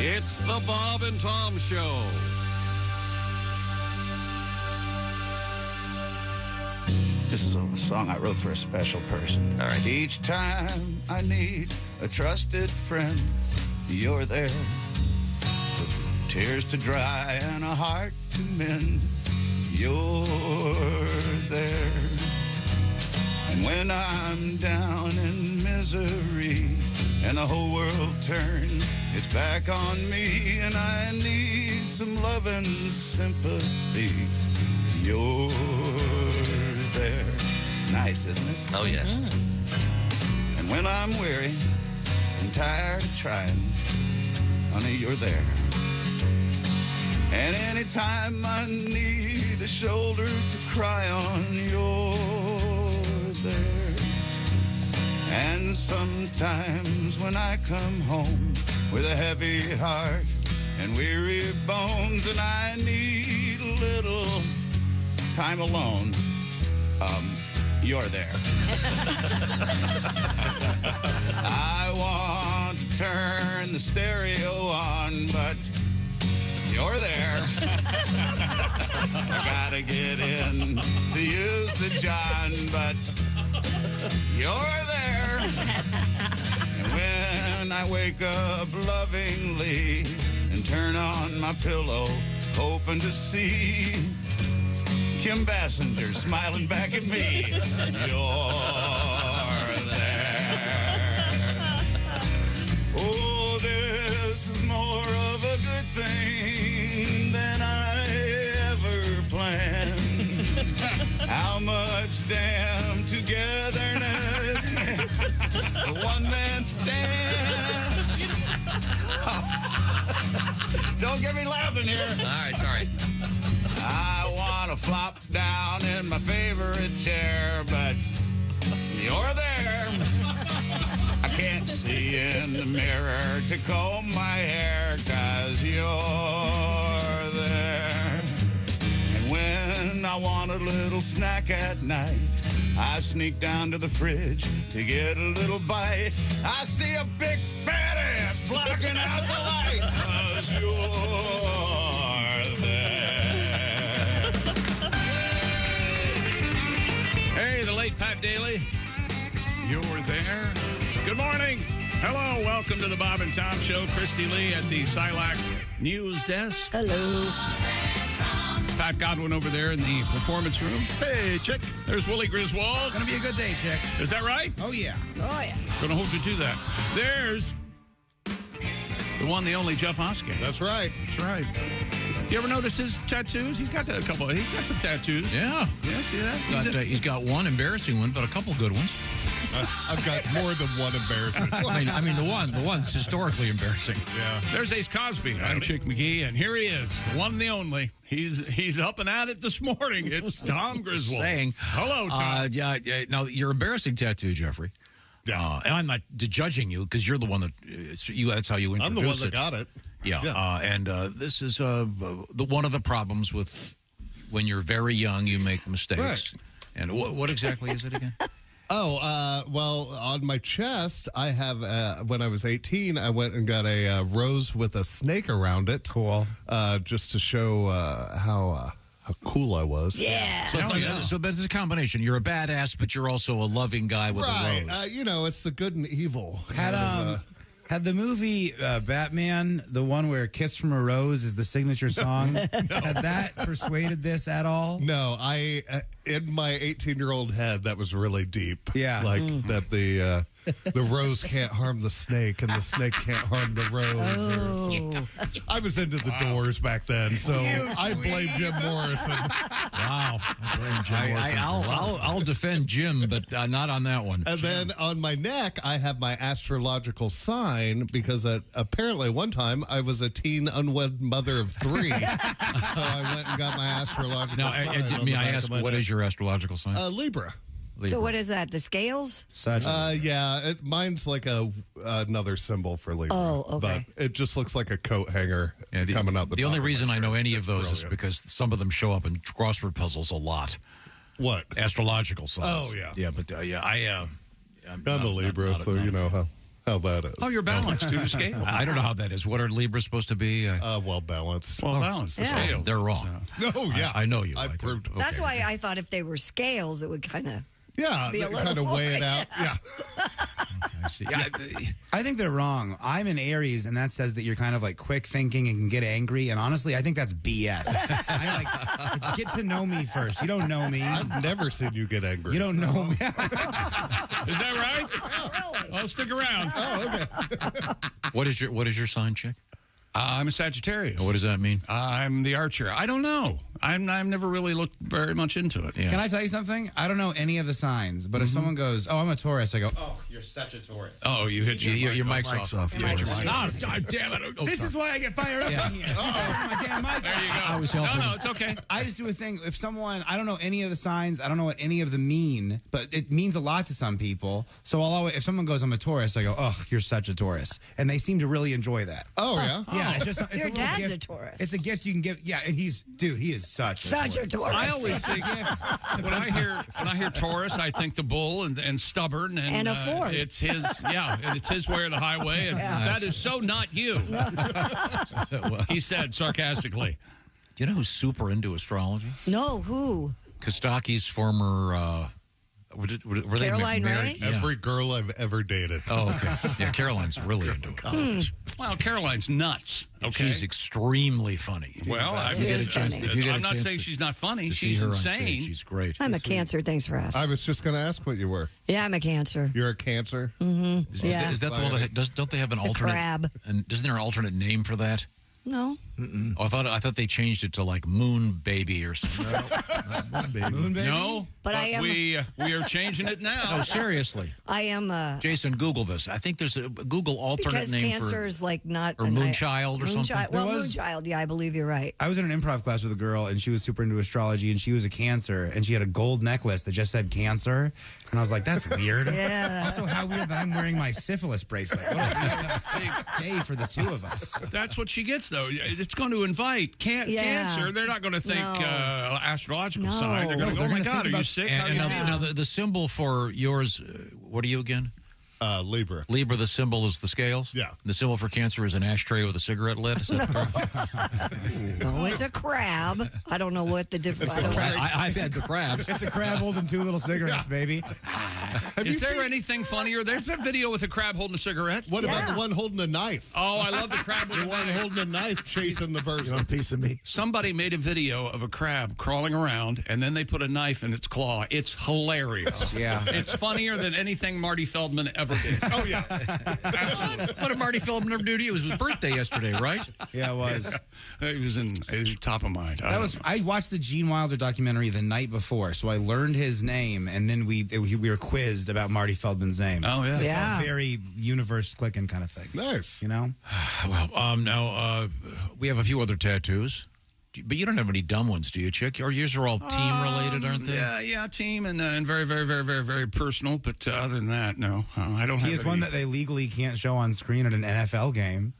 It's the Bob and Tom Show. This is a song I wrote for a special person. All right. Each time I need a trusted friend, you're there. With tears to dry and a heart to mend, you're there. And when I'm down in misery and the whole world turns its back on me and I need some love and sympathy, you're there. Nice, isn't it? Oh, yes. And when I'm weary and tired of trying, honey, you're there. And anytime I need a shoulder to cry on, you're there. And sometimes when I come home with a heavy heart and weary bones and I need a little time alone, you're there. I want to turn the stereo on, but you're there. I gotta get in to use the John, but you're there. And when I wake up lovingly and turn on my pillow, hoping to see Kim Bassender smiling back at me, you're there. Oh, this is more of a good thing than I ever planned. How much damn togetherness can the one man stand? Don't get me laughing here. All right, sorry. I want to flop down in my favorite chair, but you're there. I can't see in the mirror to comb my hair, 'cause you're there. And when I want a little snack at night, I sneak down to the fridge to get a little bite. I see a big fat ass blocking out the light, 'cause you're there. Hey, the late Pat Daly. You're there. Good morning. Hello. Welcome to the Bob and Tom Show. Christy Lee at the Silac News Desk. Hello. Pat Godwin over there in the performance room. Hey, Chick. There's Willie Griswold. Gonna be a good day, Chick. Is that right? Oh, yeah. Oh, yeah. Gonna hold you to that. There's the one, the only Jeff Oskey. That's right. That's right. You ever notice his tattoos? He's got a couple. He's got some tattoos. Yeah. Yeah, see that? He's got one embarrassing one, but a couple good ones. I've got more than one embarrassing. I mean the one's historically embarrassing. Yeah. There's Ace Cosby. I'm Chick McGee, and here he is, the one and the only. He's up and at it this morning. It's Tom Griswold. Saying hello, Tom. Yeah. Now your embarrassing tattoo, Jeffrey. Yeah. And I'm not judging you because you're the one that that's how you introduce it. I'm the one that got it. Yeah. And this is one of the problems with when you're very young, you make mistakes. Right. And what exactly is it again? Well, on my chest, I have, when I was 18, I went and got a rose with a snake around it. Cool. Just to show how cool I was. Yeah. So but it's a combination. You're a badass, but you're also a loving guy with a rose. It's the good and evil. Had the movie Batman, the one where "Kiss from a Rose" is the signature song, had that persuaded this at all? No, in my 18-year-old head, that was really deep. Yeah. Like that the rose can't harm the snake and the snake can't harm the rose. I was into the Doors back then, so I blame Jim Morrison. Wow. I'll defend Jim, but not on that one. And then on my neck, I have my astrological sign because apparently one time I was a teen unwed mother of 3. So I went and got my astrological sign. May I ask, what is your astrological sign? Libra. So what is that? The scales? Such. Mine's like another symbol for Libra. Oh, okay. But it just looks like a coat hanger coming out the The top only of my reason I know shirt. any of those It's is because some of them show up in crossword puzzles a lot. What? Astrological signs. Oh, yeah. Yeah, but I'm a Libra, so you know how. how that is. Oh, you're balanced due to scale. I don't know how that is. What are Libras supposed to be? Well balanced. Well balanced. The Yeah. scales. They're wrong. No, yeah. I know you. I like proved it. That's why I thought if they were scales, it would kind of. Yeah, Be a they little kind of more, weigh it out. Yeah. I see. Yeah, I think they're wrong. I'm an Aries, and that says that you're kind of like quick thinking and can get angry. And honestly, I think that's BS. Get to know me first. You don't know me. I've never seen you get angry. You don't know me. Is that right? Oh, stick around. what is your sign, chick? I'm a Sagittarius. What does that mean? I'm the Archer. I don't know. I've never really looked very much into it. Yeah. Can I tell you something? I don't know any of the signs, but if someone goes, "Oh, I'm a Taurus," I go, "Oh, you're such a Taurus." Oh, you hit Your mic's mic's off. You hit your mic. Oh, damn it. Oh, This sorry. is why I get fired up in here. My damn mic. There you go. I was helping. No, it's okay. I just do a thing. If someone, I don't know any of the signs, I don't know what any of them mean, but it means a lot to some people. So I'll always, if someone goes, "I'm a Taurus," I go, "Oh, you're such a Taurus," and they seem to really enjoy that. Oh, yeah? Yeah, it's just it's Your a little dad's gift. a Taurus. It's a gift you can give. Yeah, and he is such a Such a Taurus. I always think when I hear Taurus, I think the bull and stubborn And a Ford. It's his, and it's his way or the highway, and that is so not you. Well, He said sarcastically. do you know who's super into astrology? No, who? Kostaki's former. Were they Caroline married? Ray? Yeah. Every girl I've ever dated. Oh, okay. Yeah, Caroline's really into it. Well, Caroline's nuts. Okay. She's extremely funny. Well, if you get a chance, funny. if you get a I'm not chance saying to- she's not funny. to see She's her on insane. stage, she's great. I'm a Cancer. Thanks for asking. I was just going to ask what you were. Yeah, I'm a Cancer. You're a Cancer? Is Yeah. that the one that don't they have an alternate? crab. And isn't there an alternate name for that? No. Oh, I thought they changed it to like Moon Baby or something. Moon baby. No, But I am- we are changing it now. No, seriously, I am Jason, Google this. I think there's a Google alternate because name Cancer for. is like not or Moonchild or something? Well, There was- Moonchild. Yeah, I believe you're right. I was in an improv class with a girl, and she was super into astrology, and she was a Cancer, and she had a gold necklace that just said Cancer, and I was like, "That's weird." Yeah. Also, how weird that I'm wearing my syphilis bracelet. What a weird day for the two of us. That's what she gets, though. It's going to invite Yeah. Cancer. They're not going to think No. Astrological No. sign. They're going to go, They're oh, my gonna God, think are you about- sick? How And do you now feel? the symbol for yours, what are you again? Libra. Libra, the symbol is the scales? Yeah. The symbol for Cancer is an ashtray with a cigarette lid? Is that correct? No, it's a crab. I don't know what the difference. I don't know. I've had the crabs. It's a crab holding two little cigarettes, baby. Is there anything funnier? There's a video with a crab holding a cigarette. What about the one holding a knife? Oh, I love the crab with The one holding a knife chasing the person. A piece of me. Somebody made a video of a crab crawling around, and then they put a knife in its claw. It's hilarious. Yeah. It's funnier than anything Marty Feldman ever did. Oh, yeah. Absolutely. What did Marty Feldman ever do to you? It was his birthday yesterday, right? Yeah, it was. It was top of mind. I watched the Gene Wilder documentary the night before, so I learned his name, and then we were quizzed about Marty Feldman's name. Oh, yeah. Yeah. Very universe clicking kind of thing. Nice. You know? Well, now we have a few other tattoos. But you don't have any dumb ones, do you, Chick? Or yours are all team-related, aren't they? Yeah, team and very, very, very, very, very personal. But other than that, no. I don't have He has one any. that they legally can't show on screen at an NFL game.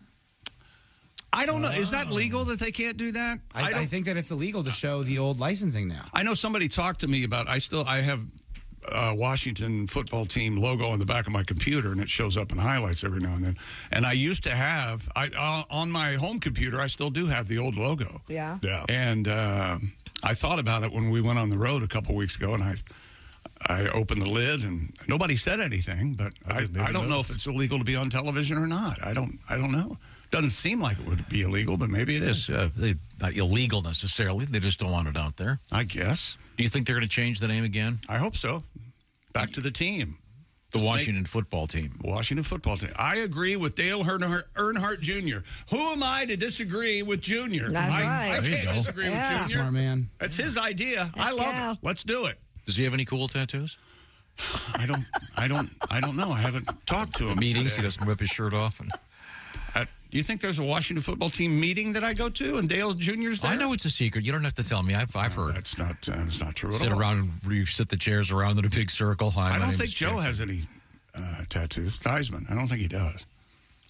I don't know. Is that legal that they can't do that? I think that it's illegal to show the old licensing now. I know somebody talked to me about. I have Washington football team logo on the back of my computer, and it shows up in highlights every now and then. And I used to have on my home computer. I still do have the old logo. Yeah. Yeah. And I thought about it when we went on the road a couple weeks ago, and I opened the lid, and nobody said anything. But I don't know if it's illegal to be on television or not. I don't know. Doesn't seem like it would be illegal, but maybe it is. Not illegal necessarily. They just don't want it out there. I guess. Do you think they're going to change the name again? I hope so. Back to the team. The Washington football team. Washington football team. I agree with Dale Earnhardt Jr. Who am I to disagree with Jr.? That's right. I There you can't go. disagree Yeah. with Jr. Smart man. That's his idea. I love yeah. it. Let's do it. Does he have any cool tattoos? I don't know. I haven't talked to him. Meetings, today. he doesn't rip his shirt off. And Do you think there's a Washington football team meeting that I go to and Dale Jr.'s there? I know it's a secret. You don't have to tell me. I've heard. That's not true at Sit all. around and you sit the chairs around in a big circle. Hi, I my don't name think is Joe Jack. has any tattoos. Theismann, I don't think he does.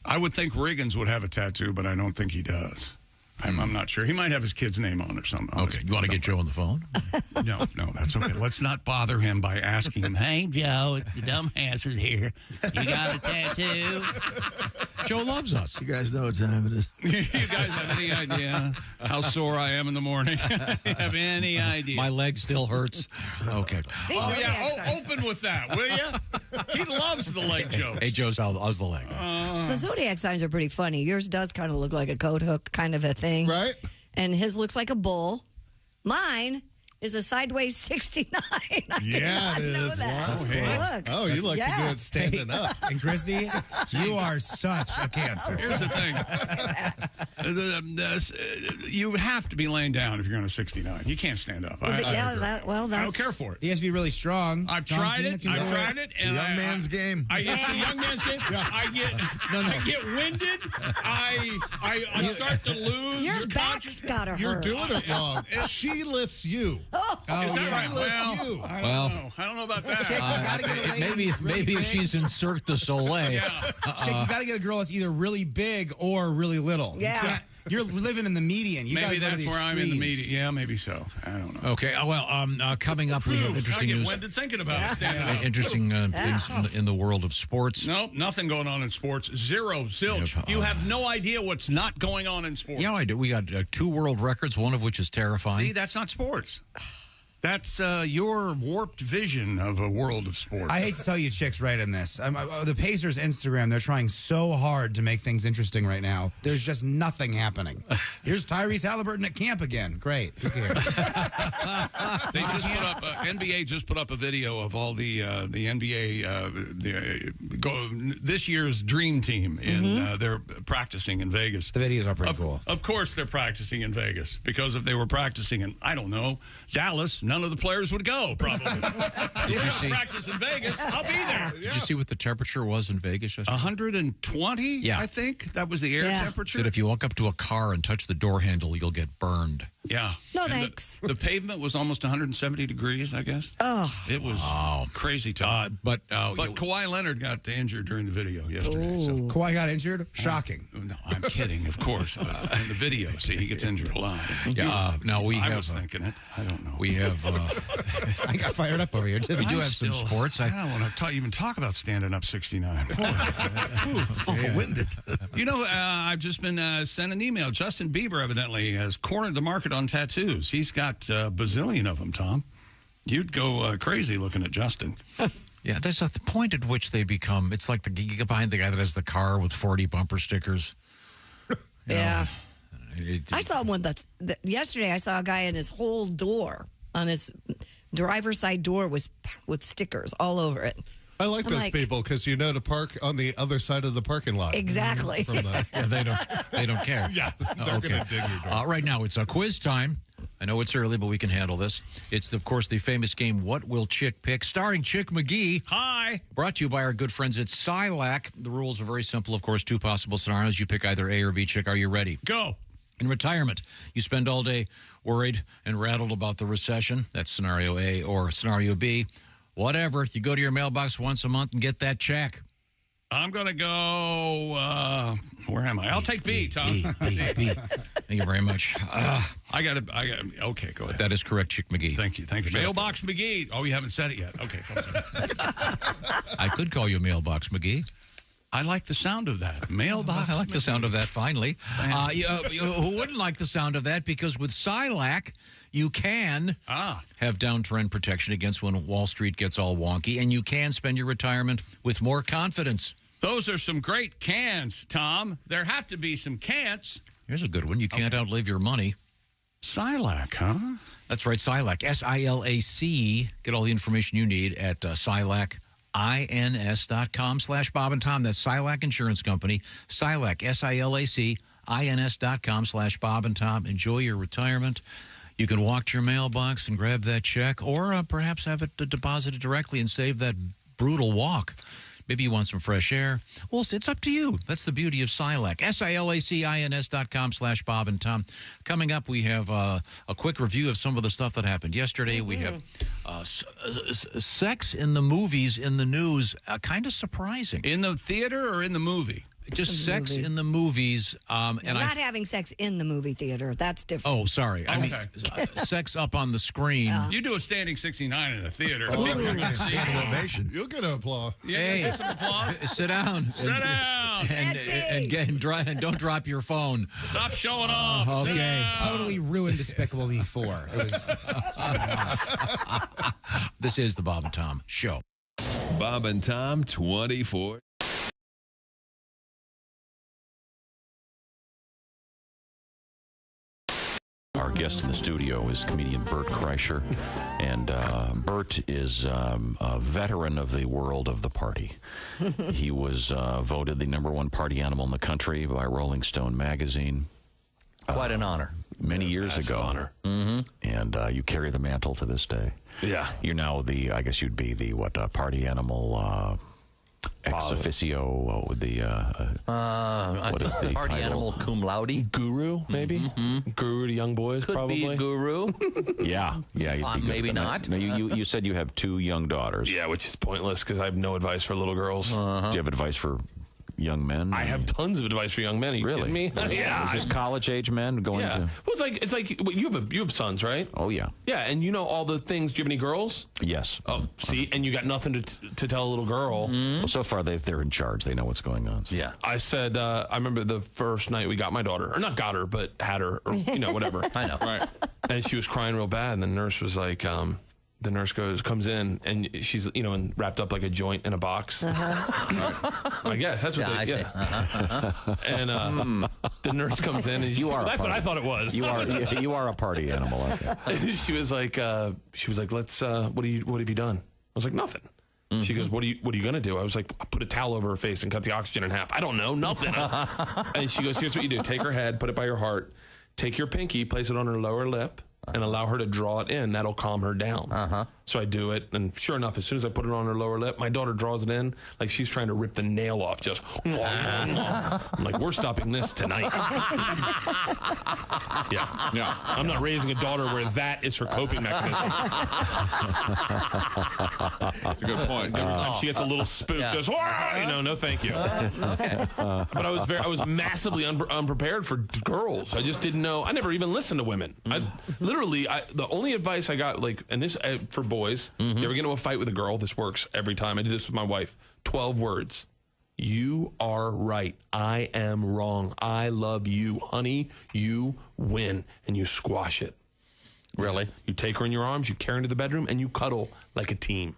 I would think Riggins would have a tattoo, but I don't think he does. I'm not sure. He might have his kid's name on or something. Okay, you want to get Joe on the phone? No, that's okay. Let's not bother him by asking him, hey, Joe, it's the dumbass is here. You got a tattoo? Joe loves us. You guys know what time it is. You guys have any idea how sore I am in the morning? You have any idea? My leg still hurts. Okay. Oh, yeah. Open with that, will you? He loves the leg jokes. Hey, Joe's how's the leg? The zodiac signs are pretty funny. Yours does kind of look like a coat hook kind of a thing. Right? And his looks like a bull. Mine is a sideways 69. I did not it know is. that. That's Look. cool. Oh, you like to do it standing up. And Christy, you are such a Cancer. Here's the thing. You have to be laying down if you're going to 69. You can't stand up. I don't care for it. He has to be really strong. I've tried it. And Young man's game. It's a young man's game. I get winded. I start to lose. Your back's got to hurt. You're doing it wrong. She lifts you. Is that right? She lifts you. I don't know about that. Chick, you gotta get a lady Maybe if she's in Cirque du Soleil. Chick, you got to get a girl that's either really big or really little. Yeah. You're living in the median. You Maybe gotta go to that's the where I'm in the extremes. media. Yeah, maybe so. I don't know. Okay. Well, coming up, we have interesting I get news. winded thinking about it. Standing up. Interesting things in the world of sports. Nope, nothing going on in sports. Zero, zilch. You have no idea what's not going on in sports. Yeah, I do. We got 2 world records, one of which is terrifying. See, that's not sports. That's your warped vision of a world of sports. I hate to tell you, chicks, right in this. The Pacers' Instagram, they're trying so hard to make things interesting right now. There's just nothing happening. Here's Tyrese Halliburton at camp again. Great. Who cares? They just put up, NBA just put up a video of all the NBA, this year's dream team. They're practicing in Vegas. The videos are pretty cool. Of course they're practicing in Vegas, because if they were practicing in, I don't know, Dallas, none of the players would go, probably. If you see practice in Vegas, I'll be there. Did you see what the temperature was in Vegas yesterday? 120, Yeah. I think. That was the air temperature. Said if you walk up to a car and touch the door handle, you'll get burned. Yeah. No, And thanks. The pavement was almost 170 degrees, I guess. Oh. It was crazy time. But Kawhi Leonard got injured during the video yesterday. So. Kawhi got injured? Shocking. No, I'm kidding, of course. But in the video, see, he gets injured a lot. now we have. I was thinking it. I don't know. We have. I got fired up over here, didn't We I? do have some sports. I don't want to even talk about standing up 69. Winded. You know, I've just been sent an email. Justin Bieber evidently has cornered the market on tattoos. He's got a bazillion of them, Tom. You'd go crazy looking at Justin. Yeah, there's a point at which they become. It's like you get behind the guy that has the car with 40 bumper stickers. Yeah. It- I saw one yesterday. I saw a guy in his whole door, on his driver's side door, was with stickers all over it. I like I'm those like- people because you know to park on the other side of the parking lot. Exactly. From the, Yeah, they don't care. yeah, they're Okay. going to dig your door. Right now, it's a quiz time. I know it's early, but we can handle this. It's, of course, the famous game, What Will Chick Pick? Starring Chick McGee. Hi. Brought to you by our good friends at Silac. The rules are very simple, of course. 2 possible scenarios. You pick either A or B. Chick, are you ready? Go. In retirement, you spend all day worried and rattled about the recession. That's scenario A. Or scenario B, whatever. You go to your mailbox once a month and get that check. I'm going to go, where am I? I'll take B, Tom. B. Thank you very much. I got okay, go ahead. That is correct, Chick McGee. Thank you. Mailbox McGee. Oh, you haven't said it yet. Okay. I could call you Mailbox McGee. I like the sound of that. Mailbox I like the sound of that, finally. Who wouldn't like the sound of that? Because with Silac, you can have downtrend protection against when Wall Street gets all wonky, and you can spend your retirement with more confidence. Those are some great cans, Tom. There have to be some cans. Here's a good one. You can't outlive your money. Silac, huh? That's right, Silac. SILAC. Get all the information you need at SilacINS.com/Bob and Tom. That's Silac Insurance Company. Silac, SILAC.com/Bob and Tom. Enjoy your retirement. You can walk to your mailbox and grab that check, or perhaps have it deposited directly and save that brutal walk. Maybe you want some fresh air. Well, it's up to you. That's the beauty of Silac. SILACINS.com/Bob and Tom. Coming up, we have a quick review of some of the stuff that happened yesterday. We have sex in the movies in the news. Kind of surprising. In the theater or in the movie? Just sex in the movies. And not having sex in the movie theater. That's different. Oh, sorry. I mean, sex up on the screen. You do a standing 69 in a theater. You'll get an applause. Yeah, hey, get some applause. Sit down. Sit down. And don't drop your phone. Stop showing off. Okay. Totally ruined Despicable Me 4. It was. This is the Bob and Tom Show. Bob and Tom 24. Our guest in the studio is comedian Bert Kreischer, and Bert is a veteran of the world of the party. He was voted the #1 party animal in the country by Rolling Stone magazine. Quite an honor. Many years ago. Honor. Mm-hmm. And you carry the mantle to this day. Yeah. You're now I guess you'd be the, party animal ex officio, what is the party title? animal cum laude? Guru, maybe? Mm-hmm. Guru to young boys, Could probably. be guru. Yeah. You'd be good. Maybe not. No, you said you have 2 young daughters. Yeah, which is pointless because I have no advice for little girls. Do you have advice for young men? I have tons of advice for young men. Are you kidding me? Yeah. Is this college-age men going to... Well, it's like you have sons, right? Oh, yeah. Yeah, and you know all the things. Do you have any girls? Yes. Oh, see, and you got nothing to tell a little girl. Well, so far, they're in charge. They know what's going on. So. Yeah. I said, I remember the first night we got my daughter. Or not got her, but had her. Or, whatever. I know. Right. And she was crying real bad, and the nurse was like... the nurse comes in, and she's, wrapped up like a joint in a box. I guess that's what they. And the nurse comes in, and that's what I thought it was. You are a party animal. Okay. She was like, let's. What have you done? I was like, nothing. She goes, what are you gonna do? I was like, I put a towel over her face and cut the oxygen in half. I don't know, nothing. And she goes, here's what you do: take her head, put it by your heart, take your pinky, place it on her lower lip, and allow her to draw it in. That'll calm her down. So I do it, and sure enough, as soon as I put it on her lower lip, my daughter draws it in like she's trying to rip the nail off. Just, I'm like, we're stopping this tonight. Yeah. I'm not raising a daughter where that is her coping mechanism. That's a good point. Every time she gets a little spook, just, no, thank you. But I was massively unprepared for girls. I just didn't know. I never even listened to women. The only advice I got, and this for boys, you ever get into a fight with a girl? This works every time. I did this with my wife. 12 words. You are right. I am wrong. I love you, honey. You win, and you squash it. Really? You take her in your arms, you carry her into the bedroom, and you cuddle like a team,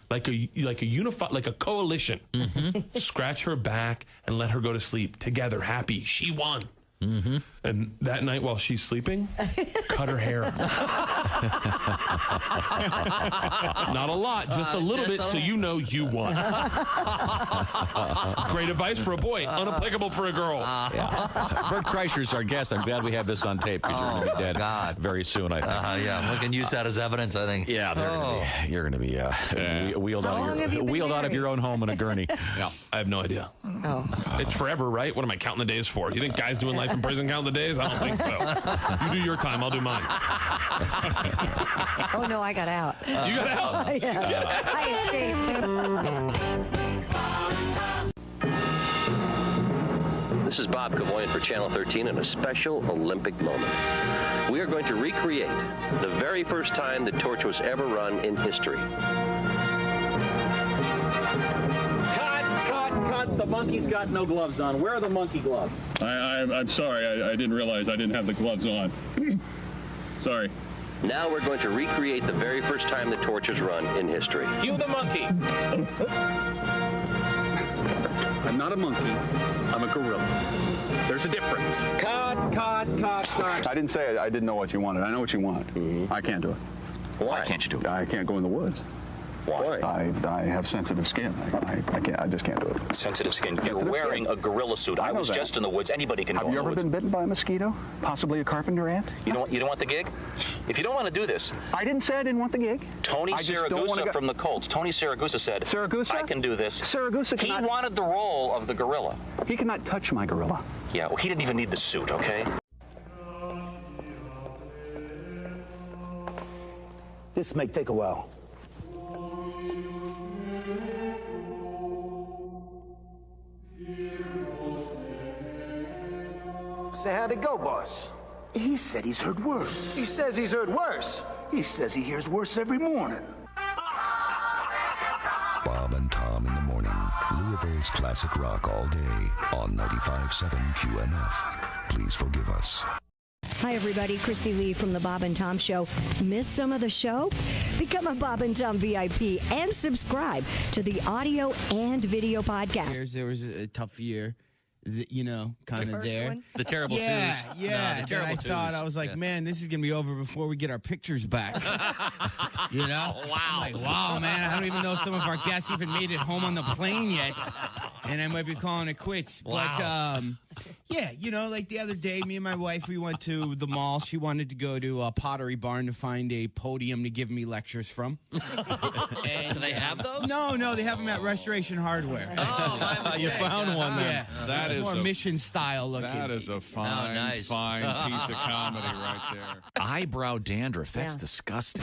like a coalition. Scratch her back and let her go to sleep together, happy. She won. And that night while she's sleeping, cut her hair. Not a lot, just a little bit, so you know you won. Great advice for a boy, unapplicable for a girl. Bert Kreischer's our guest. I'm glad we have this on tape because you're going to be dead very soon, I think. Yeah, we can use that as evidence, I think. Yeah, you're going to be wheeled out of your own home in a gurney. Yeah, I have no idea. It's forever, right? What am I counting the days for? You think guys doing life in prison count the days? I don't think so. You do your time, I'll do mine. Oh, no, I got out. You got out? Yeah. I escaped. This is Bob Cavoyan for Channel 13 in a special Olympic moment. We are going to recreate the very first time the torch was ever run in history. The monkey's got no gloves on. Where are the monkey gloves? I'm sorry. I didn't realize I didn't have the gloves on. Sorry. Now we're going to recreate the very first time the torch was run in history. Cue the monkey. I'm not a monkey. I'm a gorilla. There's a difference. Cut. I didn't say I didn't know what you wanted. I know what you want. I can't do it. Why can't you do it? I can't go in the woods. Why? I have sensitive skin. I can't. I just can't do it. Sensitive skin. You're wearing a gorilla suit. I was just in the woods. Anybody can go in the woods. Have you ever been bitten by a mosquito? Possibly a carpenter ant? You don't want the gig? If you don't want to do this... I didn't say I didn't want the gig. Tony Siragusa from the Colts. Tony Siragusa said, I can do this. Siragusa cannot... He wanted the role of the gorilla. He cannot touch my gorilla. Yeah, well, he didn't even need the suit, okay? This may take a while. Here, Say, how'd it go, boss? He said he's heard worse. He says he's heard worse. He says he hears worse every morning. Bob and Tom in the morning. Louisville's classic rock all day on 95.7 QMF. Please forgive us. Hi, everybody. Christy Lee from the Bob and Tom Show. Miss some of the show? Become a Bob and Tom VIP and subscribe to the audio and video podcast. There was a tough year, kind of there. One? The terrible twos. Yeah. No, the Then I terrible thought, twos. I was like, man, this is going to be over before we get our pictures back. Wow. I'm like, wow, man, I don't even know if some of our guests even made it home on the plane yet. And I might be calling it quits. Wow. But, like the other day, me and my wife, we went to the mall. She wanted to go to a Pottery Barn to find a podium to give me lectures from. Do they have those? No, they have them at Restoration Hardware. Oh, You found one then. Yeah, That it's is more a- mission style looking. That is a fine, nice. fine piece of comedy right there. Eyebrow dandruff. That's disgusting.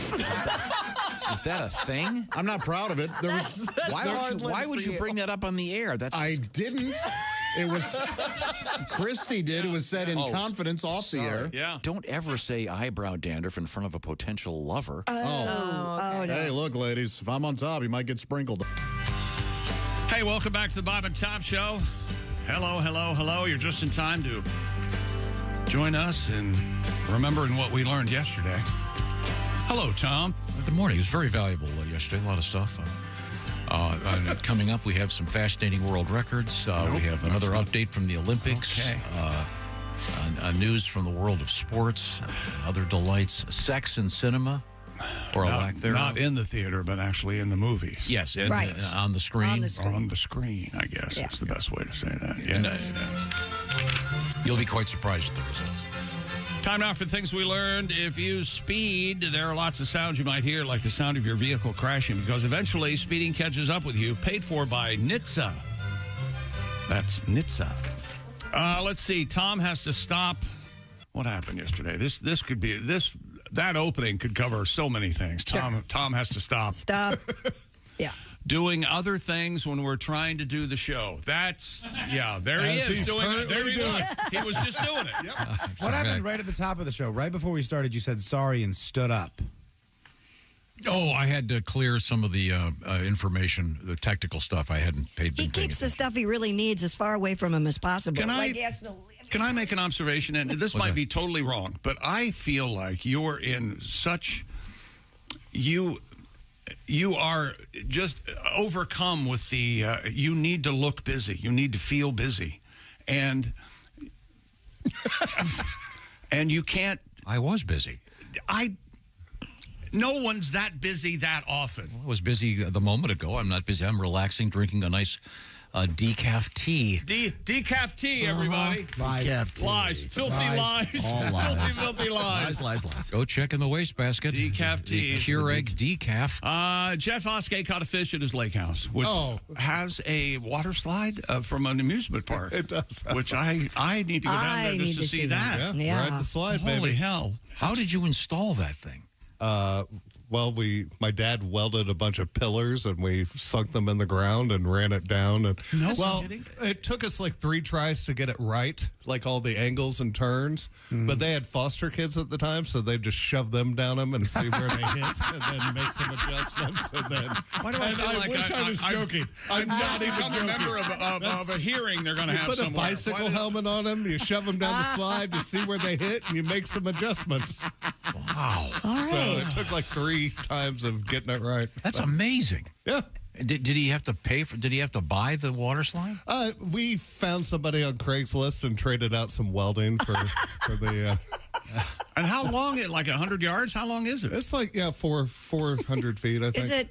Is that a thing? I'm not proud of it. There was. Why would you bring that up on the air? That's I didn't. It was Christy did. It was said in confidence off the air. Yeah. Don't ever say eyebrow dandruff in front of a potential lover. No. Hey, look, ladies, if I'm on top, you might get sprinkled. Hey, welcome back to the Bob and Tom Show. Hello. You're just in time to join us in remembering what we learned yesterday. Hello, Tom. Good morning. It was very valuable yesterday. A lot of stuff. Coming up, we have some fascinating world records. We have another update from the Olympics. Okay. News from the world of sports. Other delights. Sex and cinema. Or a lack thereof. Not in the theater, but actually in the movies. Yes, Right. On the screen. On the screen. On the screen, I guess. Yeah. That's the best way to say that. Yeah. And, you'll be quite surprised at the results. Time now for things we learned. If you speed, there are lots of sounds you might hear, like the sound of your vehicle crashing, because eventually speeding catches up with you. Paid for by NHTSA. That's NHTSA. Let's see. Tom has to stop. What happened yesterday? This could be this. That opening could cover so many things. Tom has to stop. Stop. Yeah. Doing other things when we're trying to do the show. That's, there he is doing it. There he was. He was just doing it. Yep. What happened right at the top of the show? Right before we started, you said sorry and stood up. Oh, I had to clear some of the information, the technical stuff I hadn't paid. He keeps the stuff he really needs as far away from him as possible. Can I make an observation? And this might be totally wrong, but I feel like you're in such... You are just overcome with the, you need to look busy. You need to feel busy. And you can't. I was busy. No one's that busy that often. I was busy a moment ago. I'm not busy. I'm relaxing, drinking a nice decaf tea. Decaf tea, everybody. Decaf tea. Lies. Filthy lies. All lies. Filthy lies. Lies. Go check in the wastebasket. Decaf tea. Keurig decaf. Jeff Oskey caught a fish at his lake house, which has a water slide from an amusement park. It does. Which I need to go down there just to see that. Yeah, we're at the slide, baby. Holy hell. How did you install that thing? Well, my dad welded a bunch of pillars and we sunk them in the ground and ran it down. And it took us like 3 tries to get it right, like all the angles and turns. But they had foster kids at the time, so they just shove them down them and see where they hit, and then make some adjustments. And then Why do I feel like wish I was joking. I'm not even become a member of a hearing they're going to have put somewhere. a bicycle helmet on them, you shove them down the slide to see where they hit, and you make some adjustments. Wow. All right. So it took like 3 times of getting it right. That's amazing. Yeah. Did he have to pay for? Did he have to buy the water slide? We found somebody on Craigslist and traded out some welding for the. And how long? Like 100 yards? How long is it? It's like 400 feet. I think. Is it?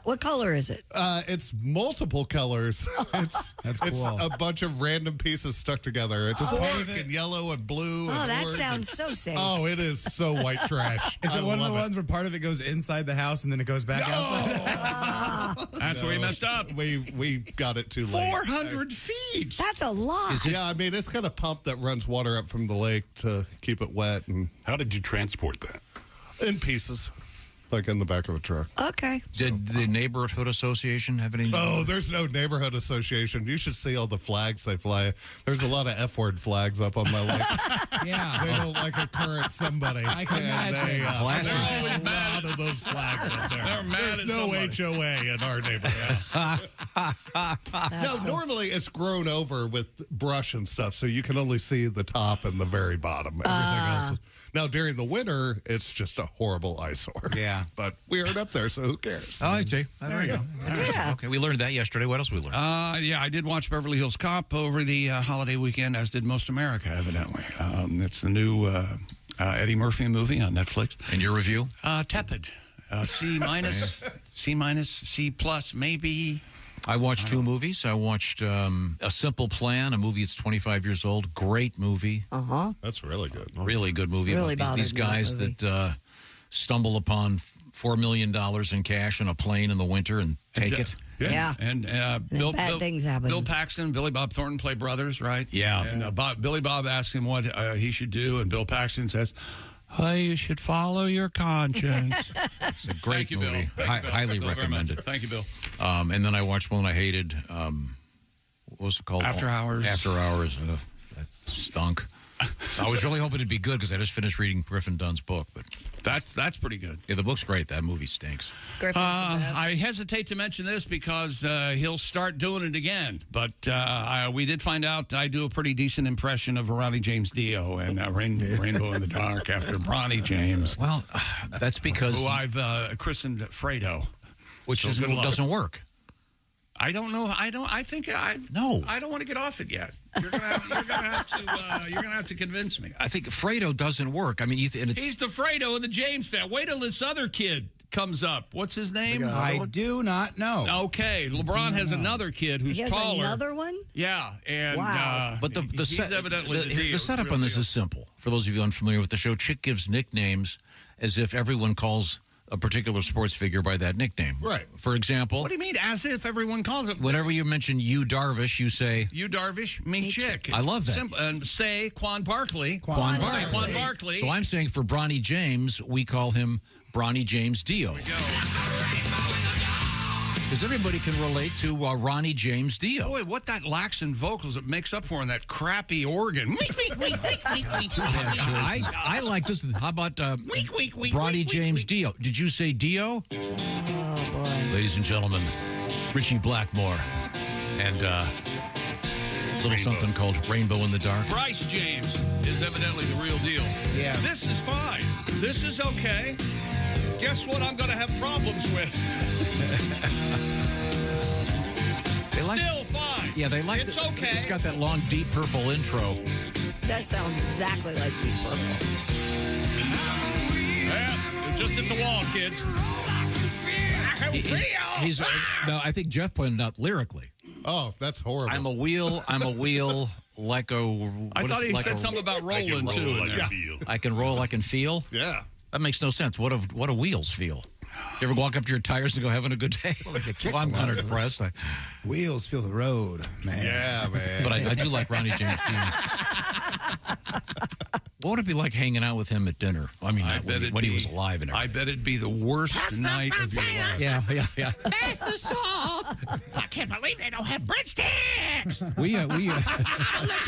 What color is it? It's multiple colors. That's cool. It's a bunch of random pieces stuck together. It's pink and yellow and blue. Oh, and that orange. sounds so safe. Oh, it is so white trash. Is it one of the love ones where part of it goes inside the house and then it goes back outside? That's where we messed up. We got it too late. 400 feet. That's a lot. Yeah, I mean, it's got a pump that runs water up from the lake to keep it wet. And How did you transport that? in pieces. like in the back of a truck. Okay. Did the neighborhood association have any? Oh, there's no neighborhood association. You should see all the flags they fly. There's a lot of F-word flags up on my lake. Yeah. They don't like a current somebody. I can imagine. There are always mad at those flags up there. They're mad There's at no somebody. HOA in our neighborhood. No, normally it's grown over with brush and stuff, so you can only see the top and the very bottom. Everything else. Now, during the winter, it's just a horrible eyesore. Yeah. But we aren't up there, so who cares? Oh, I see. There you go. Yeah. Okay, we learned that yesterday. What else we learned? Yeah, I did watch Beverly Hills Cop over the holiday weekend, as did most America, evidently. It's the new Eddie Murphy movie on Netflix. And your review? Tepid. C minus, C minus, C plus, maybe. I watched two movies. I watched A Simple Plan, a movie that's 25 years old. Great movie. Uh-huh. That's really good. Really good movie. Really about these bothered me, guys that movie. that stumble upon $4 million in cash on a plane in the winter and take it. Yeah. And bad things happen. Bill Paxton and Billy Bob Thornton play brothers, right? Yeah. And Billy Bob asks him what he should do, and Bill Paxton says, "Oh, you should follow your conscience." It's a great Thank you, movie. Bill. Thank you, Bill. Highly Thank you very recommend much. it. Thank you, Bill. And then I watched one I hated. What was it called? After Hours. After Hours. That stunk. I was really hoping it'd be good because I just finished reading Griffin Dunn's book, but That's pretty good. yeah, the book's great. That movie stinks. I hesitate to mention this because he'll start doing it again. But we did find out I do a pretty decent impression of Ronnie James Dio and Rainbow in the Dark after Bronny James. Well, that's because who I've christened Fredo, which So good luck. doesn't work. I don't know. I don't want to get off it yet. You're gonna have to convince me. I think Fredo doesn't work. I mean, He's the Fredo of the James fan. Wait till this other kid comes up. What's his name? I do not know. Okay, LeBron has another kid who's He has taller. another one? Yeah, and Wow. But he's evidently the setup on this is simple. For those of you unfamiliar with the show, Chick gives nicknames as if everyone calls a particular sports figure by that nickname. Right. For example, What do you mean, as if everyone calls it? whenever you mention you Darvish, you say You Darvish, me Chick. I love that. Simple. And say Quan Barkley. Quan Say Barkley. Quan Barkley. So I'm saying for Bronny James, we call him Bronny James Dio. Because everybody can relate to Ronnie James Dio. Boy, what that lacks in vocals, it makes up for in that crappy organ. I like this. How about Bronny James Dio? Did you say Dio? Oh, boy. Ladies and gentlemen, Richie Blackmore and little something called Rainbow in the Dark. Bryce James is evidently the real deal. Yeah. This is fine. This is okay. Guess what I'm going to have problems with? Still fine. Yeah, they like It's okay. It's got that long, deep purple intro. That sounds exactly like Deep Purple. Yeah, just hit the wall, kids. No, I think Jeff pointed out lyrically. Oh, that's horrible. I'm a wheel, like a... I thought he said something about rolling, too. I can roll, I can feel. Yeah. That makes no sense. What do wheels feel? You ever walk up to your tires and go, having a good day? Well, I'm kind of depressed. Wheels feel the road, man. Yeah, man. But I do like Ronnie James Dio. What would it be like hanging out with him at dinner? I mean, when he was alive and everything. I bet it'd be the worst night of your life. Yeah. That's the song. I can't believe they don't have breadsticks. We Look at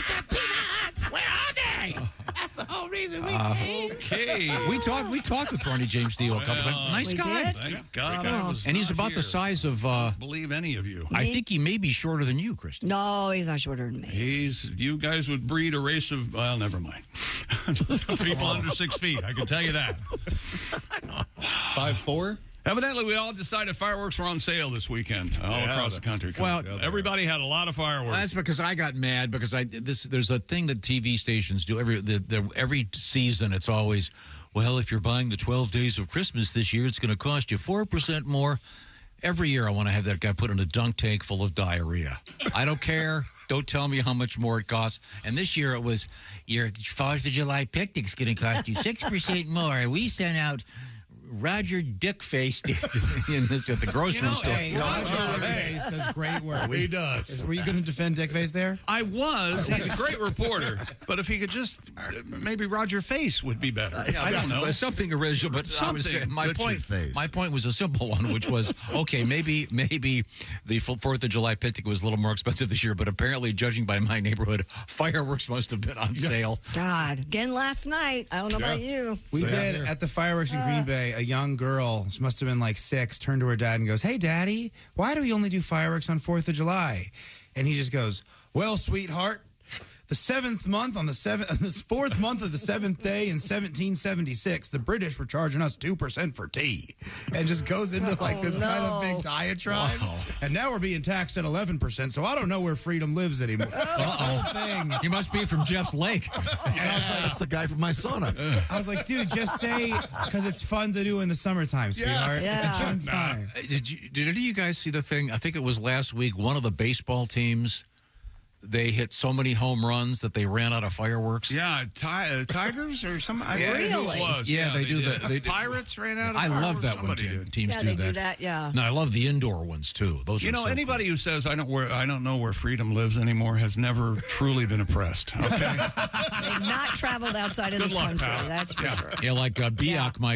the peanuts. Where are they? That's the whole reason we came. Okay. We talked with Ronnie James Dio a couple times. Nice We guy. did? Thank God I was And he's not about here. the size of... Believe any of you. I think he may be shorter than you, Christy. No, he's not shorter than me. You guys would breed a race of, well, never mind. People under 6 feet, I can tell you that. 5'4"? Evidently, we all decided fireworks were on sale this weekend all across the country. Well, everybody had a lot of fireworks. That's because I got mad because there's a thing that TV stations do every season. It's always, well, if you're buying the 12 days of Christmas this year, it's going to cost you 4% more. Every year I want to have that guy put in a dunk tank full of diarrhea. I don't care. Don't tell me how much more it costs. And this year it was, your 4th of July picnic's going to cost you 6% more. We sent out Roger Dickface in this at the grocery store. Hey, Roger Dickface does great work. He does. Were you going to defend Dickface there? I was. He's a great reporter. But if he could just, maybe Roger Face would be better. I don't know. Something original, but I was saying, my point was a simple one, which was, okay, maybe the 4th of July picnic was a little more expensive this year, but apparently, judging by my neighborhood, fireworks must have been on sale. God, again last night. I don't know about you. We did at the fireworks in Green Bay. A young girl, she must have been like 6, turned to her dad and goes, "Hey, Daddy, why do we only do fireworks on 4th of July?" And he just goes, "Well, sweetheart, the 7th month on the 4th month of the 7th day in 1776, the British were charging us 2% for tea," and just goes into like this kind of big diatribe. Wow. And now we're being taxed at 11%, so I don't know where freedom lives anymore. This whole thing. You must be from Jeff's Lake. And I was like, that's the guy from my sauna. I was like, dude, just say, because it's fun to do in the summertime, sweetheart. Yeah. It's a fun time. Did any of you guys see the thing? I think it was last week. One of the baseball teams, they hit so many home runs that they ran out of fireworks. Yeah, Tigers or something. I forget who it was. Yeah, they do did. that. The Pirates ran out of I fireworks. love that when teams do that. Yeah. No, I love the indoor ones too. Those. You know, anybody who says I don't know where freedom lives anymore has never truly been oppressed. Okay. They've not traveled outside of Good this luck, country. pal. That's for sure. Yeah, like Biak, my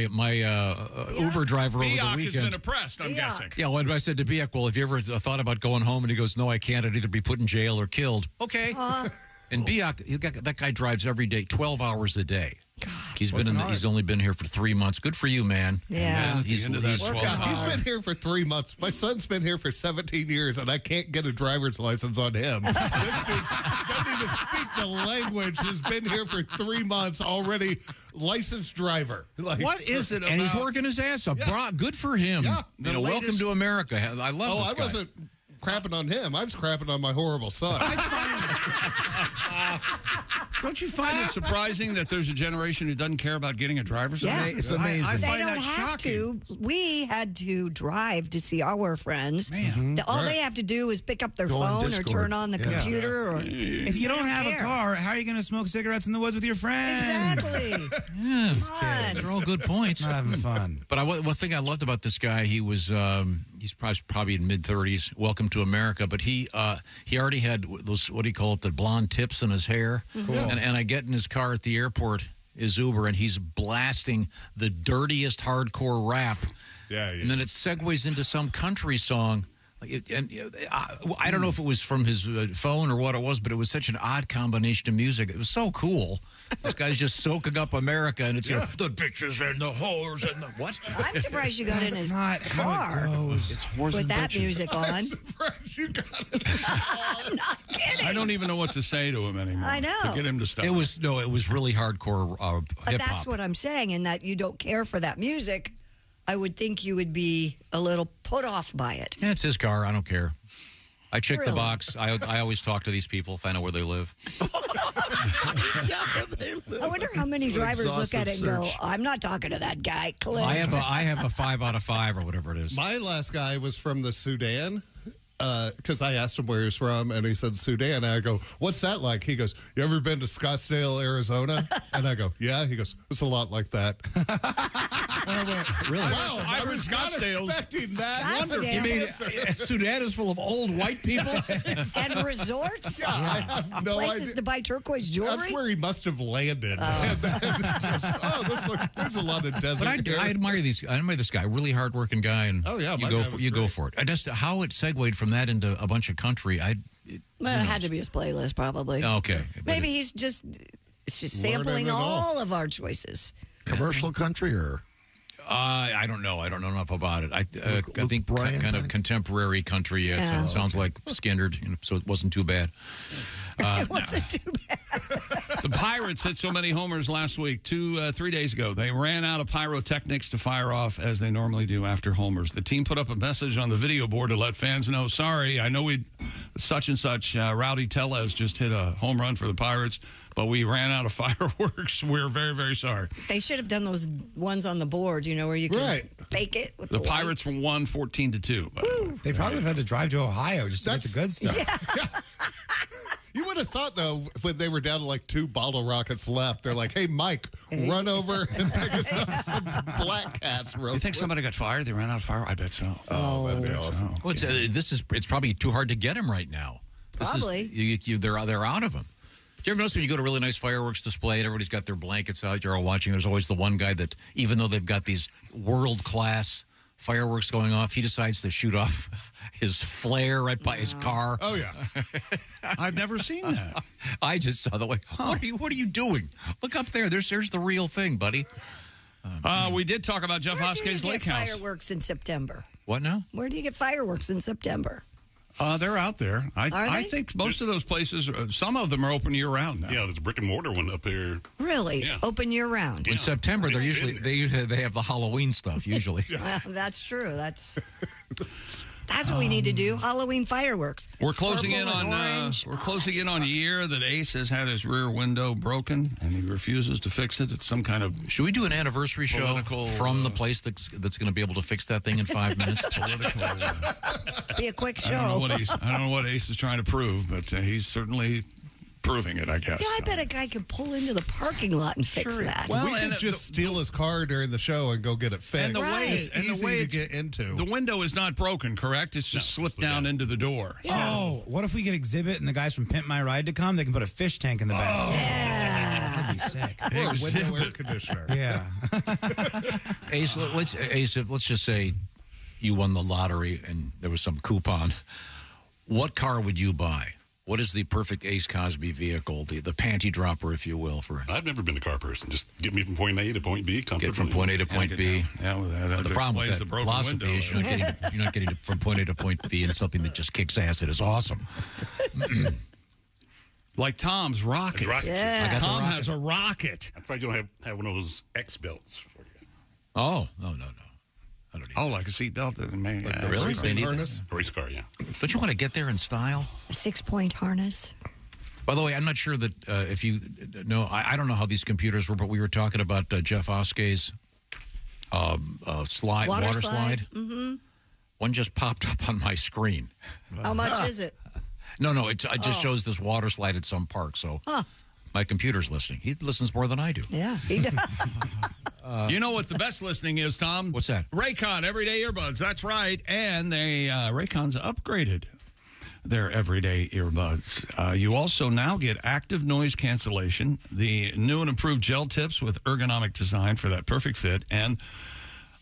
Uber driver over the Biak weekend. has been oppressed, I'm guessing. Yeah, when I said to Biak, well, have you ever thought about going home? And he goes, no, I can't. I'd either be put in jail or killed. Okay. And Biak, that guy drives every day, 12 hours a day. He's only been here for 3 months. Good for you, man. Yeah. He's been here for 3 months. My son's been here for 17 years, and I can't get a driver's license on him. This dude doesn't even speak the language. Has been here for 3 months already. Licensed driver. Like, what is it about? And he's working his ass off. Yeah. Good for him. Yeah. Welcome to America. I love this guy. Wasn't crapping on him. I was crapping on my horrible son. Don't you find it surprising that there's a generation who doesn't care about getting a driver's license? It's amazing. I They find don't that have shocking. to. We had to drive to see our friends. All they have to do is pick up their Go on phone or Discord. turn on the computer. Or If you don't have a car, how are you going to smoke cigarettes in the woods with your friends? Exactly. Yeah, These kids. they're all good points. Not having fun. But one thing I loved about this guy, he was he's probably in mid-30s. Welcome to America. But he already had those, what do you call it, the blonde tips in his hair. Cool. And I get in his car at the airport, his Uber, and he's blasting the dirtiest hardcore rap. Yeah. And then it segues into some country song. I don't know if it was from his phone or what it was, but it was such an odd combination of music. It was so cool. This guy's just soaking up America, and it's the bitches and the whores and the what? I'm surprised you got in his not car It's whores with and that bitches. music on. I'm surprised you got it. I'm not kidding. I don't even know what to say to him anymore. I know. To get him to stop. It was really hardcore But hip that's hop. what I'm saying, in that you don't care for that music. I would think you would be a little put off by it. Yeah, it's his car. I don't care. I check the Really? box. I always talk to these people, find out where they live. I wonder how many drivers look at it and go, search. I'm not talking to that guy. Click. I have a 5 out of 5 or whatever it is. My last guy was from the Sudan. Because I asked him where he's from, and he said Sudan. And I go, what's that like? He goes, you ever been to Scottsdale, Arizona? And I go, yeah. He goes, it's a lot like that. And I went, Really? Wow, I was not Scottsdale. expecting that. Wonderful. You mean Sudan is full of old white people? And resorts? Yeah, I have no Places idea. to buy turquoise jewelry? That's where he must have landed. And then there's a lot of desert. But I admire these. I admire this guy, really hardworking guy, and Oh, yeah, you my go guy for was you go great. for it. I just how it segued from that into a bunch of country. Well, it had to be his playlist, probably. Okay, Maybe he's just sampling it all. all of our choices. Commercial country or? I don't know. I don't know enough about it. I think Bryan kind of type? contemporary country. Yeah, Yeah. It sounds like Skinnerd, so it wasn't too bad. It wasn't too bad. The Pirates hit so many homers last week, 3 days ago. They ran out of pyrotechnics to fire off as they normally do after homers. The team put up a message on the video board to let fans know, sorry, I know we such and such, Rowdy Tellez just hit a home run for the Pirates, but we ran out of fireworks. We're very, very sorry. They should have done those ones on the board, where you can fake it with The the Pirates lights. won 14-2. They probably have had to drive to Ohio just to get the good stuff. You would would have thought, though, when they were down to like 2 bottle rockets left, they're like, hey, Mike, run over and pick us up some black cats. You think somebody got fired? They ran out of fire? I bet so. Oh, that'd be awesome. Well, it's probably too hard to get them right now. Probably. They're out of them. Do you ever notice when you go to a really nice fireworks display and everybody's got their blankets out, you're all watching, there's always the one guy that, even though they've got these world-class fireworks going off, he decides to shoot off his flare right by his car. Oh, yeah. I've never seen that. I just saw the way. What are you doing? Look up there. There's the real thing, buddy. We did talk about Jeff Hoskey's Lake House. Fireworks in September. What now? Where do you get fireworks in September? They're out there. I think most of those places, some of them are open year round now. Yeah, there's a brick and mortar one up here. Really? Yeah. Open year round? In September, they're usually they have the Halloween stuff usually. Well, that's true. That's what we need to do. Halloween fireworks. We're closing Purple in and on orange. we're closing in on a year that Ace has had his rear window broken and he refuses to fix it. It's some kind of Should we do an anniversary show from the place that's going to be able to fix that thing in 5 minutes? Be a quick show. I don't know what Ace is trying to prove, but he's certainly proving it, I guess. Yeah, I bet a guy could pull into the parking lot and fix that. Well, we could just steal his car during the show and go get it fixed. And the way it's easy to get into. The window is not broken, correct? It's just slipped down into the door. Oh, what if we get Exhibit and the guys from Pimp My Ride to come? They can put a fish tank in the back. Yeah. That'd be sick. Or a window air conditioner. Yeah. Ace, let's just say you won the lottery and there was some coupon. What car would you buy? What is the perfect Ace Cosby vehicle, the panty dropper, if you will? I've never been a car person. Just get me from point A to point B comfortably. Get from point A to point B. Yeah, well, the problem with that philosophy is you're not getting from point A to point B in something that just kicks ass. It is awesome. Like Tom's rocket. Yeah. Tom has a rocket. I probably don't have one of those X belts for you. Oh, no. Oh, like a seatbelt? Really? They need harness? A race car, yeah. Don't you want to get there in style? A 6-point harness. By the way, I'm not sure that if you know, I don't know how these computers were, but we were talking about Jeff Hoskey's water slide. Mm-hmm. One just popped up on my screen. How much is it? No, it just shows this water slide at some park. So my computer's listening. He listens more than I do. Yeah, he does. You know what the best listening is, Tom? What's that? Raycon Everyday Earbuds. That's right. And Raycon's upgraded their everyday earbuds. You also now get active noise cancellation, the new and improved gel tips with ergonomic design for that perfect fit, and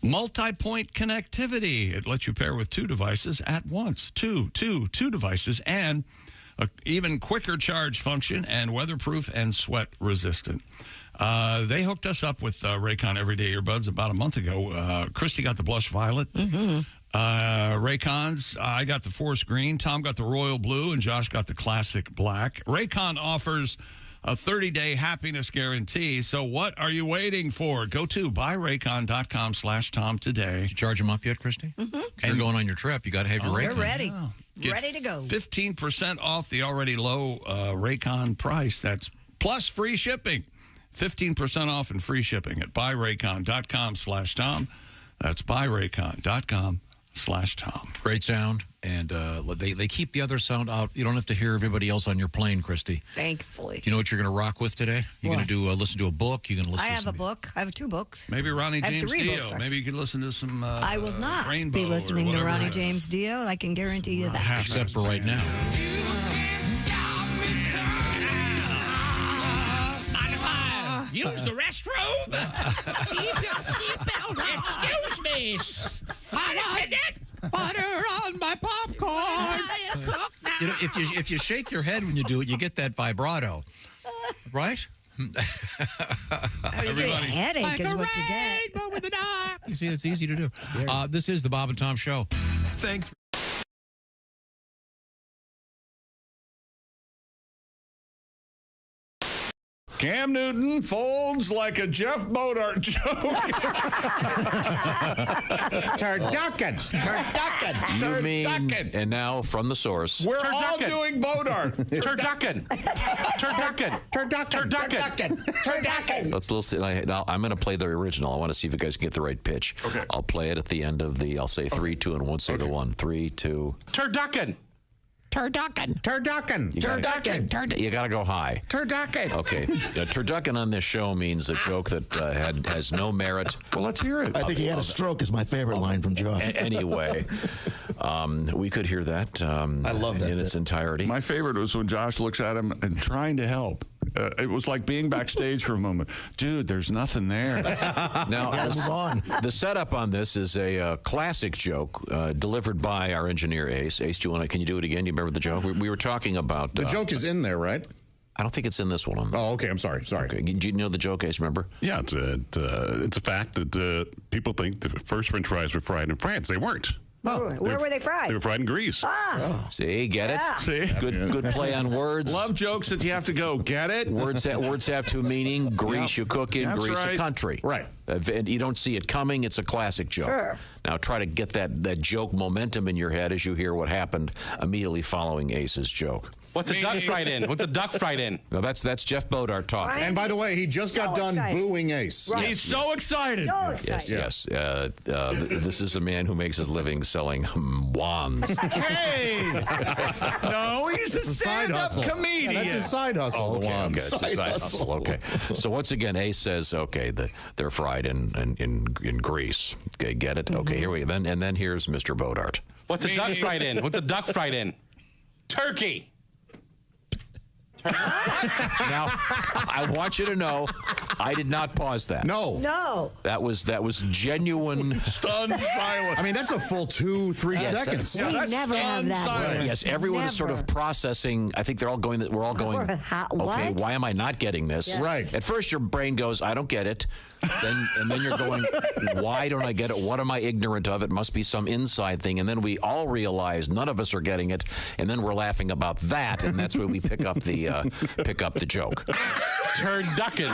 multi-point connectivity. It lets you pair with 2 devices at once. Two devices, and a even quicker charge function, and weatherproof and sweat resistant. They hooked us up with Raycon Everyday Earbuds about a month ago. Christy got the blush violet. Mm-hmm. Raycon's, I got the forest green. Tom got the royal blue, and Josh got the classic black. Raycon offers a 30-day happiness guarantee. So what are you waiting for? Go to buyraycon.com/Tom today. Did you charge them up yet, Christy? Mm-hmm. You're going on your trip. You got to have your Raycon. They're ready. Get ready to go. 15% off the already low Raycon price. That's plus free shipping. 15% off and free shipping at buyraycon.com/Tom. That's buyraycon.com/Tom. Great sound, and they keep the other sound out. You don't have to hear everybody else on your plane, Christy. Thankfully. Do you know what you're going to rock with today? You're going to do listen to a book. You're going to listen. I have a book. I have 2 books. Maybe Ronnie I have James 3 Dio. books, Maybe you could listen to some. I will not Rainbow be listening to or Ronnie whatever. James Dio. I can guarantee you that. Except for right now. Use the restroom. Keep your seatbelt on. Excuse me. Flight attendant. Butter on my popcorn. You know, if you shake your head when you do it, you get that vibrato, right? Everybody. Headache is what you get. With the dark. You see, it's easy to do. This is the Bob and Tom Show. Thanks. Cam Newton folds like a Jeff Bodart joke. Turducken. You mean, and now from the source. We're all doing Bodart. Turducken. Let's listen. I'm going to play the original. I want to see if you guys can get the right pitch. Okay. I'll play it at the end of I'll say 3, 2, and won't say the 1. 3, 2. Turducken. Turducken. Turducken. You got to go high. Turducken. Okay. Turducken on this show means a joke that has no merit. Well, let's hear it. I think he had a stroke is my favorite line from Josh. Anyway, we could hear that. I love that in its entirety. My favorite was when Josh looks at him and trying to help. It was like being backstage for a moment. Dude, there's nothing there. Now, the setup on this is a classic joke delivered by our engineer, Ace. Ace, can you do it again? Do you remember the joke? We were talking about... The joke is in there, right? I don't think it's in this one. Oh, okay. I'm sorry. Okay. Do you know the joke, Ace? Remember? Yeah, it's a fact that people think the first French fries were fried in France. They weren't. Where were they fried? They were fried in Greece. See, get it? See? Good play on words. Love jokes that you have to go, get it? Words have two meaning. Greece, you cook in. That's Greece, right. a country. Right. And you don't see it coming. It's a classic joke. Sure. Now try to get that joke momentum in your head as you hear what happened immediately following Ace's joke. What's a duck fried in? What's a duck fried in? No, that's Jeff Bodart talking. And by the way, he just got done booing Ace. Right. He's so excited. Yes. This is a man who makes his living selling wands. Hey! No, he's a stand-up comedian. Yeah, that's his side hustle. Okay, it's a side hustle. Okay. So once again, Ace says, okay, they're fried in Greece. Okay, get it? Okay, here we go. And then here's Mr. Bodart. What's a duck fried in? What's a duck fried in? Turkey. Now, I want you to know, I did not pause that. No. That was genuine. Stunned silence. I mean, that's a full 2-3 seconds. We never have that. Silence. Yes, everyone is sort of processing. I think we're all going, okay, why am I not getting this? Yes. Right. At first, your brain goes, I don't get it. And then you're going, why don't I get it? What am I ignorant of? It must be some inside thing. And then we all realize none of us are getting it. And then we're laughing about that. And that's where we pick up the joke. Turducken.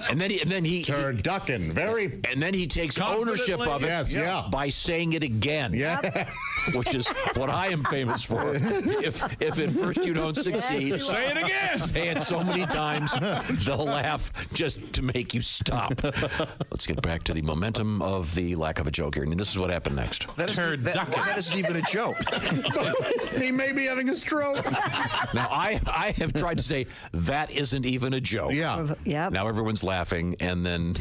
And then he Turducken. Very. And then he takes ownership of it by saying it again. Yeah. Which is what I am famous for. If at first you don't succeed, say it again. Say it so many times, they'll laugh just to make you stop. Let's get back to the momentum of the lack of a joke here. And this is what happened next. That isn't even a joke. He may be having a stroke. Now, I have tried to say that isn't even a joke. Yeah. Yep. Now everyone's laughing, and then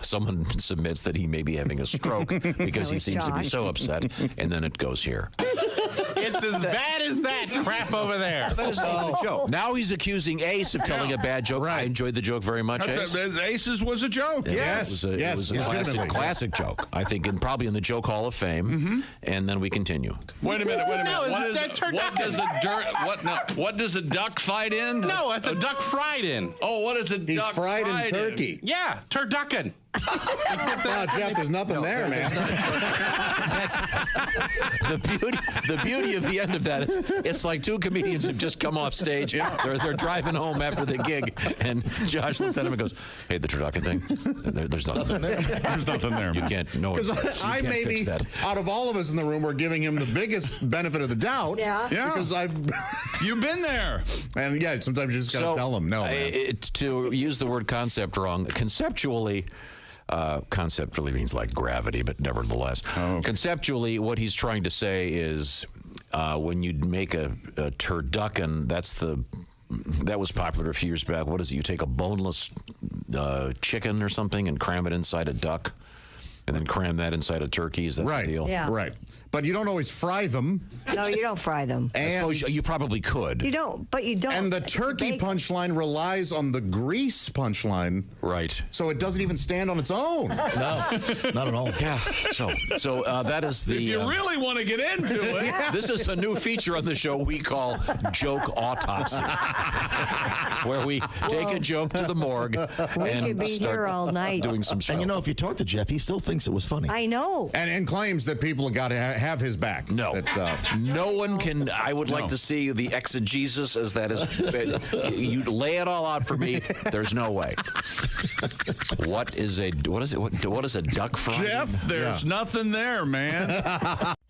someone submits that he may be having a stroke because he seems to be so upset, and then it goes here. It's as bad as that crap over there. That is not a joke. Now he's accusing Ace of telling a bad joke. Right. I enjoyed the joke very much. Ace's was a joke. Yes. It was a classic joke. I think, and probably in the Joke Hall of Fame. Mm-hmm. And then we continue. Wait a minute. No, What does a duck fight in? No, it's a duck fried in. Oh, what is a He's duck fried in turkey. Yeah, turducken. Wow, Jeff, there's nothing there, man. That's the beauty of the end of that is it's like two comedians have just come off stage. They're driving home after the gig, and Josh looks at him and goes, "Hey, the turducken thing, there's nothing there. There's nothing there. You can't know it. Because I maybe, out of all of us in the room, we're giving him the biggest benefit of the doubt. Yeah. Because You've been there. And yeah, sometimes you just got to tell him, no, man. To use the word concept wrong, conceptually, concept really means like gravity, but nevertheless. Oh. Conceptually, what he's trying to say is when you make a turducken, that was popular a few years back. What is it? You take a boneless chicken or something and cram it inside a duck, and then cram that inside a turkey. Is that the deal? Yeah. Right. But you don't always fry them. No, you don't fry them. I suppose you probably could. You don't, but you don't. And the turkey punchline relies on the grease punchline. Right. So it doesn't even stand on its own. No, not at all. Yeah. So that is the. If you really want to get into it. This is a new feature on the show we call Joke Autopsy, where we take a joke to the morgue and could be start here all night. doing some stuff. And if you talk to Jeff, he still thinks it was funny. I know. And claims that people have got to have his back. No. No one can. I would like to see the exegesis as that is. You lay it all out for me. There's no way. What is a duck fry? Jeff, there's nothing there, man.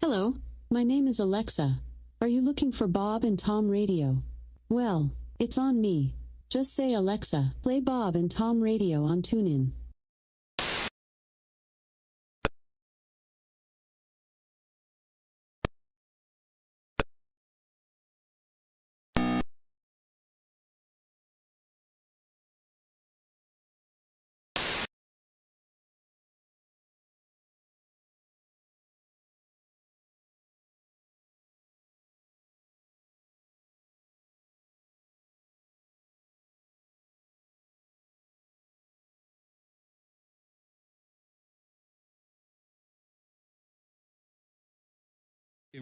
Hello, my name is Alexa. Are you looking for Bob and Tom Radio? Well, it's on me. Just say, Alexa, play Bob and Tom Radio on TuneIn.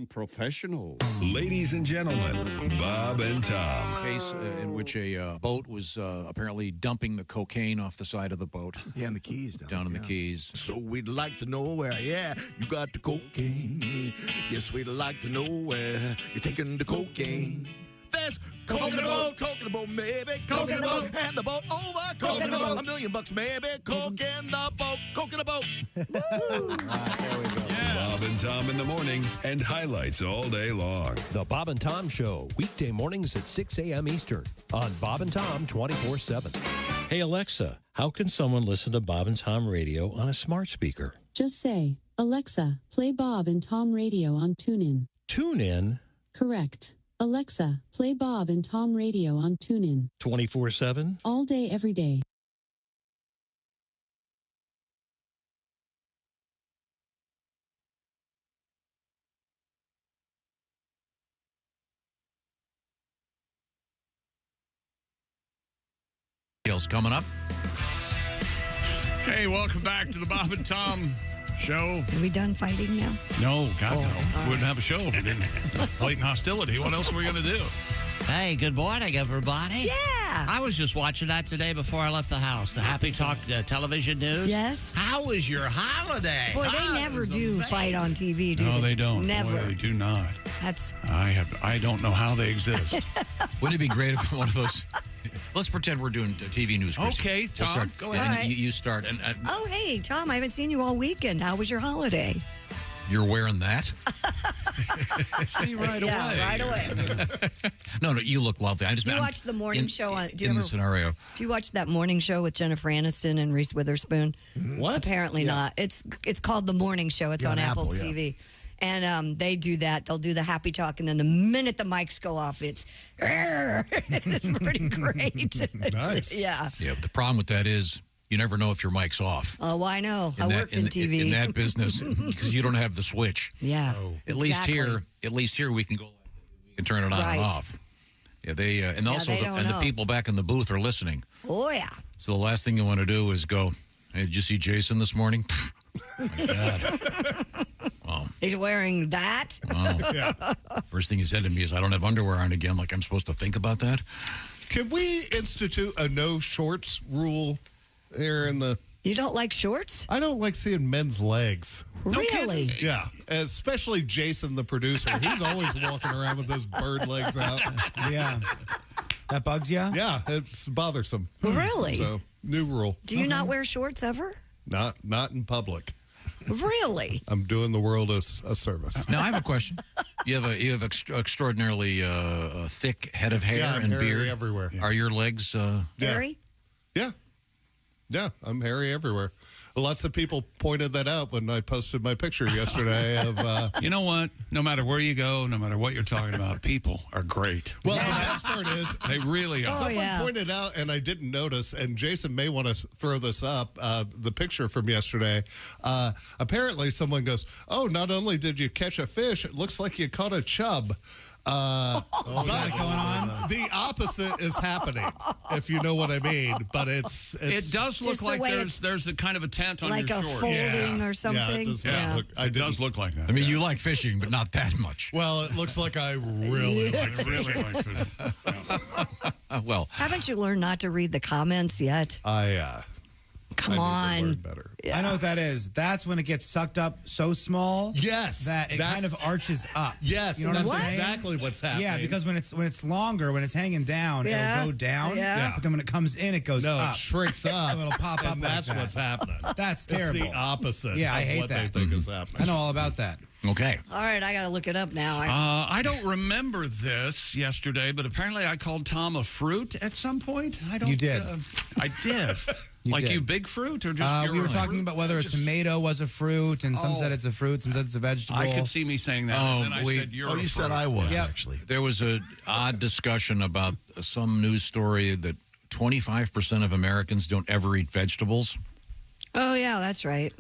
Professional. Ladies and gentlemen, Bob and Tom. Case in which a boat was apparently dumping the cocaine off the side of the boat. Yeah, and the Keys. Down in the Keys. So we'd like to know where, yeah, you got the cocaine. Yes, we'd like to know where you're taking the cocaine. There's coke in the boat, maybe coke in the boat, and the boat over, coke in the boat, $1 million maybe, coke in the boat, coke in the boat. There we go. Bob and Tom in the morning and highlights all day long. The Bob and Tom Show, weekday mornings at 6 a.m. Eastern on Bob and Tom 24/7. Hey, Alexa, how can someone listen to Bob and Tom radio on a smart speaker? Just say, Alexa, play Bob and Tom Radio on TuneIn. TuneIn? Correct. Alexa, play Bob and Tom Radio on TuneIn. 24/7? All day, every day. Else coming up. Hey, welcome back to the Bob and Tom Show. Are we done fighting now? No, God, no. right. We wouldn't have a show if we didn't. Blatant hostility. What else are we going to do? Hey, good morning, everybody. Yeah. I was just watching that today before I left the house. The Happy Talk television news. Yes. How was your holiday? Boy, they never do fight on TV, do No, they? they don't. Never. Boy, they do not. That's. I don't know how they exist. Wouldn't it be great if one of those... Let's pretend we're doing TV news. Chrissy. Okay, Tom, start. go ahead. And All right. you start. And Oh, hey, Tom, I haven't seen you all weekend. How was your holiday? you're wearing that? See right away. Yeah, right away. No, you look lovely. I just Do you watch the morning show on? Do you in ever, the scenario? Do you watch that morning show with Jennifer Aniston and Reese Witherspoon? What? Apparently not. It's called The Morning Show. It's Yeah, on on Apple Apple, yeah. TV. And they do that. They'll do the happy talk, and then the minute the mics go off, it's it's pretty great. Nice. Yeah. Yeah, but the problem with that is you never know if your mic's off. Oh, I know. I worked in TV. In that business because you don't have the switch. Yeah. At least exactly. here we can go. We can turn it on Right. and off. Yeah, they and also they don't the know. people back in the booth are listening. Oh, yeah. So the last thing you want to do is go, hey, did you see Jason this morning? Oh, my God. Wow. He's wearing that. Wow. Yeah. First thing he said to me is, I don't have underwear on again. Like I'm supposed to think about that? Can we institute a no shorts rule here in the... You don't like shorts? I don't like seeing men's legs. Really? Yeah, especially Jason, the producer. He's always walking around with those bird legs out. Yeah. That bugs you? Yeah, it's bothersome. Really? So, new rule. Do you not wear shorts ever? Not in public. Really? I'm doing the world a service. Now I have a question. You have extraordinarily thick head of hair Yeah, I'm and hairy beard everywhere. Are your legs Hairy? Yeah, I'm hairy everywhere. Lots of people pointed that out when I posted my picture yesterday of... You know what? No matter where you go, no matter what you're talking about, people are great. Well, the best part is... They really are. Someone pointed out, and I didn't notice, and Jason may want to throw this up, the picture from yesterday. Apparently, someone goes, oh, not only did you catch a fish, it looks like you caught a chub. But the opposite is happening, if you know what I mean. But it's it does look like there's a kind of a tent on like your a short. folding or something. Yeah, it does, Yeah. it does look like that. I mean, you like fishing, but not that much. Well, it looks like I really like fishing. Well, haven't you learned not to read the comments yet? Come on. I know what that is. That's when it gets sucked up so small. Yes. That it kind of arches up. Yes. You know that's what I'm saying? exactly what's happening. Yeah, because when it's longer, when it's hanging down, it'll go down. Yeah. But then when it comes in, it goes up. No, it shrinks up. So it'll pop up and like that's that. what's happening. That's terrible. It's the opposite Yeah, I of hate what that. they think is happening. I know all about that. Okay. All right, I got to look it up now. I don't remember this yesterday, but apparently I called Tom a fruit at some point. I don't. You did. I did. did. You big fruit or just we were talking about whether a tomato was a fruit, and some said it's a fruit, some said it's a vegetable. I could see me saying that. And then I said you're a you fruit. said I was, actually. There was an odd discussion about some news story that 25% of Americans don't ever eat vegetables. Oh, yeah, that's right.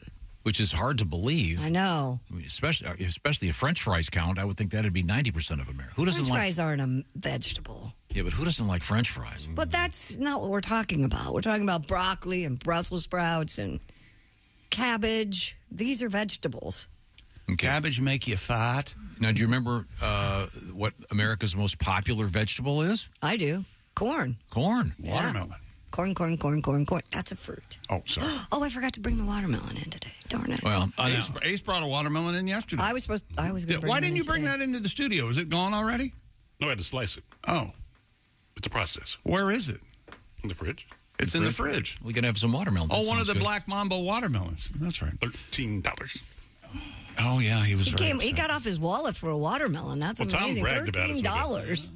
Which is hard to believe. I know. I mean, especially a French fries count, I would think that'd be 90% of America. Who doesn't French like fries aren't a vegetable. Yeah, but who doesn't like French fries? But that's not what we're talking about. We're talking about broccoli and Brussels sprouts and cabbage. These are vegetables. Okay. Cabbage make you fat. Now, do you remember what America's most popular vegetable is? I do. Corn. Corn. Watermelon. Corn. That's a fruit. Oh, sorry. Oh, I forgot to bring the watermelon in today. Darn it. Well, Ace brought a watermelon in yesterday. I was going to bring Why it didn't in you bring today. that into the studio? Is it gone already? No, I had to slice it. Oh. It's a process. Where is it? In the fridge. It's in the fridge. We can have some watermelon. Oh, one of the Black Mambo watermelons. That's right. $13. Oh, yeah, he was He got off his wallet for a watermelon. That's amazing. $13.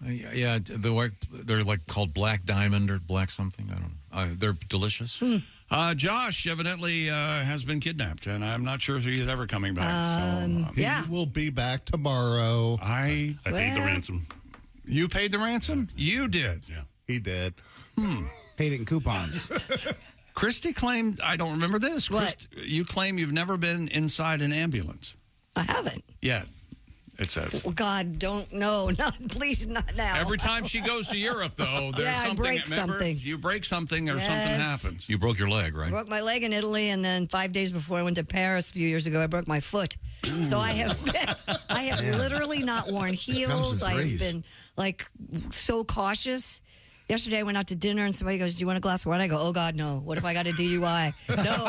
Yeah, they're like called Black Diamond or Black something. I don't know. They're delicious. Josh evidently has been kidnapped, and I'm not sure if he's ever coming back. He will be back tomorrow. I paid the ransom. You paid the ransom? You did. Yeah. He did. Paid it in coupons. Christy claimed, I don't remember this. What? You claim you've never been inside an ambulance. I haven't. Yet, it says. Well, God, please, not now. Every time she goes to Europe, though, there's I something. break Remember, something. you break something or something happens. You broke your leg, right? I broke my leg in Italy, and then 5 days before I went to Paris a few years ago, I broke my foot. So I have literally not worn heels. I have been so cautious. Yesterday, I went out to dinner, and somebody goes, "Do you want a glass of wine?" I go, "Oh God, no! What if I got a DUI?" No,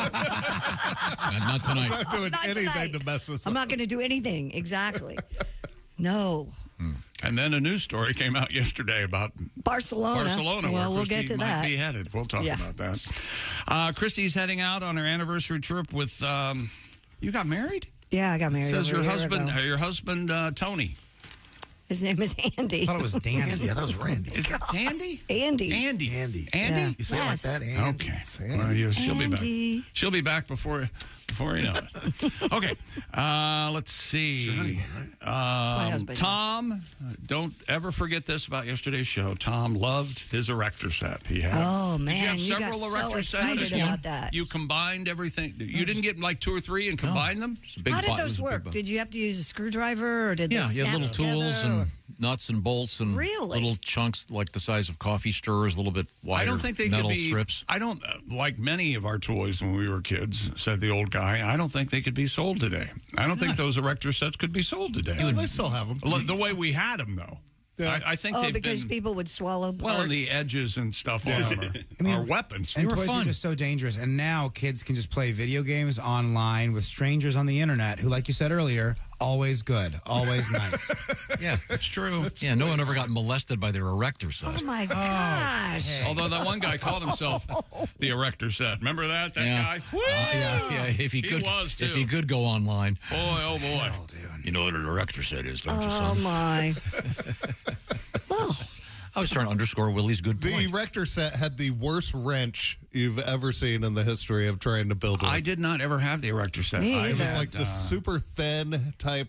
not tonight. I'm not doing anything to mess this up. I'm not going to do anything. Exactly. No. And then a news story came out yesterday about Barcelona. Well, we'll where get Christy to might that. be headed. We'll talk about that. Christy's heading out on her anniversary trip with. You got married? Yeah, I got married. It says over your a year husband, ago. Tony. His name is Andy. I thought it was Dandy. Yeah, that was Randy. Is it Tandy? Andy. Andy. Yeah. You say it like that, Andy. Okay. Well, she'll be back. She'll be back before you know it. Okay. Let's see. Tom, don't ever forget this about yesterday's show. Tom loved his erector set. He had. Oh man, Did you have you several got erector so sets? excited about that. You combined everything. You didn't get like 2 or 3 and combine them? How did those work? Did you have to use a screwdriver, or did they you snap had little tools together, and nuts and bolts and little chunks like the size of coffee stirrers, a little bit wider. I don't think they metal could be strips. I don't like many of our toys when we were kids. Said the old guy. I don't think they could be sold today. I don't think those erector sets could be sold today. They still have them. The way we had them, though. Yeah. I think they've because people would swallow parts. Well, and the edges and stuff on them are weapons. And toys are just so dangerous. And now kids can just play video games online with strangers on the internet who, like you said earlier, always good, always nice. Yeah, that's true. Yeah, no one ever got molested by their erector set. Oh my gosh! Although that one guy called himself the erector set. Remember that guy? Yeah. If he could go online. Boy, oh boy. Oh, dude. You know what an erector set is, don't you, son? Oh my. I was trying to underscore Willie's good point. The erector set had the worst wrench you've ever seen in the history of trying to build it. I did not ever have the erector set. It was like the super thin type.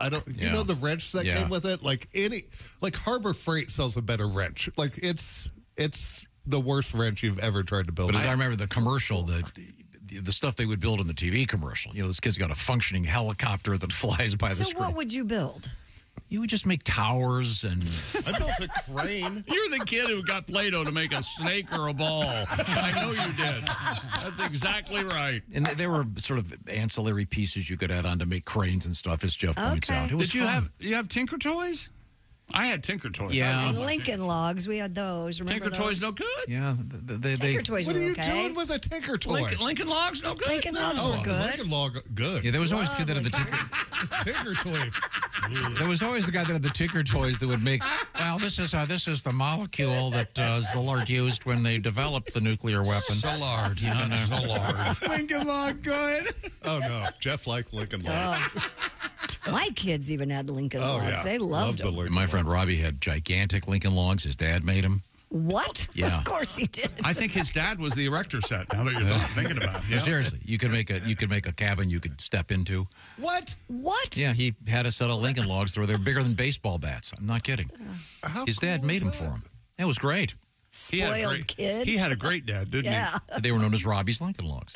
You know the wrench that came with it? Like Harbor Freight sells a better wrench. Like it's the worst wrench you've ever tried to build. But as I remember the commercial, the stuff they would build in the TV commercial. You know, this kid's got a functioning helicopter that flies by the So screen. what would you build? You would just make towers and... I built a crane. You're the kid who got Play-Doh to make a snake or a ball. I know you did. That's exactly right. And there were sort of ancillary pieces you could add on to make cranes and stuff, as Jeff points out. It was Did you have Tinker Toys? I had Tinker Toys. Yeah. And Lincoln Logs, we had those. Remember Tinker Toys no good? Yeah. Tinker Toys what were are you okay. doing with a Tinker Toy? Lincoln Logs no good? Lincoln Logs were good. Lincoln Log, good. Yeah, there was always the kid that had the Tinker Toy. There was always the guy that had the Tinker Toys that would make, well, this is the molecule that Szilard used when they developed the nuclear weapon. Szilard, Szilard. Lincoln Log, good. Oh, no. Jeff liked Lincoln Log. My kids even had Lincoln Logs. Yeah. They loved them. My friend Robbie had gigantic Lincoln Logs. His dad made them. What? Yeah. Of course he did. I think his dad was the erector set, now that you're thinking about it. No, seriously, you could make a cabin you could step into. What? Yeah, he had a set of Lincoln Logs that were bigger than baseball bats. I'm not kidding. His dad made them for him. It was great. Spoiled kid. He had a great dad, didn't he? They were known as Robbie's Lincoln Logs.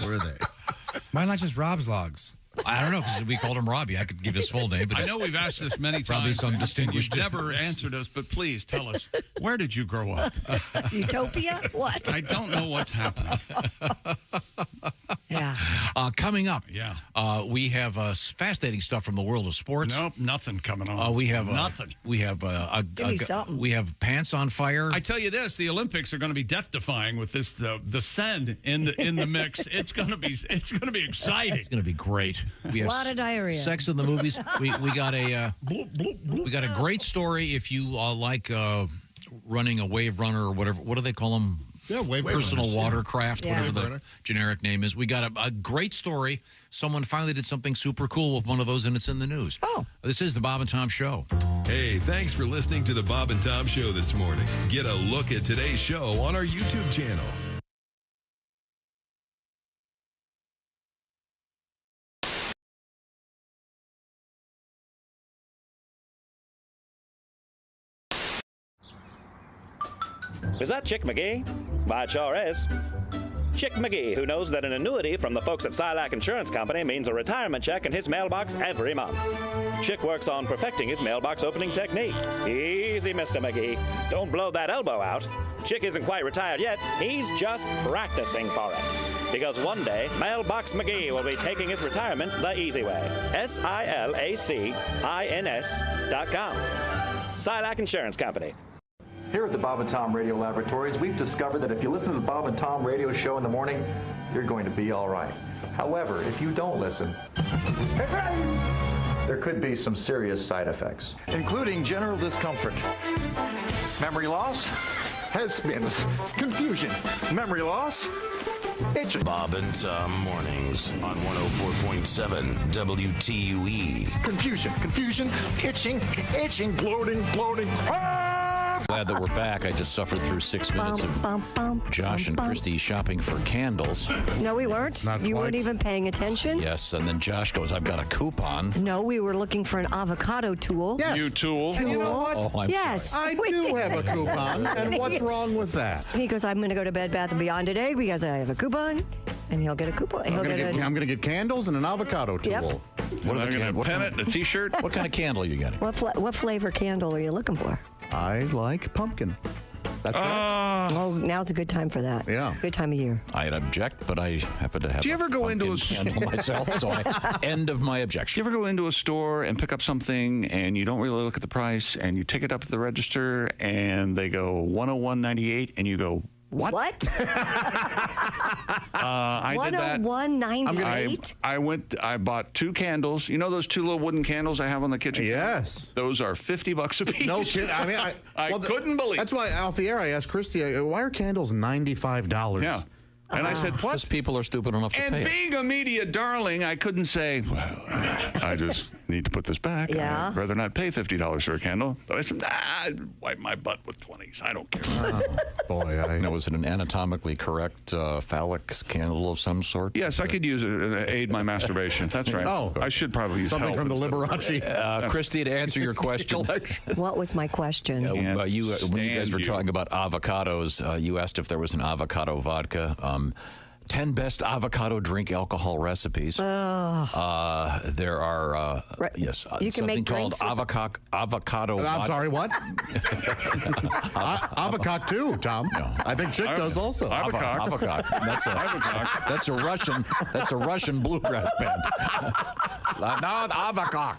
Were they? Why not just Rob's Logs? I don't know, because we called him Robbie. I could give his full name. But I know we've asked this many Probably times. some distinguished. You've never answered us, but please tell us, where did you grow up? Utopia? What? I don't know what's happening. Yeah. Coming up, we have fascinating stuff from the world of sports. Nope, nothing coming on. We have nothing. We have we have pants on fire. I tell you this: the Olympics are going to be death-defying with this the send in the mix. It's going to be exciting. It's going to be great. We have a lot of diarrhea. Sex in the movies. We got a great story if you like running a wave runner or whatever. What do they call them? Yeah, wave personal runners, watercraft, yeah. whatever the generic name is. We got a great story. Someone finally did something super cool with one of those, and it's in the news. Oh. This is the Bob and Tom Show. Hey, thanks for listening to the Bob and Tom Show this morning. Get a look at today's show on our YouTube channel. Is that Chick McGee? Why, it sure is. Chick McGee, who knows that an annuity from the folks at Silac Insurance Company means a retirement check in his mailbox every month. Chick works on perfecting his mailbox opening technique. Easy, Mr. McGee. Don't blow that elbow out. Chick isn't quite retired yet. He's just practicing for it. Because one day, Mailbox McGee will be taking his retirement the easy way. SILACINS.com. Silac Insurance Company. Here at the Bob and Tom Radio Laboratories, we've discovered that if you listen to the Bob and Tom Radio Show in the morning, you're going to be all right. However, if you don't listen, there could be some serious side effects, including general discomfort, memory loss, head spins, confusion, memory loss, itching. Bob and Tom mornings on 104.7 WTUE. Confusion, itching, bloating. Glad that we're back. I just suffered through 6 minutes of Josh and Christy shopping for candles. No, we weren't. You weren't even paying attention. Yes, and then Josh goes, I've got a coupon. No, we were looking for an avocado tool. Yes. You tool. And you know what? Oh, I'm yes. I do have a coupon, and what's wrong with that? He goes, I'm going to go to Bed Bath & Beyond today because I have a coupon, and he'll get a coupon. I'm going to get candles and an avocado tool. Yep. What are the candles? A pennant, a T-shirt. What kind of candle are you getting? What flavor candle are you looking for? I like pumpkin. That's right. Oh, now's a good time for that. Yeah. Good time of year. I'd object, but I happen to have. Do you ever go into a candle myself? So end of my objection. Do you ever go into a store and pick up something and you don't really look at the price and you take it up to the register and they go $101.98 and you go, what? I did that. $101.98? I bought 2 candles. You know those 2 little wooden candles I have on the kitchen? Yes. Those are $50 a piece. No kidding. I mean, I couldn't believe. That's why off the air I asked Christy, why are candles $95? Yeah. And I said, what? Because people are stupid enough to pay And being a media darling, I couldn't say, well, I just need to put this back. Yeah. I'd rather not pay $50 for a candle. But I said, I'd wipe my butt with 20s. I don't care. Boy, Now, was it an anatomically correct phallic candle of some sort? Yes, I could use it to aid my masturbation. That's right. Oh. I should probably use something help from the instead. Liberace. Christy, to answer your question. What was my question? When you guys were talking about avocados, you asked if there was an avocado vodka. 10 best avocado drink alcohol recipes. There are, yes, you can something make called avocado I'm sorry, what? Avocado too, Tom. No. I think Chick does also. Avocado. That's a Russian bluegrass band. Now avocado.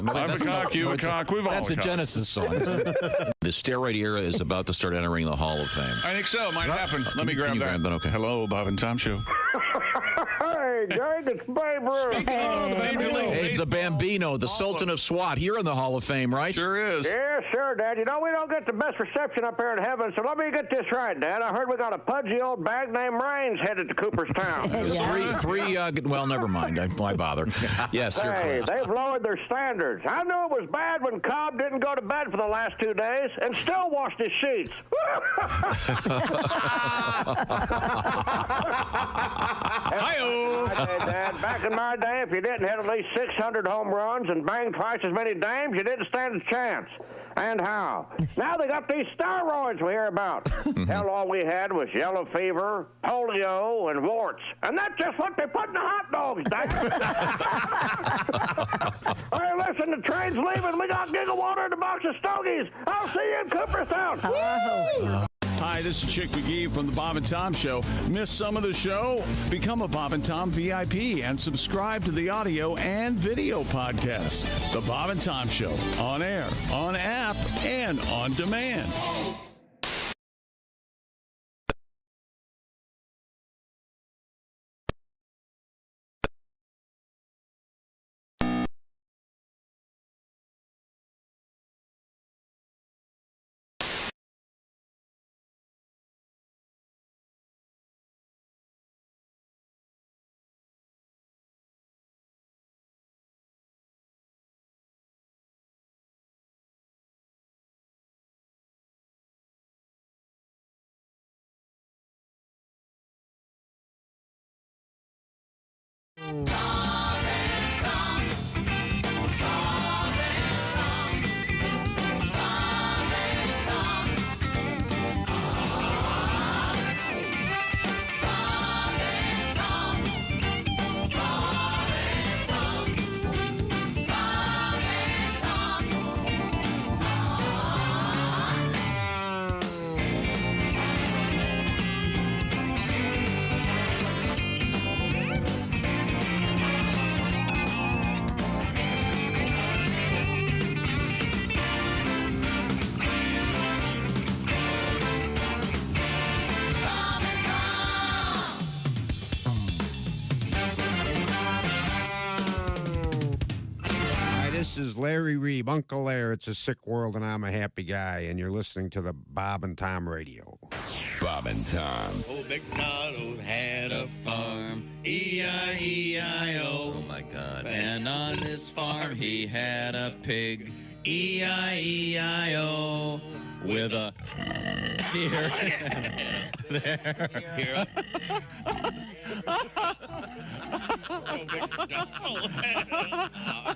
That's a Genesis song. The steroid era is about to start entering the Hall of Fame. I think so. Might happen. Let me grab that. Okay. Hello, Bob and Tom Show. Hey, Greg, it's Babe Ruth. Hey, the Bambino, the Sultan of SWAT. You're in the Hall of Fame, right? Sure is. Yeah, sure, Dad. You know, we don't get the best reception up here in heaven, so let me get this right, Dad. I heard we got a pudgy old bag named Raines headed to Cooperstown. Well, never mind. Why bother? Yes, you're Hey, correct. they've lowered their standards. I knew it was bad when Cobb didn't go to bed for the last 2 days and still washed his sheets. Hi-oh. Dad, back in my day, if you didn't hit at least 600 home runs and bang twice as many dames, you didn't stand a chance. And how? Now they got these steroids we hear about. Hell, all we had was yellow fever, polio, and warts. And that's just what they put in the hot dogs, Dad. Hey, listen, the train's leaving. We got gigawater and a box of stogies. I'll see you in Cooperstown. Hi, this is Chick McGee from the Bob and Tom Show. Miss some of the show? Become a Bob and Tom VIP and subscribe to the audio and video podcast. The Bob and Tom Show, on air, on app, and on demand. This is Larry Reeb, Uncle Larry. It's a sick world, and I'm a happy guy, and you're listening to the Bob and Tom Radio. Bob and Tom. Old MacDonald had a farm, E-I-E-I-O. Oh, my God. And on this farm he had a pig, E-I-E-I-O. With a here, there, here. Old MacDonald had a farm,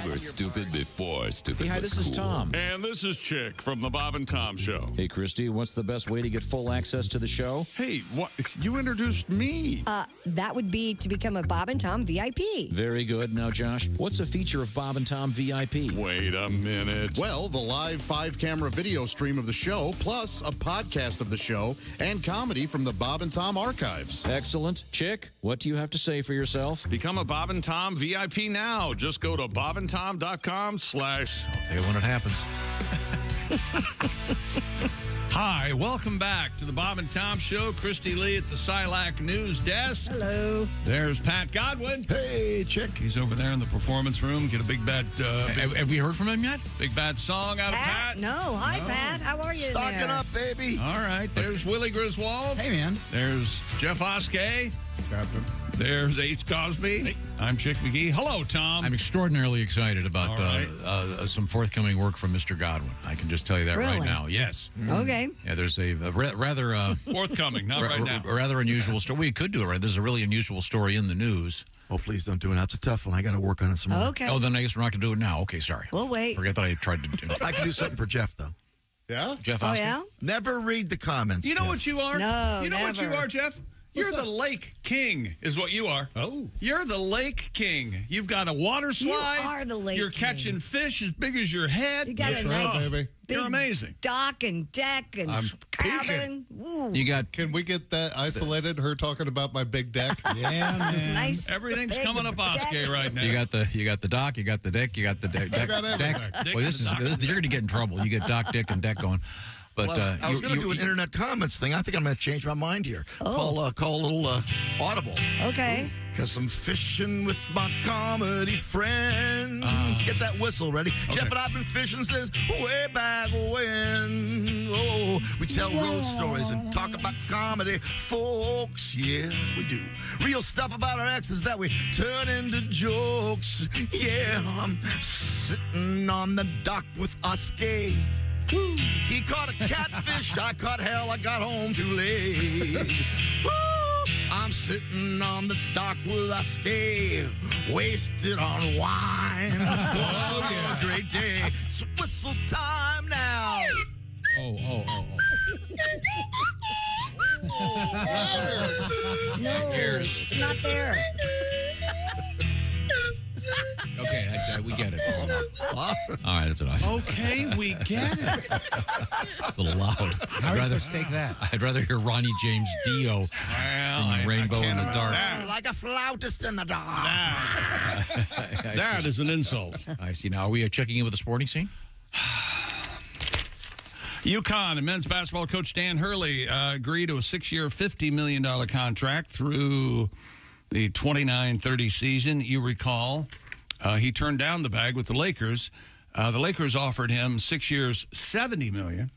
We were stupid before stupid. Hey, hi, was this is cool. Tom. And this is Chick from the Bob and Tom Show. Hey, Christy, what's the best way to get full access to the show? Hey, what? You introduced me. That would be to become a Bob and Tom VIP. Very good. Now, Josh, what's a feature of Bob and Tom VIP? Wait a minute. Well, the live 5-camera video stream of the show, plus a podcast of the show, and comedy from the Bob and Tom archives. Excellent. Chick, what do you have to say for yourself? Become a Bob and Tom VIP now. Just go to bobandtom.com/ I'll tell you when it happens. Hi, welcome back to the Bob and Tom Show. Christy Lee at the Silac News Desk. Hello. There's Pat Godwin. Hey, Chick. He's over there in the performance room. Get a big bad... have we heard from him yet? Big bad song out of Pat? No. Hi, Pat. How are you Stocking there? up, baby. All right. There's Willie Griswold. Hey, man. There's Jeff Oskey. Captain. There's H. Cosby. Hey. I'm Chick McGee. Hello, Tom. I'm extraordinarily excited about right. some forthcoming work from Mr. Godwin. I can just tell you that Really? right now. Yes. Okay. Yeah, there's a rather... forthcoming, not right now. A rather unusual story. We could do it right. There's a really unusual story in the news. Oh, please don't do it. That's a tough one. I got to work on it some more. Okay. Oh, then I guess we're not going to do it now. Okay, sorry. We'll wait. Forget that I tried to do it. I can do something for Jeff, though. Yeah? Jeff Oh, Oskey? yeah? Never read the comments. You know Jeff. what you are? No, You know what you never. are, Jeff? You're the Lake King, is what you are. Oh. You're the Lake King. You've got a water slide. You are the Lake You're King. catching fish as big as your head. You got That's a right, nice baby. big You're amazing. dock and deck and cabin. Ooh. You got... Can we get that isolated? Her talking about my big deck. Yeah, man. Nice. Everything's big coming up Oskey deck. right now. You got the dock, you got the deck, you got the deck. got everything. Well, you're going to get in trouble. You get dock, dick, and deck going. But Well, I was going to do an internet comments thing. I think I'm going to change my mind here. Call a little Audible. Okay. Because I'm fishing with my comedy friend. Get that whistle ready. Jeff and I've been fishing since way back when. Oh, we tell road stories and talk about comedy, folks. Yeah, we do. Real stuff about our exes that we turn into jokes. Yeah, I'm sitting on the dock with Oskey. He caught a catfish, I caught hell, I got home too late. Woo! I'm sitting on the dock with Oskey, wasted on wine. Oh, yeah, great day. It's whistle time now. Oh. No, it's not there. Okay, Okay, we get it. All right, that's enough. Okay, we get it. It's a little loud. How are you supposed to take that? I'd rather hear Ronnie James Dio singing Rainbow in the Dark. Like a flautist in the dark. That is an insult. I see. Now, are we checking in with the sporting scene? UConn and men's basketball coach Dan Hurley agreed to a 6-year, $50 million contract through the 29-30 season. You recall, he turned down the bag with the Lakers. The Lakers offered him 6 years, $70 million.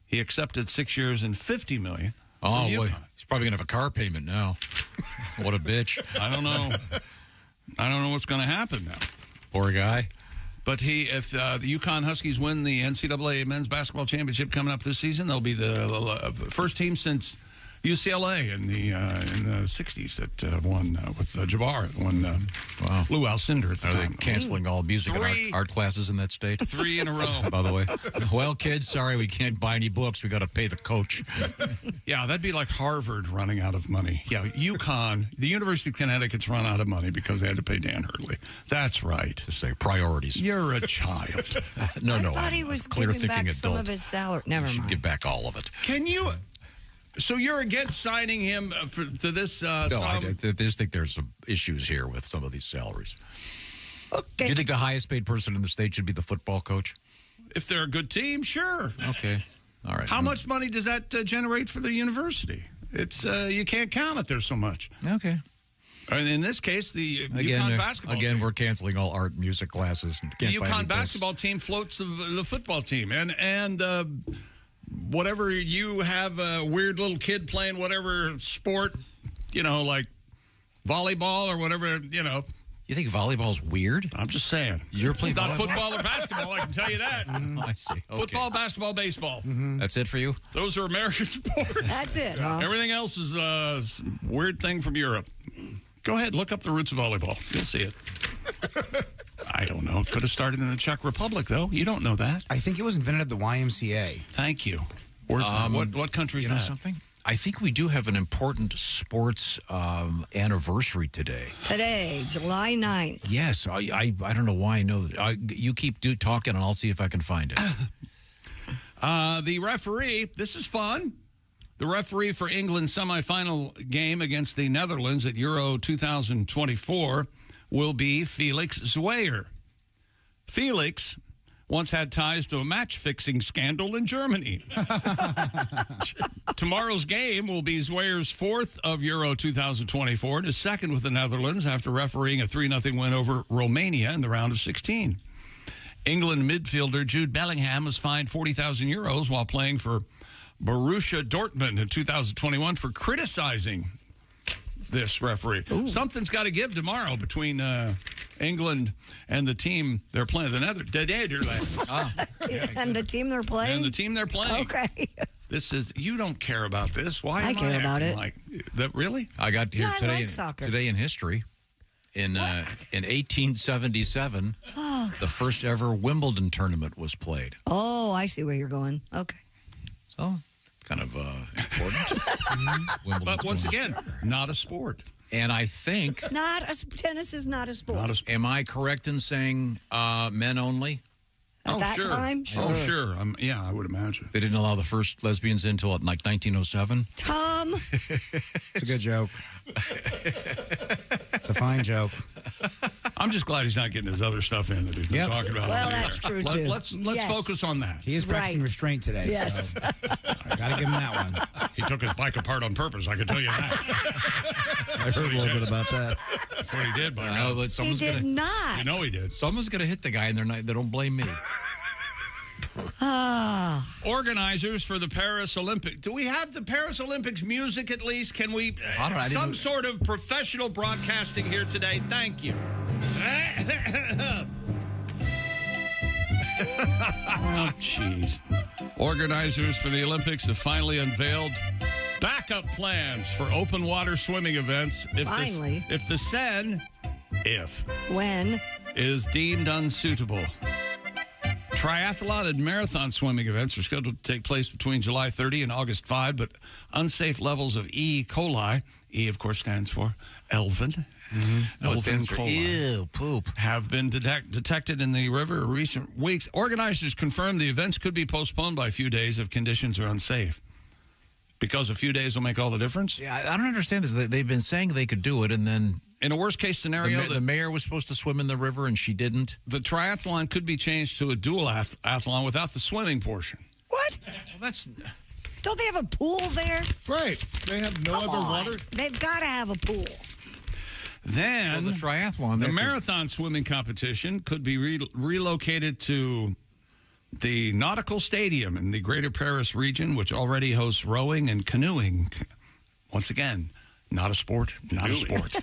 He accepted 6 years and $50 million. Oh, boy. He's probably going to have a car payment now. What a bitch. I don't know. I don't know what's going to happen now. Poor guy. But if the UConn Huskies win the NCAA men's basketball championship coming up this season, they'll be the first team since UCLA in the 60s that won with Jabbar, won Lou Alcindor at the time. Are they canceling all music and art classes in that state? 3 in a row. By the way. Well, kids, sorry, we can't buy any books. We got to pay the coach. Yeah, that'd be like Harvard running out of money. Yeah, UConn, the University of Connecticut's run out of money because they had to pay Dan Hurley. That's right. To say priorities. You're a child. No. I thought he was giving back some of his salary. Never mind. Give back all of it. Can you... So you're against signing him to this? No, I just think there's some issues here with some of these salaries. Okay. Do you think the highest paid person in the state should be the football coach? If they're a good team, sure. Okay. All right. How much money does that generate for the university? It's you can't count it. There's so much. Okay. And in this case, the UConn basketball team. We're canceling all art and music classes. And the UConn basketball team floats the football team. And whatever you have a weird little kid playing whatever sport, like volleyball or whatever, You think volleyball's weird? I'm just saying. You're playing volleyball? Not football or basketball, I can tell you that. I see. Okay. Football, basketball, baseball. That's it for you? Those are American sports. That's it, huh? Everything else is a weird thing from Europe. Go ahead, look up the roots of volleyball. You'll see it. I don't know. It could have started in the Czech Republic, though. You don't know that. I think it was invented at the YMCA. Thank you. Where's what country is that? Something? I think we do have an important sports anniversary today. Today, July 9th. Yes. I don't know why I know that. You keep talking, and I'll see if I can find it. The referee, this is fun. The referee for England's semifinal game against the Netherlands at Euro 2024 will be Felix Zweier. Felix once had ties to a match-fixing scandal in Germany. Tomorrow's game will be Zweier's 4th of Euro 2024 and his 2nd with the Netherlands after refereeing a 3-0 win over Romania in the round of 16. England midfielder Jude Bellingham was fined €40,000 while playing for Borussia Dortmund in 2021 for criticizing this referee. Ooh. Something's got to give tomorrow between England and the team they're playing. The Netherlands. And the team they're playing? And the team they're playing. Okay. This is, you don't care about this. Why I care about it. Like that? Really? I got here I today in history. In 1877, the first ever Wimbledon tournament was played. Oh, I see where you're going. Okay. So, kind of important. But once again, not a sport. And I think... Tennis is not a sport. Am I correct in saying men only? At that time? Sure. Oh, sure. Yeah, I would imagine. They didn't allow the first lesbians in until, like, 1907? Tom! It's a good joke. It's a fine joke. I'm just glad he's not getting his other stuff in that he's been talking about. Well, that's true, too. Let's focus on that. He is practicing restraint today. Yes. So I got to give him that one. He took his bike apart on purpose, I can tell you that. I heard a little bit about that. That's what he did, but he did not. You know he did. Someone's going to hit the guy, and they don't blame me. Organizers for the Paris Olympics. Do we have the Paris Olympics music at least? Can we some sort of professional broadcasting here today? Thank you. Oh, jeez. Organizers for the Olympics have finally unveiled backup plans for open water swimming events. Finally. If the Seine, when is deemed unsuitable. Triathlon and marathon swimming events are scheduled to take place between July 30 and August 5, but unsafe levels of E. coli E, of course, stands for Elven. No, it stands for coli ew, poop. Have been detected in the river in recent weeks. Organizers confirmed the events could be postponed by a few days if conditions are unsafe. Because a few days will make all the difference? Yeah, I don't understand this. They've been saying they could do it, and then... In a worst-case scenario... The mayor was supposed to swim in the river, and she didn't. The triathlon could be changed to a dual athlon without the swimming portion. What? Well, that's... Don't they have a pool there? Right. They have no other water. They've got to have a pool. Then the triathlon, the marathon swimming competition could be relocated to the Nautical Stadium in the Greater Paris region, which already hosts rowing and canoeing. Once again, not a sport, not a sport.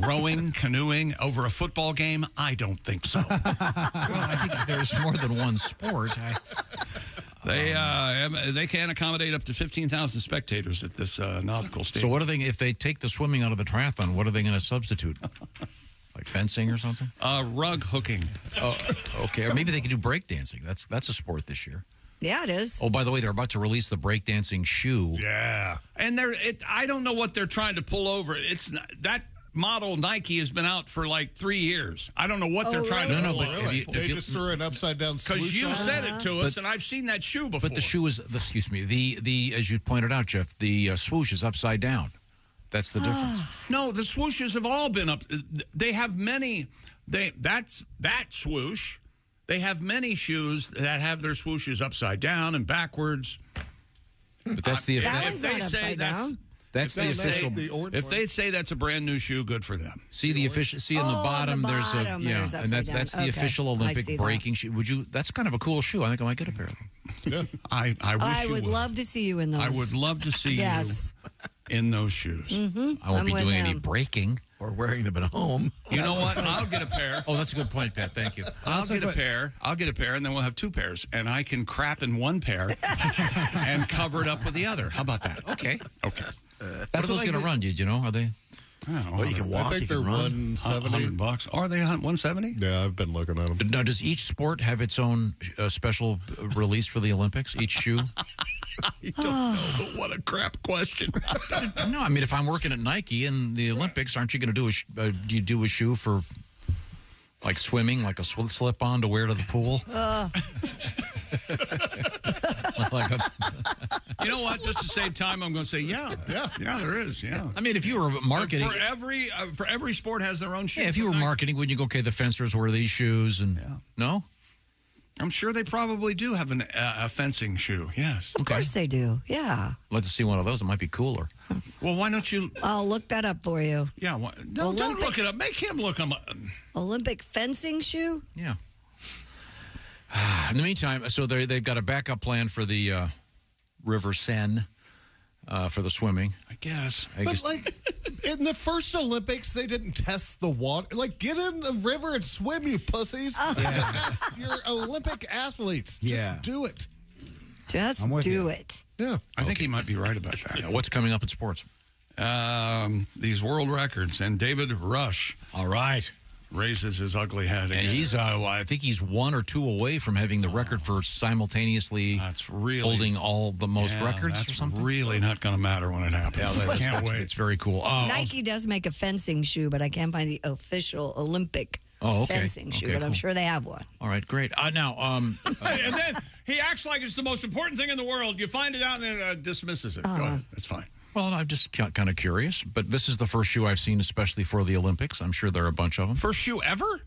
Rowing, canoeing over a football game? I don't think so. Well, I think there's more than one sport. They can accommodate up to 15,000 spectators at this nautical stadium. So what are they, if they take the swimming out of the triathlon, what are they going to substitute? Like fencing or something? Rug hooking. Oh, okay. Or maybe they could do breakdancing. That's a sport this year. Yeah, it is. Oh, by the way, they're about to release the breakdancing shoe. Yeah. And I don't know what they're trying to pull over. It's not, that model Nike has been out for like 3 years. I don't know what they're trying to pull. No, really? They just threw an upside down swoosh. Because you said it to us, and I've seen that shoe before. But the shoe is, excuse me, the as you pointed out, Jeff, the swoosh is upside down. That's the difference. No, the swooshes have all been up. They have many. That swoosh. They have many shoes that have their swooshes upside down and backwards. But that's the That one's not upside down. That's the official. If they say that's a brand new shoe, good for them. See the official. See on the bottom, there's a and that's the official Olympic breaking shoe. Would you? That's kind of a cool shoe. I think I might get a pair of them. Yeah. I would love to see you in those. I would love to see you in those shoes. Mm-hmm. I won't be doing any breaking or wearing them at home. You know what? I'll get a pair. Oh, that's a good point, Pat. Thank you. I'll get a pair, and then we'll have two pairs, and I can crap in one pair and cover it up with the other. How about that? Okay. Okay. What are those going to run? Did you know? Are they? I don't know. Well, you can walk. I think they're run. $170. Are they 170? Yeah, I've been looking at them. Now, does each sport have its own special release for the Olympics? Each shoe? I don't know. What a crap question. No, I mean, if I'm working at Nike in the Olympics, aren't you going to do you do a shoe for like swimming, like a slip-on to wear to the pool? You know what? Just to save time, I'm going to say, yeah, there is, yeah. I mean, if you were marketing, for every sport has their own shoe. Yeah, if you were marketing, wouldn't you go, okay, the fencers wear these shoes, and no? I'm sure they probably do have a fencing shoe. Yes, of course they do. Yeah. Let's see one of those. It might be cooler. Well, why don't you? I'll look that up for you. Yeah. Don't look it up. Make him look them up. Olympic fencing shoe. Yeah. In the meantime, so they've got a backup plan for the River Seine for the swimming. I guess. But like in the first Olympics, they didn't test the water. Like, get in the river and swim, you pussies. You're Olympic athletes. Just do it. Just do it. Yeah. I think he might be right about that. Yeah, what's coming up in sports? These world records. And David Rush. All right. Raises his ugly head again. And he's, I think he's 1 or 2 away from having the record for simultaneously holding all the most records that's or something. Really not going to matter when it happens. Yeah, I can't wait. It's very cool. Nike does make a fencing shoe, but I can't find the official Olympic fencing shoe, but I'm sure they have one. All right, great. Now, and then he acts like it's the most important thing in the world. You find it out and then dismisses it. Go ahead. That's fine. Well, I'm just kind of curious, but this is the first shoe I've seen, especially for the Olympics. I'm sure there are a bunch of them. First shoe ever?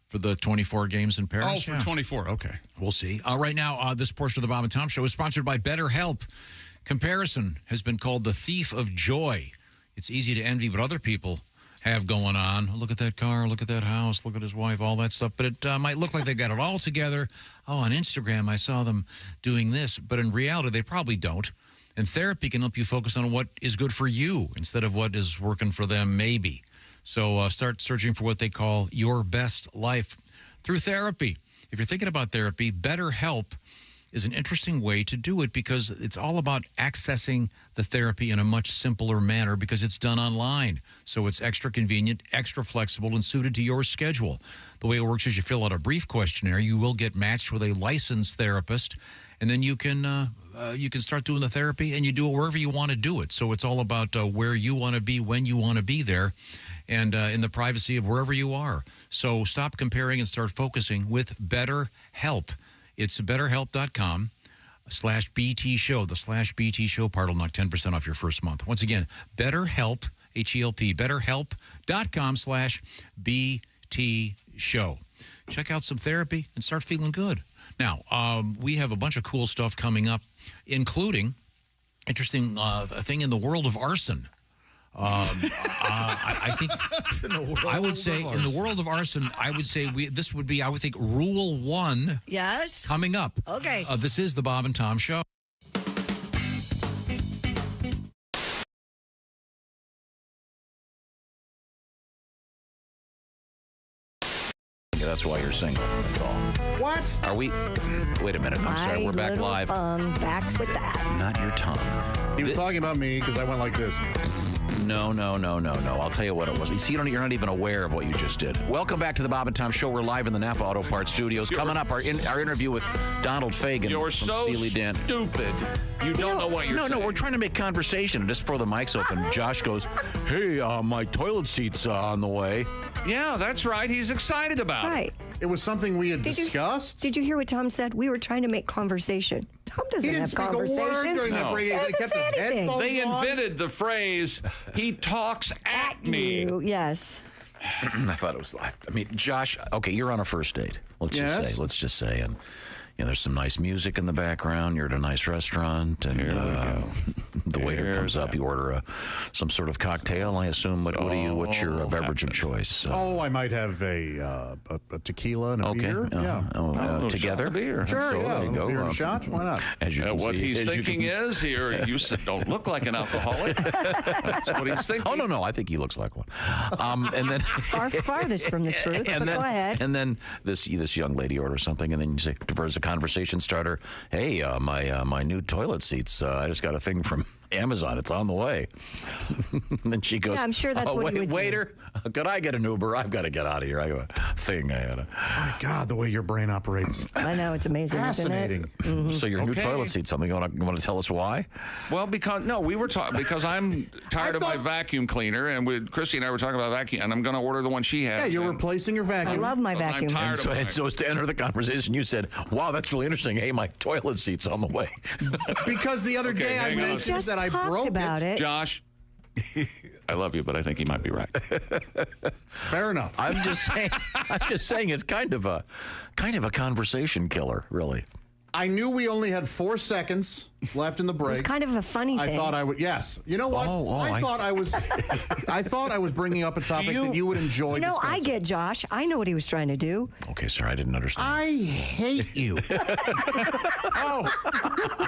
For the 24 games in Paris. Oh, for 24, okay. We'll see. Right now, this portion of the Bob and Tom Show is sponsored by BetterHelp. Comparison has been called the thief of joy. It's easy to envy what other people have going on. Look at that car, look at that house, look at his wife, all that stuff. But it might look like they got it all together. Oh, on Instagram, I saw them doing this. But in reality, they probably don't. And therapy can help you focus on what is good for you instead of what is working for them, maybe. So start searching for what they call your best life through therapy. If you're thinking about therapy, BetterHelp is an interesting way to do it because it's all about accessing the therapy in a much simpler manner because it's done online. So it's extra convenient, extra flexible, and suited to your schedule. The way it works is you fill out a brief questionnaire. You will get matched with a licensed therapist, and then you can you can start doing the therapy, and you do it wherever you want to do it. So it's all about where you want to be, when you want to be there, and in the privacy of wherever you are. So stop comparing and start focusing with BetterHelp. It's BetterHelp.com/BT Show. The /BT Show part will knock 10% off your first month. Once again, BetterHelp, H-E-L-P, BetterHelp.com/BT Show. Check out some therapy and start feeling good. Now, we have a bunch of cool stuff coming up, including interesting thing in the world of arson. I think I would say in the world of arson, I would say this would be, I would think, Rule 1. Yes. Coming up. Okay. This is the Bob and Tom Show. That's why you're single. That's all. What? Are we? Wait a minute. I'm sorry. We're back live. Back with that. Not your tongue. He was talking about me because I went like this. No. I'll tell you what it was. You see, you're not even aware of what you just did. Welcome back to the Bob and Tom Show. We're live in the Napa Auto Parts Studios. Coming up, our interview with Donald Fagen. You're from so Steely Dan. stupid. You don't know what you're saying. No, we're trying to make conversation. Just before the mic's open, Josh goes, "Hey, my toilet seat's on the way." Yeah, that's right. He's excited about it. Right. It was something we had discussed. Did you hear what Tom said? We were trying to make conversation. Tom doesn't have conversations. He didn't speak a word during that break. He kept his headphones on. They invented the phrase, he talks at me. You, yes. I thought it was live. I mean, Josh, okay, you're on a first date. Let's just say, and there's some nice music in the background. You're at a nice restaurant, and the waiter comes up. You order some sort of cocktail, I assume. What's your beverage of choice? I might have a tequila and a beer. Together? Beer. Sure, there you go. Beer and shot. Why not? As you can what see, he's thinking is, here, you don't look like an alcoholic. That's what he's thinking. Oh, no, I think he looks like one. And then farthest from the truth, but go ahead. And then this young lady orders something, and then you say, diverts the conversation starter, "Hey, my new toilet seats, I just got a thing from Amazon. It's on the way." And then she goes, "Yeah, I'm sure that's what you would waiter, could I get an Uber? I've got to get out of here. I have a thing. My God, the way your brain operates. I know, it's amazing. Fascinating. Isn't it? Mm-hmm. So your new toilet seat, something you want to tell us why? Well, we were talking because I'm tired of my vacuum cleaner, and Christy and I were talking about vacuum, and I'm going to order the one she has. Yeah, you're replacing your vacuum. I love my vacuum. And so to enter the conversation, you said, "Wow, that's really interesting. Hey, my toilet seat's on the way." Because the other day I mentioned that I broke it. Josh, I love you, but I think he might be right. Fair enough. I'm just saying it's kind of a conversation killer, really. I knew we only had 4 seconds left in the break. It's kind of a funny thing. I thought I would. Yes. You know what? I thought I was bringing up a topic that you would enjoy. I get Josh. I know what he was trying to do. Okay, sir, I didn't understand. I hate you.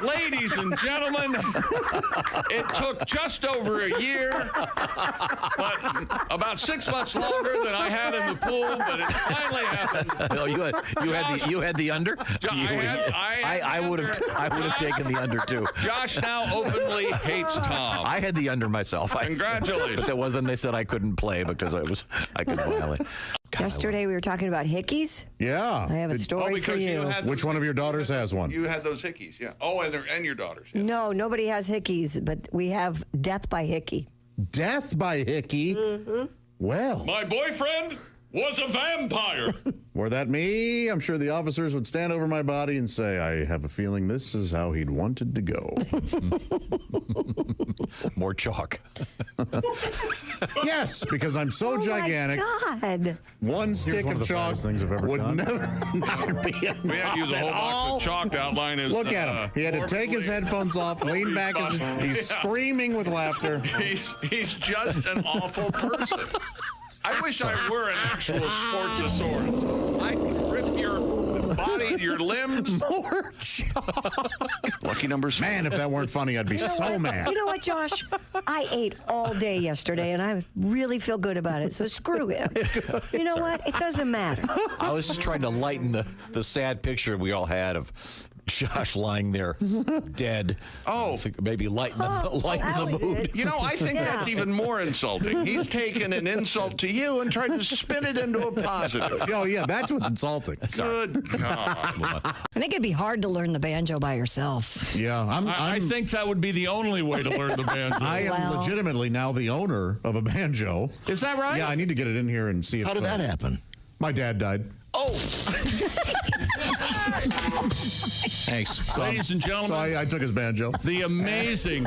Ladies and gentlemen, it took just over a year, but about 6 months longer than I had in the pool, but it finally happened. No, you had the under. I would have taken the under too. Josh now openly hates Tom. I had the under myself. Congratulations. But that wasn't. They said I couldn't play because I could violate. Yesterday we were talking about hickeys. Yeah. I have a story for you. Which one of your daughters has one? You had those hickeys, yeah. Oh, and your daughters. Yeah. No, nobody has hickeys, but we have death by hickey. Death by hickey? Mm-hmm. Well. My boyfriend was a vampire. Were that me, I'm sure the officers would stand over my body and say, "I have a feeling this is how he'd wanted to go." More chalk. Yes, because I'm so gigantic. Oh my God. One stick of chalk would never be enough. We had to use a whole box of chalk to outline his. Look at him. He had to take his headphones off, lean back, and he's screaming with laughter. He's just an awful person. I wish I were an actual Sportsasaurus. I could rip your body, your limbs. More chalk. Lucky numbers. Man, if that weren't funny, I'd be so mad. You know what, Josh? I ate all day yesterday, and I really feel good about it, so screw him. You know what? It doesn't matter. I was just trying to lighten the sad picture we all had of Josh lying there dead. Oh. Maybe lighten the mood. You know, I think that's even more insulting. He's taken an insult to you and tried to spin it into a positive. Oh, yeah, that's what's insulting. Good God. I think it'd be hard to learn the banjo by yourself. Yeah, I think that would be the only way to learn the banjo. I am legitimately now the owner of a banjo. Is that right? Yeah, I need to get it in here and see if... How did that happen? My dad died. Oh! Thanks. Ladies and gentlemen. So I took his banjo. The amazing,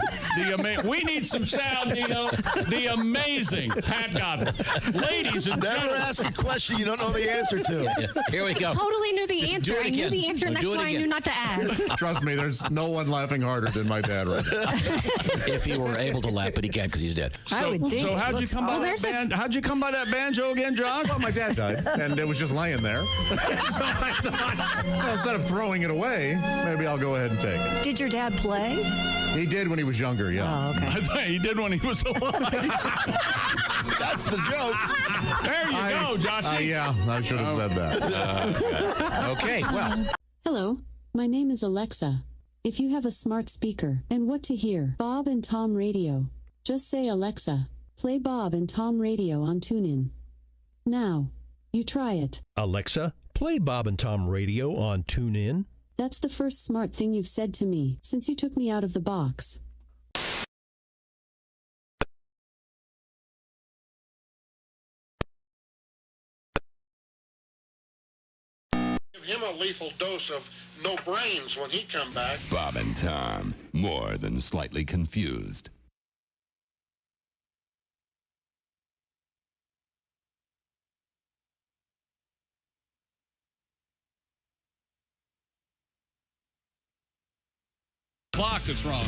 we need some sound, Nino. The amazing Pat Godwin. Ladies and gentlemen. Never ask a question you don't know the answer to. Here we go. Totally knew the answer. I knew the answer. That's why I knew not to ask. Trust me, there's no one laughing harder than my dad right now. If he were able to laugh, but he can't because he's dead. So how'd you come by that how'd you come by that banjo again, Josh? Well, my dad died, and it was just laying there. So I thought, well, instead of throwing it away, maybe I'll go ahead and take it. Did your dad play? He did when he was younger, yeah. Oh, okay. I thought he did when he was alive. That's the joke. There you go, Joshy. Yeah, I should have said that. Okay, well. Hello, my name is Alexa. If you have a smart speaker and what to hear, Bob and Tom Radio, just say Alexa, play Bob and Tom Radio on TuneIn. Now, you try it. Alexa, play Bob and Tom Radio on TuneIn. That's the first smart thing you've said to me since you took me out of the box. Give him a lethal dose of no brains when he come back. Bob and Tom, more than slightly confused. Clock that's wrong,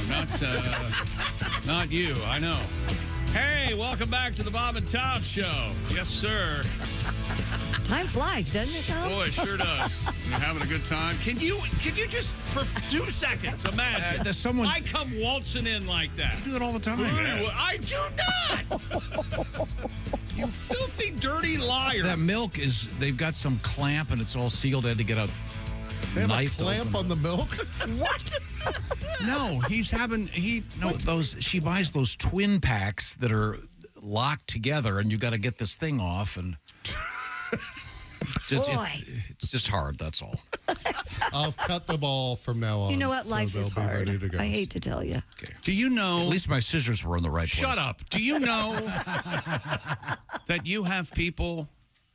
not you. I know. Hey, welcome back to the Bob and Tom Show. Yes, sir. Time flies, doesn't it, Tom? Boy, it sure does. You're having a good time. Can you just for 2 seconds imagine? There's someone. I come waltzing in like that. Do it all the time. I do not. You filthy, dirty liar. That milk is. They've got some clamp and it's all sealed. I had to get a They have knife a clamp on the milk? What? No, she buys those twin packs that are locked together, and you got to get this thing off, and it's just hard. That's all. I'll cut them all from now on. You know what? Life is hard. I hate to tell you. Okay. Do you know? At least my scissors were in the right place. Shut up. Do you know that you have people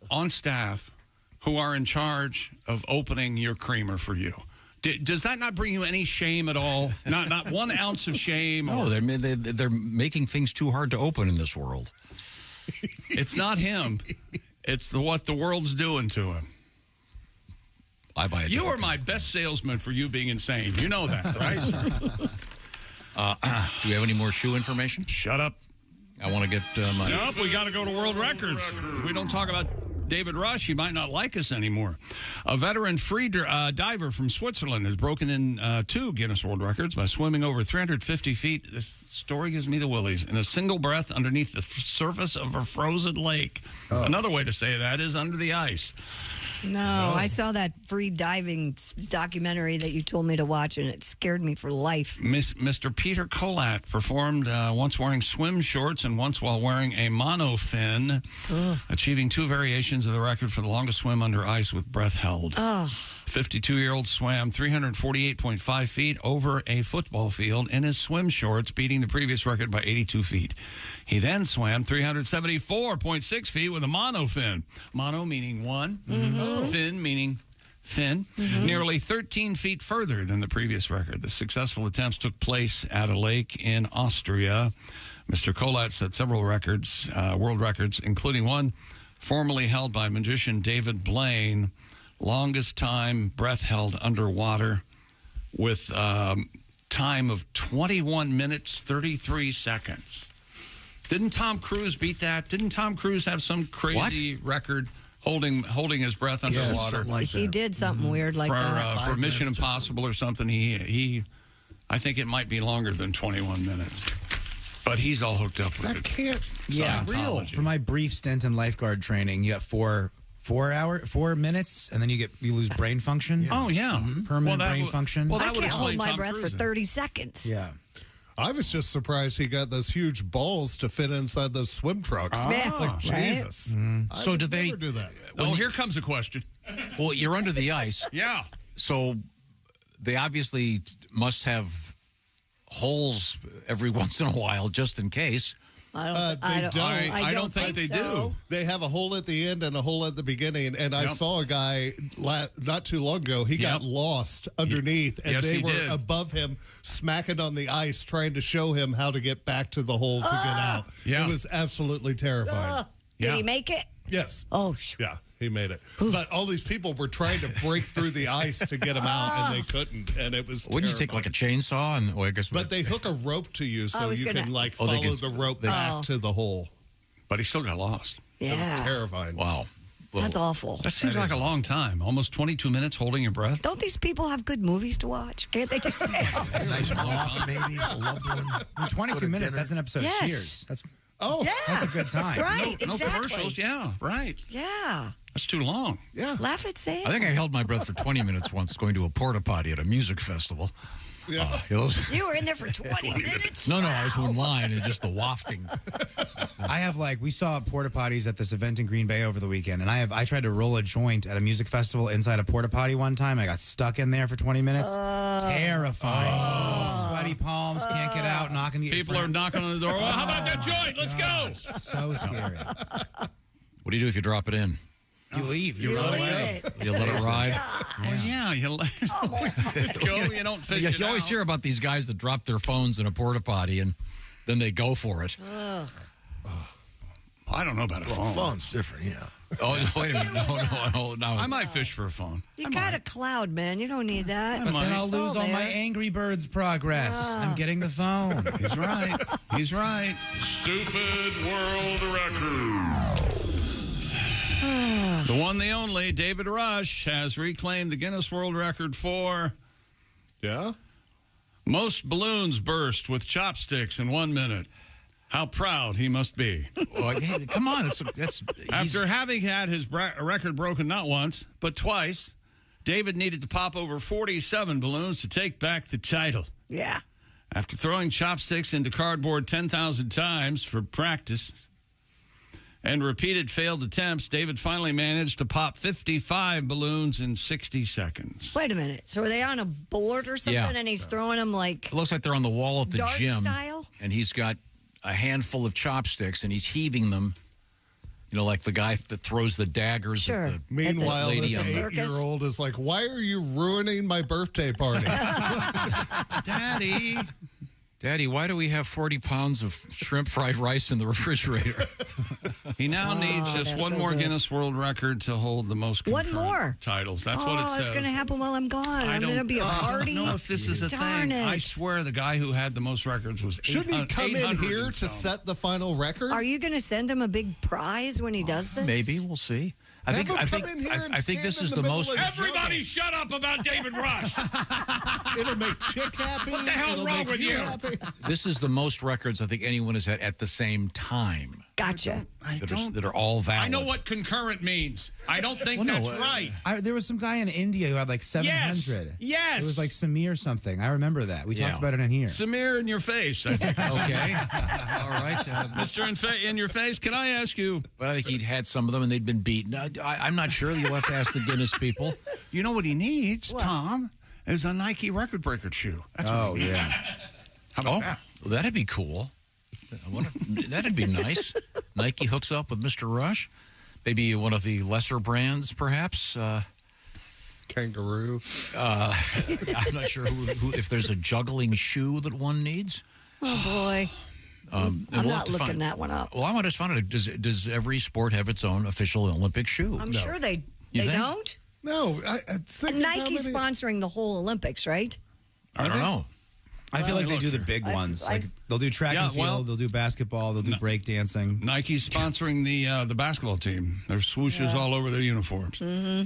on staff who are in charge of opening your creamer for you? Does that not bring you any shame at all? Not 1 ounce of shame? No, they're making things too hard to open in this world. It's not him. It's what the world's doing to him. I buy it. You are my best salesman for you being insane. You know that, right? Do you have any more shoe information? Shut up. I want to get my... Nope, we got to go to world records. If we don't talk about David Rush, he might not like us anymore. A veteran free diver from Switzerland has broken in 2 Guinness World Records by swimming over 350 feet. This story gives me the willies. In a single breath underneath the surface of a frozen lake. Oh. Another way to say that is under the ice. No, I saw that free diving documentary that you told me to watch, and it scared me for life. Mr. Peter Kolat performed once wearing swim shorts and once while wearing a monofin, achieving 2 variations of the record for the longest swim under ice with breath held. 52-year-old swam 348.5 feet over a football field in his swim shorts, beating the previous record by 82 feet. He then swam 374.6 feet with a monofin. Mono meaning one, fin meaning thin, nearly 13 feet further than the previous record. The successful attempts took place at a lake in Austria. Mr. Kolat set several records, world records, including one formerly held by magician David Blaine, longest time breath held underwater with time of 21 minutes, 33 seconds. Didn't Tom Cruise beat that? Didn't Tom Cruise have some crazy record holding his breath underwater? Yes, he did something weird like that. For Mission Impossible or something, he I think it might be longer than 21 minutes. But he's all hooked up with it. Yeah, real. For my brief stint in lifeguard training, you got four 4 minutes, and then you lose brain function. Oh, yeah. Permanent brain function. Well, I can't hold my breath for 30 seconds. Yeah. I was just surprised he got those huge balls to fit inside those swim trunks. Like, Jesus. So did they do that? Well, here comes a question. Well, you're under the ice. Yeah. So they obviously must have holes every once in a while just in case. I don't think they so. do. They have a hole at the end and a hole at the beginning. And I saw a guy not too long ago. He got lost underneath, and they were above him, smacking on the ice, trying to show him how to get back to the hole to get out. Yeah. It was absolutely terrifying. Did he make it? Yes. Oh, sure. Yeah, he made it. But all these people were trying to break through the ice to get him out, and they couldn't. And it was Wouldn't you take like a chainsaw? And I guess. But they hook a rope to you so you can like Oh, they follow can- the rope back to the hole. But he still got lost. Yeah. It was terrifying. Wow. Well, That's awful. That seems like a long time. Almost 22 minutes holding your breath. Don't these people have good movies to watch? Can't they just stay up? Nice walk, maybe. A loved one. 22 minutes. That's an episode of Cheers. That's a good time. Right, No exactly. commercials. Yeah, right. Yeah. That's too long. Yeah. Laugh at Sam. I think I held my breath for 20 minutes once going to a porta potty at a music festival. Yeah. You were in there for 20 minutes? No, I was in line and just the wafting. I have we saw porta potties at this event in Green Bay over the weekend, and I tried to roll a joint at a music festival inside a porta potty one time. I got stuck in there for 20 minutes. Terrifying. Sweaty palms, can't get out, knocking. People are knocking on the door. Well, how about that joint? Let's go. So scary. What do you do if you drop it in? You leave. You run leave away. it. You let it ride? Oh, yeah. You let it go. You don't fish it You always out. hear about these guys that drop their phones in a porta potty and then they go for it. I don't know about a phone. Phone's different, yeah. Oh, wait a minute. No. I might fish for a phone. You got a cloud, man. You don't need that. But then I'll lose all my Angry Birds progress. I'm getting the phone. He's right. He's right. Stupid world record. The one, the only, David Rush has reclaimed the Guinness World Record for most balloons burst with chopsticks in 1 minute. How proud he must be. Well, hey, come on. After having had his record broken not once, but twice, David needed to pop over 47 balloons to take back the title. Yeah. After throwing chopsticks into cardboard 10,000 times for practice and repeated failed attempts, David finally managed to pop 55 balloons in 60 seconds. Wait a minute. So are they on a board or something, Yeah. and he's throwing them like It looks like they're on the wall at the dart gym. style? And he's got a handful of chopsticks and he's heaving them. You know, like the guy that throws the daggers Sure. at the Meanwhile, lady this on the 8-year-old is like, why are you ruining my birthday party? Daddy, why do we have 40 pounds of shrimp fried rice in the refrigerator? He now needs just one more Guinness World Record to hold the most One more titles. That's what it says. it's going to happen while I'm gone. I'm going to be a party. I don't know if this is a Darn thing. it. I swear the guy who had the most records was Shouldn't he come in 800 here and to some. set the final record? Are you going to send him a big prize when he does this? Maybe. We'll see. I think this is the most. Everybody shut up about David Rush. It'll make Chick happy. What the hell It'll wrong make with you? happy. This is the most records I think anyone has had at the same time. Gotcha. That are all valid. I know what concurrent means. I don't think that's right. There was some guy in India who had like 700. Yes. It was like Samir something. I remember that. We talked about it in here. Samir in your face. I think. Okay. All right. Mr. In your face, can I ask you? But I think he'd had some of them and they'd been beaten. I'm not sure. You'll have to ask the Guinness people. You know what he needs, Tom, is a Nike record breaker shoe. That's what he needs. How about that? Well, that'd be cool. That'd be nice. Nike hooks up with Mr. Rush. Maybe one of the lesser brands, perhaps. Kangaroo. I'm not sure if there's a juggling shoe that one needs. Oh, boy. And I'm we'll not have to looking that one up. Well, I want to find out, does every sport have its own official Olympic shoe? I'm sure they think? don't. No. Nike's sponsoring the whole Olympics, right? I don't know. I feel like they do the big ones. Like they'll do track and field, they'll do basketball, they'll do break dancing. Nike's sponsoring the basketball team. There's swooshes all over their uniforms. Mm-hmm.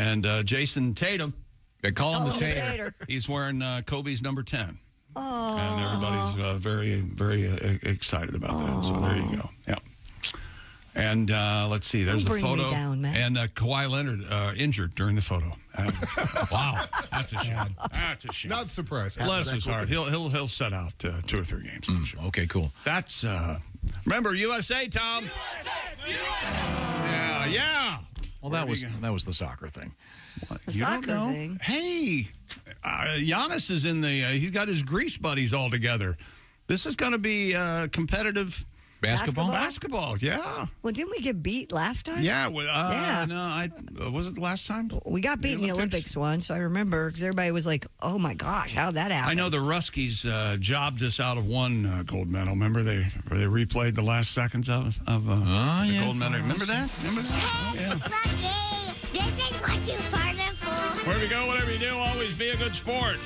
And Jason Tatum. They call him the Tater. He's wearing Kobe's number 10. Oh. And everybody's very, very excited about that. So there you go. Yeah. And let's see, there's Don't a bring me photo. down, man. And Kawhi Leonard injured during the photo. Wow, that's a shame. That's a shame. Not surprised. Bless his heart. He'll set out 2 or 3 games. I'm sure. Okay, cool. That's remember USA, Tom. Yeah. Well, that was the soccer thing. The You don't soccer know? thing. Hey, Giannis is in the. He's got his Greece buddies all together. This is going to be competitive basketball. Yeah. Well, didn't we get beat last time? Yeah. No, was it the last time? We got beat in the Olympics once, so I remember because everybody was like, "Oh my gosh, how'd that happen?" I know the Ruskies jobbed us out of one gold medal. Remember they replayed the last seconds of the gold medal. Remember that? Oh, yeah. This is what you farted for. Wherever you go, whatever you do, always be a good sport.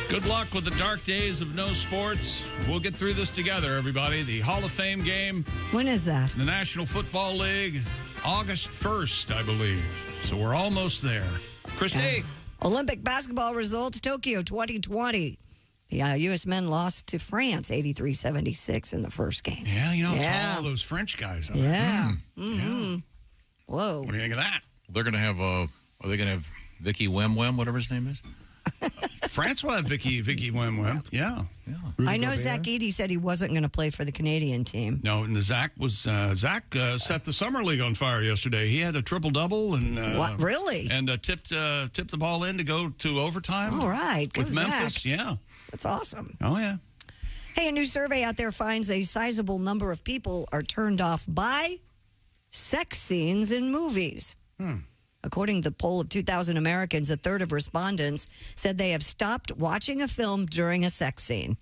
Good luck with the dark days of no sports. We'll get through this together, everybody. The Hall of Fame game. When is that? The National Football League, August 1st, I believe. So we're almost there. Christy. Olympic basketball results, Tokyo 2020. The U.S. men lost to France 83-76 in the first game. Yeah, all those French guys. Yeah. Mm-hmm. Whoa. What do you think of that? They're going to have, are they going to have Vicky Wem, whatever his name is? France will have Vicky Wem. Yeah. I know Zach Edey said he wasn't going to play for the Canadian team. No, and Zach set the summer league on fire yesterday. He had a triple-double and what, really? And tipped the ball in to go to overtime. All right, go with Memphis. Zach. Yeah, that's awesome. Oh yeah. Hey, a new survey out there finds a sizable number of people are turned off by sex scenes in movies. According to the poll of 2,000 Americans, a third of respondents said they have stopped watching a film during a sex scene.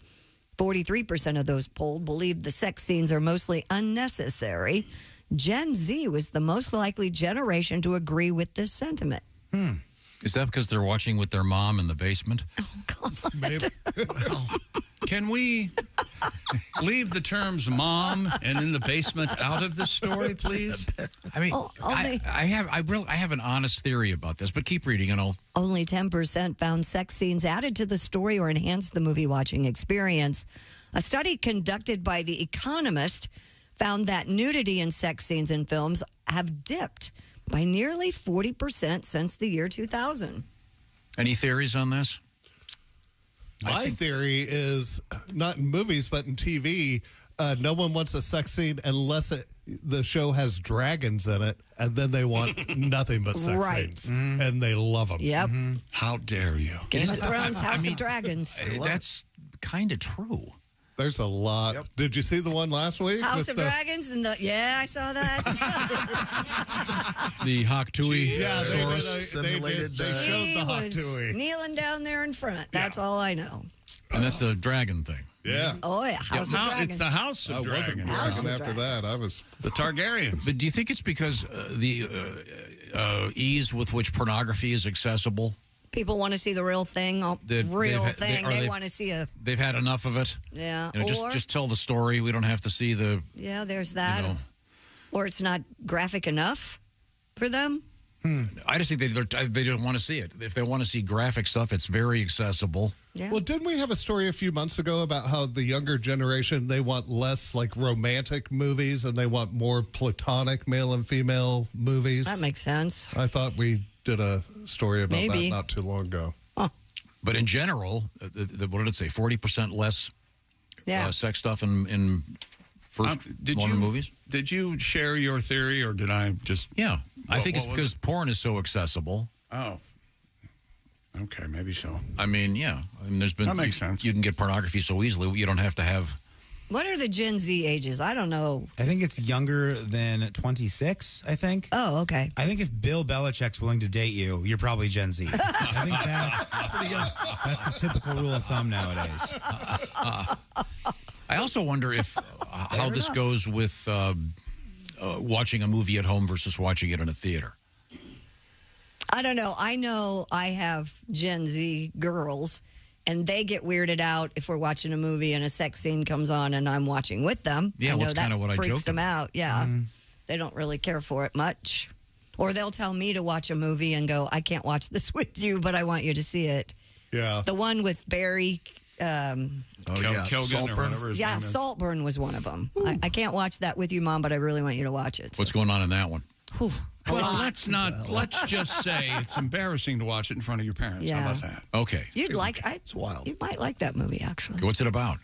43% of those polled believe the sex scenes are mostly unnecessary. Gen Z was the most likely generation to agree with this sentiment. Is that because they're watching with their mom in the basement? Oh, God. Maybe. Can we leave the terms mom and in the basement out of this story, please? I mean, I have an honest theory about this, but keep reading and I'll... Only 10% found sex scenes added to the story or enhanced the movie watching experience. A study conducted by The Economist found that nudity in sex scenes in films have dipped by nearly 40% since the year 2000. Any theories on this? My theory is not in movies, but in TV. No one wants a sex scene unless the show has dragons in it, and then they want nothing but sex scenes, and they love them. Yep. How dare you? Game of Thrones, House of Dragons. That's kind of true. There's a lot. Yep. Did you see the one last week? House of Dragons? Yeah, I saw that. The Hoktui. Yeah, they showed the Hoktui. Kneeling down there in front. That's all I know. And that's a dragon thing. Yeah. Oh, yeah. House of Dragons. It's the House of Dragons. After that, I was the Targaryens. But do you think it's because the ease with which pornography is accessible? People want to see the real thing, They want to see a... They've had enough of it. Yeah. Just tell the story. We don't have to see the... Yeah, there's that. Or it's not graphic enough for them. I just think they don't want to see it. If they want to see graphic stuff, it's very accessible. Yeah. Well, didn't we have a story a few months ago about how the younger generation, they want less like romantic movies and they want more platonic male and female movies? That makes sense. I thought we did a story about that not too long ago. But in general, what did it say? 40% less sex stuff in first modern movies? Did you share your theory, or did I just... Yeah. I think it's because porn is so accessible. Oh. Okay, maybe so. I mean, yeah. I mean, there's been... That makes sense. You can get pornography so easily. You don't have to have... What are the Gen Z ages? I don't know. I think it's younger than 26, I think. Oh, okay. I think if Bill Belichick's willing to date you, you're probably Gen Z. I think that's the typical rule of thumb nowadays. I also wonder if how this goes with watching a movie at home versus watching it in a theater. I don't know. I know I have Gen Z girls, and they get weirded out if we're watching a movie and a sex scene comes on and I'm watching with them. Yeah, that's kind of what I joked about. Freaks them out. Yeah. They don't really care for it much. Or they'll tell me to watch a movie and go, I can't watch this with you, but I want you to see it. Yeah. The one with Barry Kelgan or whatever his name is. Saltburn was one of them. I can't watch that with you, Mom, but I really want you to watch it. What's going on in that one? Well, let's just say it's embarrassing to watch it in front of your parents. Yeah. How about that? Okay. It's wild. You might like that movie, actually. What's it about?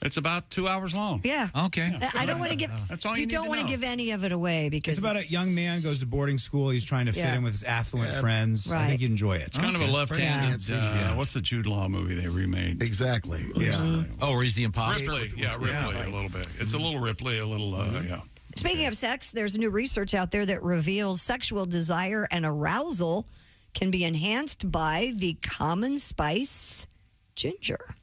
It's about 2 hours long. Yeah. Okay. I don't want to give. That's all you you don't need to want to know. give any of it away because It's about a young man goes to boarding school. He's trying to fit in with his affluent friends. I think you'd enjoy it. It's kind of a left-handed. What's the Jude Law movie they remade? Exactly. Yeah. Oh, or he's the imposter? Ripley. Yeah, Ripley a little bit. It's a little Ripley, a little, yeah. Speaking of sex, there's new research out there that reveals sexual desire and arousal can be enhanced by the common spice ginger.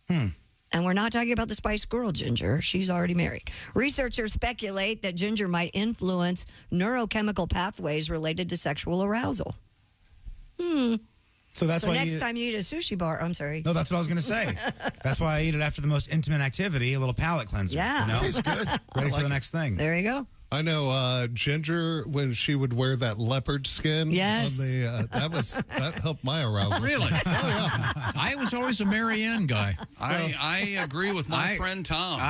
And we're not talking about the Spice Girl ginger. She's already married. Researchers speculate that ginger might influence neurochemical pathways related to sexual arousal. So that's why next time you eat a sushi bar, I'm sorry. No, that's what I was going to say. That's why I eat it after the most intimate activity, a little palate cleanser. Yeah. You know? Tastes good. Ready for the next thing. There you go. I know Ginger, when she would wear that leopard skin. Yes. On the, that helped my arousal. Really? Oh, yeah. I was always a Marianne guy. I agree with my friend Tom.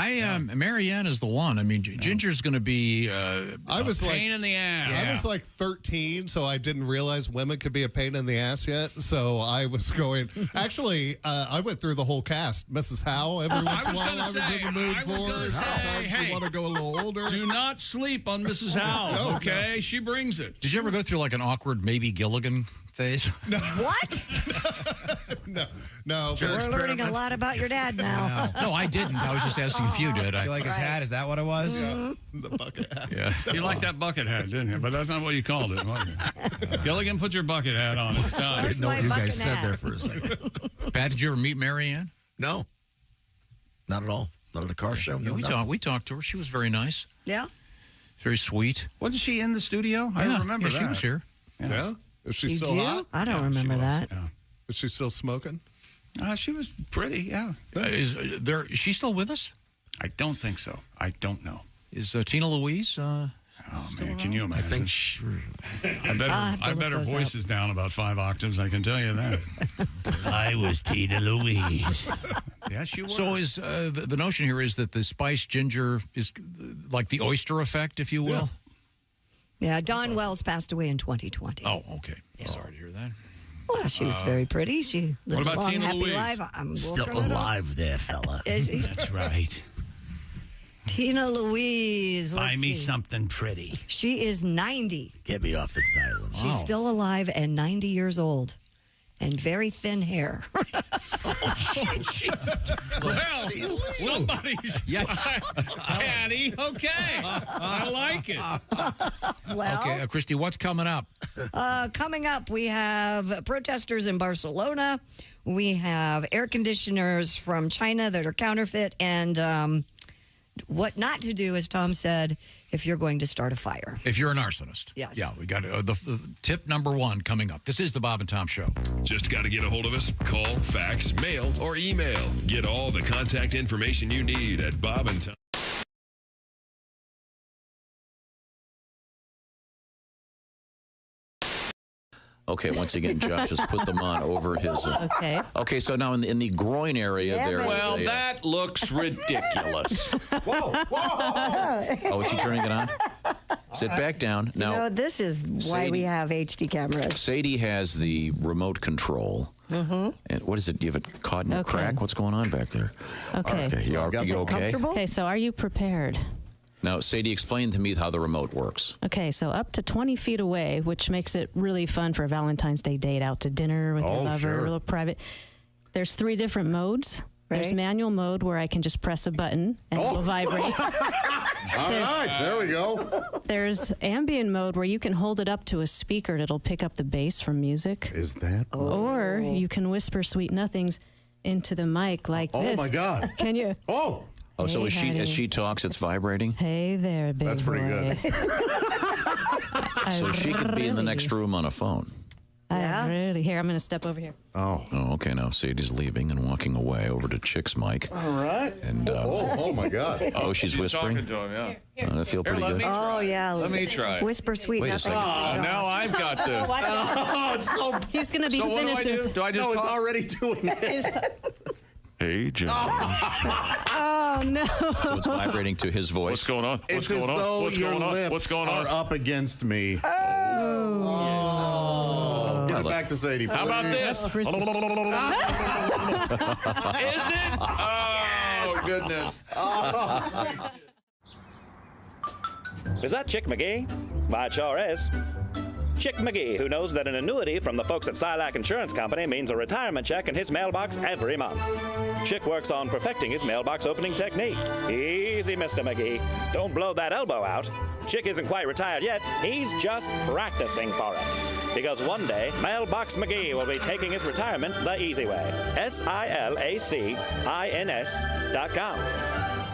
Marianne is the one. I mean, Ginger's going to be I was pain like, in the ass. I was like 13, so I didn't realize women could be a pain in the ass yet. So I was going. Actually, I went through the whole cast. Mrs. Howe, every once in a while, I was in the mood for. Sometimes you want to go a little older. Do not sleep on Mrs. Howe, okay? She brings it. Did you ever go through like an awkward maybe Gilligan phase? No. What? No. We're learning a lot about your dad now. No, I didn't. I was just asking if you did. Do you like his hat? Is that what it was? The bucket hat. Yeah. You like that bucket hat, didn't you? But that's not what you called it, was it? Gilligan, put your bucket hat on. It's time. I didn't know what you guys said there for a second. Pat, did you ever meet Marianne? No. Not at all. Not at a car show. Yeah, we talked to her. She was very nice. Yeah. Very sweet. Wasn't she in the studio? I Yeah, remember that. she was here. Yeah. Is she You still do? hot? I don't remember that. Yeah. Is she still smoking? She was pretty, yeah. Is she still with us? I don't think so. I don't know. Is Tina Louise? Oh, man, can you imagine? I think I bet her voice is down about 5 octaves, I can tell you that. I was Tina Louise. Yes, you were. So is the notion here is that the spiced ginger is like the oyster effect, if you will? Yeah, Dawn Wells passed away in 2020. Oh, okay. Sorry to hear that. Well, she was very pretty. She lived what about a long, Tina happy Louise? life. still alive there, fella. Is she? That's right. Tina Louise. Buy let's me see. something pretty. She is 90. Get me off the island. She's still alive and 90 years old. And very thin hair. Well, somebody's. Patty, okay. I like it. Well, Okay, Christy, what's coming up? coming up, we have protesters in Barcelona. We have air conditioners from China that are counterfeit. And what not to do, as Tom said, if you're going to start a fire. If you're an arsonist. Yes. Yeah, we got the tip number 1 coming up. This is the Bob and Tom Show. Just got to get a hold of us. Call, fax, mail, or email. Get all the contact information you need at Bob and Tom. Okay, once again, Josh has put them on over his. Okay. Okay, so now in the groin area there. Well, is a, that looks ridiculous. Whoa. Oh, is she turning it on? Sit back down. Now, You know, this is why we have HD cameras. Sadie has the remote control. Mm-hmm. And what is it? You have it caught in a crack? What's going on back there? Okay. Okay, you okay? Okay, so are you prepared? Now, Sadie, explain to me how the remote works. Okay, so up to 20 feet away, which makes it really fun for a Valentine's Day date, out to dinner with your lover, sure. a little private. There's 3 different modes. There's Right. manual mode where I can just press a button and it will vibrate. All right, there we go. There's ambient mode where you can hold it up to a speaker and it'll pick up the bass from music. Is that? Or you can whisper sweet nothings into the mic like this. Oh, my God. Can you? Oh. Oh, so Hey, as honey. she talks, it's vibrating? Hey there, big That's pretty boy. good. So she could be in the next room on a phone. Yeah. Really. Here, I'm going to step over here. Oh, okay. Now Sadie's leaving and walking away over to Chick's mic. All right. And Oh, my God. oh, she's whispering. Talking to him, yeah. I feel pretty good. Oh, yeah. Let me try. Whisper sweet Wait a nothings. second. Now I've got to. Oh, it's so. He's going to be So what do I finished. do? Do I just No, it's talk? already doing it. Hey, James. Oh, no. So it's vibrating to his voice. What's going on? It's as though your lips are up against me. Oh. Give it back to Sadie, please. How about this? Is it? Oh, goodness. Is that Chick McGee? Why, it sure is. Chick McGee, who knows that an annuity from the folks at Silac Insurance Company means a retirement check in his mailbox every month. Chick works on perfecting his mailbox opening technique. Easy, Mr. McGee. Don't blow that elbow out. Chick isn't quite retired yet. He's just practicing for it. Because one day, Mailbox McGee will be taking his retirement the easy way. SILACINS.com.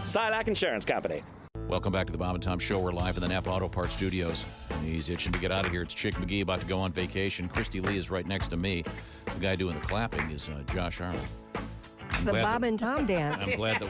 Silac Insurance Company. Welcome back to the Bob and Tom Show. We're live in the Napa Auto Parts Studios. He's itching to get out of here. It's Chick McGee about to go on vacation. Christy Lee is right next to me. The guy doing the clapping is Josh Arnold. It's the Bob and Tom dance. I'm glad that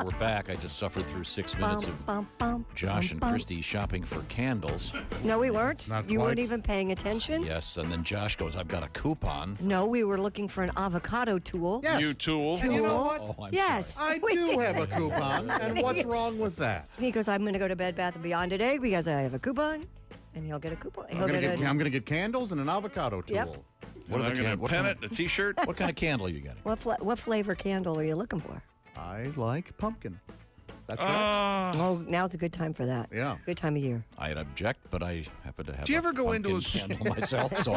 we're back. I just suffered through 6 minutes of Josh and Christy shopping for candles. No, we weren't. You weren't even paying attention. Yes, and then Josh goes, "I've got a coupon." No, we were looking for an avocado tool. Yes. You tool. And you know what? Oh, I'm yes. sorry. I do have a coupon, and what's wrong with that? He goes, I'm going to go to Bed Bath & Beyond today because I have a coupon, and he'll get a coupon. I'm going to get candles and an avocado tool. Yep. What are the candles? A T-shirt? What kind of candle are you getting? What flavor candle are you looking for? I like pumpkin. That's right. Oh, now's a good time for that. Yeah. Good time of year. I'd object, but I happen to have Do you ever go into a candle myself, so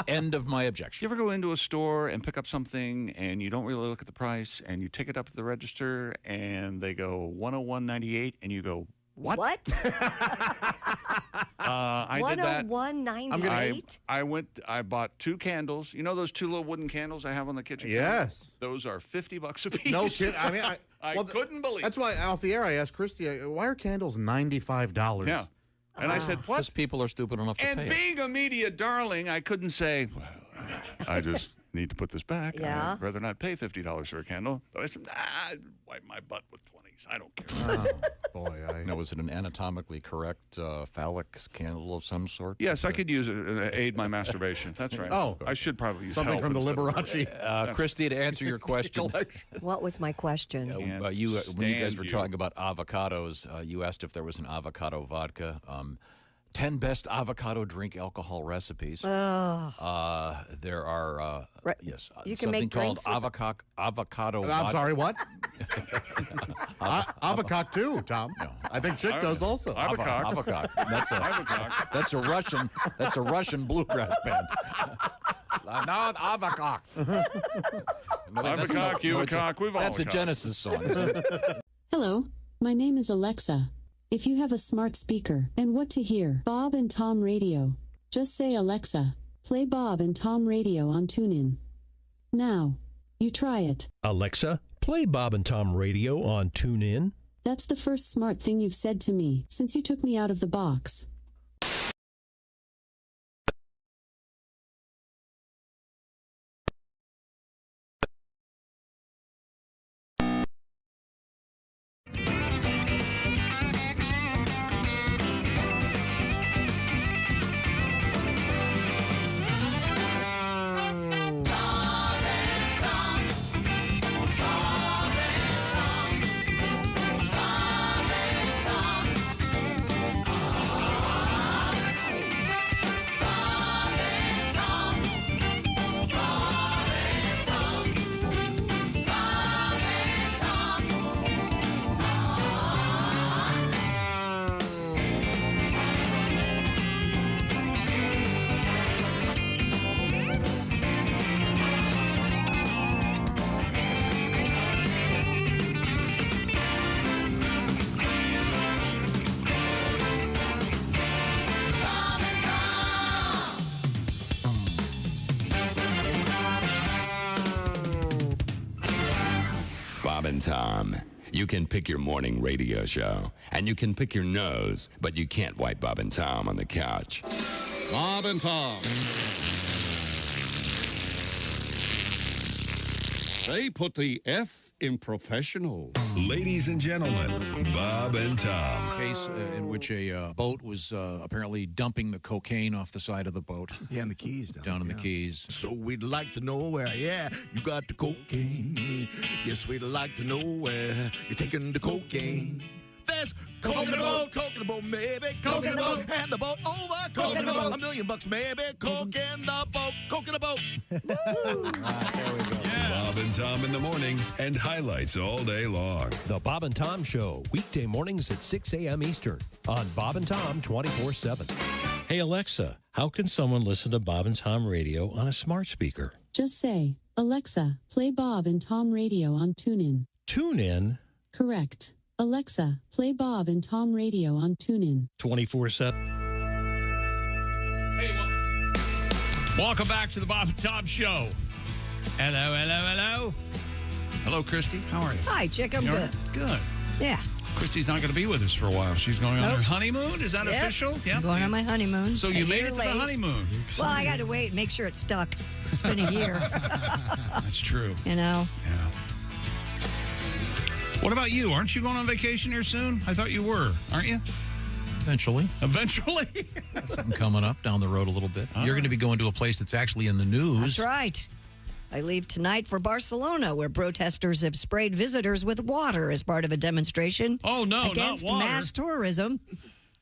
end of my objection. Do you ever go into a store and pick up something and you don't really look at the price and you take it up to the register and they go $101.98 and you go, what? I did that. $101.98? I bought 2 candles. You know those 2 little wooden candles I have on the kitchen? Yes. Counter? Those are $50 a piece. No kid. I mean, I couldn't believe. That's why off the air I asked Christy, why are candles $95? Yeah. And I said, what? Because people are stupid enough to pay And being a media darling, I couldn't say, well, I just need to put this back. Yeah. I'd rather not pay $50 for a candle. But I said, I'd wipe my butt with 20s. I don't care. Oh, boy. Now, was it an anatomically correct phallic candle of some sort? Yes, I could use it to aid my masturbation. That's right. Oh. I should probably use Something help from the instead of- Liberace. Christy, to answer your question, What was my question? when you guys were talking about avocados, you asked if there was an avocado vodka. 10 best avocado drink alcohol recipes. There are yes, You can something make called drinks with avocado. I'm sorry, what? Avocado too, Tom. No. I think Chick does also. Avocado. That's a Russian. That's a Russian bluegrass band. Now avocado. That's a Genesis song. Isn't it? Hello, my name is Alexa. If you have a smart speaker and what to hear, Bob and Tom Radio, just say Alexa, play Bob and Tom Radio on TuneIn. Now, you try it. Alexa, play Bob and Tom Radio on TuneIn. That's the first smart thing you've said to me since you took me out of the box. Bob and Tom. You can pick your morning radio show, and you can pick your nose, but you can't wipe Bob and Tom on the couch. Bob and Tom. They put the F in professional. Ladies and gentlemen, Bob and Tom. Case in which a boat was apparently dumping the cocaine off the side of the boat. Yeah, in the Keys. Down in the Keys. So we'd like to know where, yeah, you got the cocaine. Yes, we'd like to know where you're taking the cocaine. There's coke in the boat, maybe coke in the boat, and the boat over, coke in the boat, $1 million, maybe coke in the boat, coke in the boat. There we go. Bob and Tom in the morning and highlights all day long. The Bob and Tom Show, weekday mornings at 6 a.m. Eastern on Bob and Tom 24/7. Hey, Alexa, how can someone listen to Bob and Tom radio on a smart speaker? Just say, Alexa, play Bob and Tom radio on TuneIn. TuneIn? Correct. Alexa, play Bob and Tom radio on TuneIn. 24/7. Welcome back to the Bob and Tom Show. Hello, hello, hello. Hello, Christy. How are you? Hi, chick. I'm good. Good. Yeah. Christy's not going to be with us for a while. She's going on her honeymoon. Is that official? I'm going on my honeymoon. So you made it to the honeymoon. Well, I got to wait and make sure it's stuck. It's been a year. That's true. You know? Yeah. What about you? Aren't you going on vacation here soon? I thought you were. Aren't you? Eventually. Eventually? Something coming up down the road a little bit. You're going to be going to a place that's actually in the news. That's right. I leave tonight for Barcelona, where protesters have sprayed visitors with water as part of a demonstration against not water. mass tourism.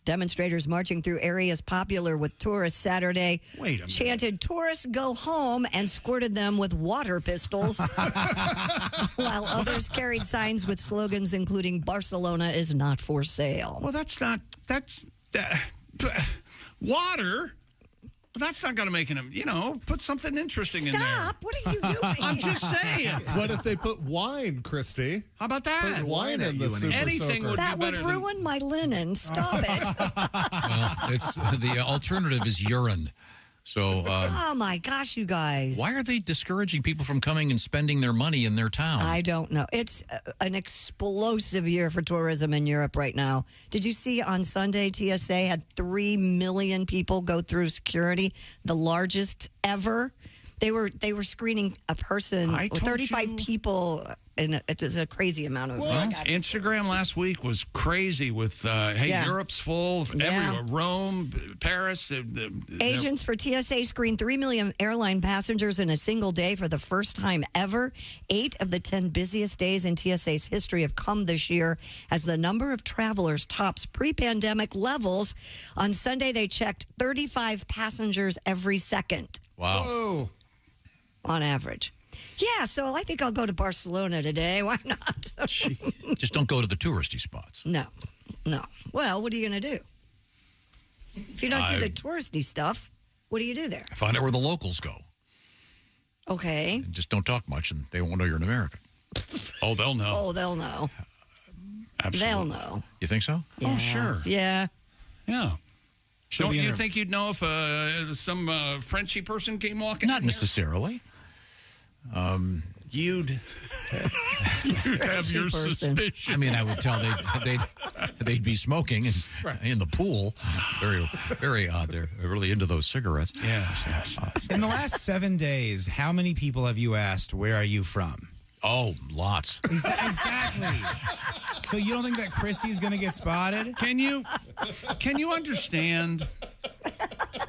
Demonstrators marching through areas popular with tourists Saturday chanted, "Tourists go home," and squirted them with water pistols, while others carried signs with slogans including "Barcelona is not for sale." Well, water? That's not going to make him, put something interesting in there. Stop! What are you doing? I'm just saying. What if they put wine, Christy? How about that? Put wine in the super Anything soaker. That would ruin my linen. Stop it. Well, the alternative is urine. So, oh my gosh, you guys. Why are they discouraging people from coming and spending their money in their town? I don't know. It's an explosive year for tourism in Europe right now. Did you see on Sunday, TSA had 3 million people go through security, the largest ever? They were screening a person, 35 people, and it's a crazy amount of. Instagram last week was crazy with, Europe's full, everywhere, Rome, Paris. Agents for TSA screened 3 million airline passengers in a single day for the first time ever. 8 of the 10 busiest days in TSA's history have come this year as the number of travelers tops pre-pandemic levels. On Sunday, they checked 35 passengers every second. Wow. Whoa. On average. Yeah, so I think I'll go to Barcelona today. Why not? Just don't go to the touristy spots. No. Well, what are you going to do? If you don't do the touristy stuff, what do you do there? Find out where the locals go. Okay. And just don't talk much, and they won't know you're an American. Oh, they'll know. Oh, they'll know. Absolutely. They'll know. You think so? Yeah. Oh, sure. Yeah. Yeah. Don't you think you'd know if some Frenchy person came walking? Not necessarily. You'd have your suspicion. I mean, I would tell they'd be smoking in the pool. Very, very odd. They're really into those cigarettes. Yes. In the last 7 days, how many people have you asked, "Where are you from"? Oh, lots. Exactly. So you don't think that Christy's going to get spotted? Can you understand?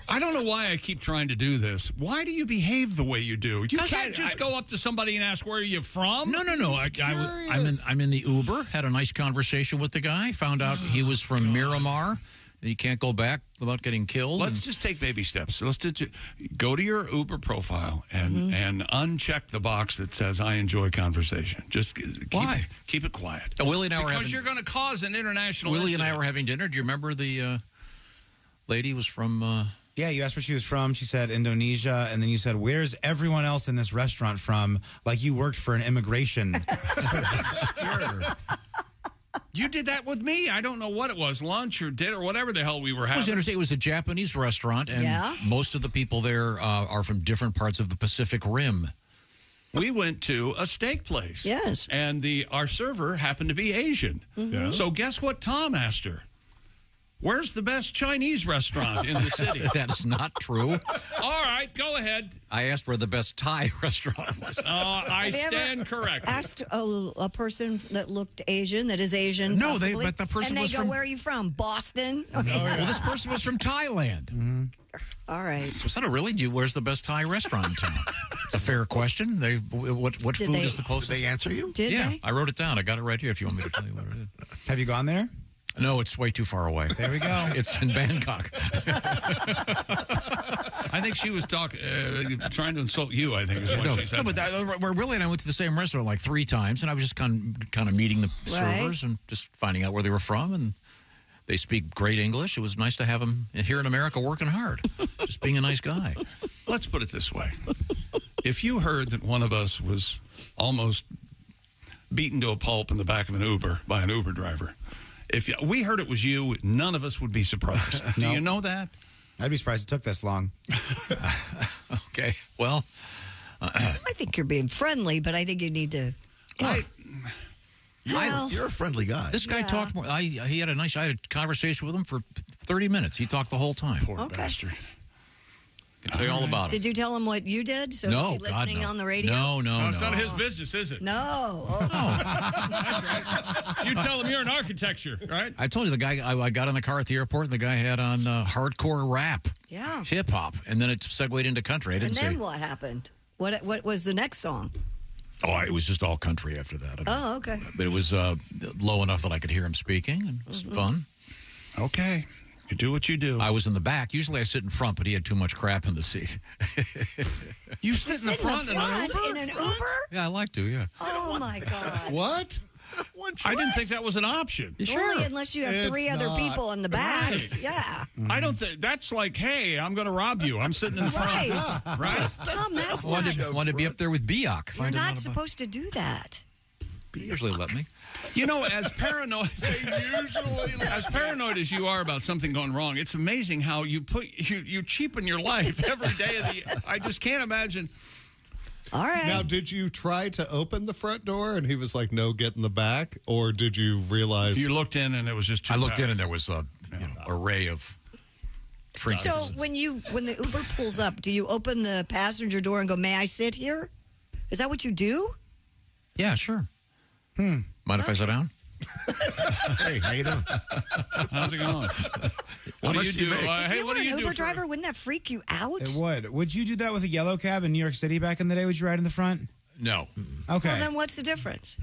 I don't know why I keep trying to do this. Why do you behave the way you do? You can't just go up to somebody and ask, "Where are you from?" No. I'm in the Uber, had a nice conversation with the guy, found out he was from Miramar. You can't go back without getting killed. Let's just take baby steps. Let's go to your Uber profile and uncheck the box that says "I enjoy conversation." Just keep it quiet. Willie and I because you're going to cause an international. Willie incident. and I were having dinner. Do you remember the lady was from? Yeah, you asked where she was from. She said Indonesia, and then you said, "Where's everyone else in this restaurant from?" Like you worked for an immigration. Sure. You did that with me. I don't know what it was, lunch or dinner, whatever the hell we were having. It was interesting. It was a Japanese restaurant, and most of the people there are from different parts of the Pacific Rim. We went to a steak place. Yes. And our server happened to be Asian. Mm-hmm. So guess what Tom asked her? Where's the best Chinese restaurant in the city? That is not true. All right, go ahead. I asked where the best Thai restaurant was. I stand corrected. Asked a person that looked Asian, that is Asian. No, possibly, but the person and they was go, from- "Where are you from? Boston." Okay. Well, this person was from Thailand. All right. Was that a really? Where's the best Thai restaurant in town? It's a fair question. What Did food they- is the closest? Did they answer you? Did yeah, they? I wrote it down. I got it right here. If you want me to tell you what it is. Have you gone there? No, it's way too far away. There we go. It's in Bangkok. I think she was trying to insult you, I think, is what she said. No, but we're really, and I went to the same restaurant like 3 times, and I was just kind of meeting the servers and just finding out where they were from, and they speak great English. It was nice to have them here in America working hard, just being a nice guy. Let's put it this way. If you heard that one of us was almost beaten to a pulp in the back of an Uber by an Uber driver, if we heard it was you, none of us would be surprised. Do you know that? I'd be surprised it took this long. Okay, well. I think you're being friendly, but I think you need to. You're a friendly guy. This guy talked more. I had a conversation with him for 30 minutes. He talked the whole time. Poor bastard. I can tell you all about it. Did you tell him what you did? So No, is he listening God, no. on the radio? No. It's none of his business, is it? No. Oh. You tell him you're in architecture, right? I told you the guy, I got in the car at the airport, and the guy had on hardcore rap. Yeah. Hip hop. And then it segued into country. I And didn't then say. what happened? What was the next song? Oh, it was just all country after that. Oh, okay. But it was low enough that I could hear him speaking, and it was fun. Okay. You do what you do. I was in the back. Usually I sit in front, but he had too much crap in the seat. You sit in the front in an Uber? Yeah, I like to, yeah. Oh, my God. What? I didn't think that was an option. Only unless you have 3 other people in the back. Right. Yeah. I don't think that's like, hey, I'm going to rob you. I'm sitting in the front. Right. Right? Tom, that's wanted to be up there with Biak. You're not supposed to do that. They usually let me. You know, as paranoid as you are about something going wrong, it's amazing how you cheapen your life every day of the. I just can't imagine. All right. Now, did you try to open the front door and he was like, "No, get in the back," or did you realize you looked in and it was just too I looked bad. in and there was a array of trinkets. So when the Uber pulls up, do you open the passenger door and go, "May I sit here"? Is that what you do? Yeah, sure. Mind if I sit down? Hey, how you doing? How's it going? What do you do? If Hey, you what were do an you Uber do? driver, wouldn't that freak you out? It would. Would you do that with a yellow cab in New York City back in the day? Would you ride in the front? No. Okay. Well, then what's the difference?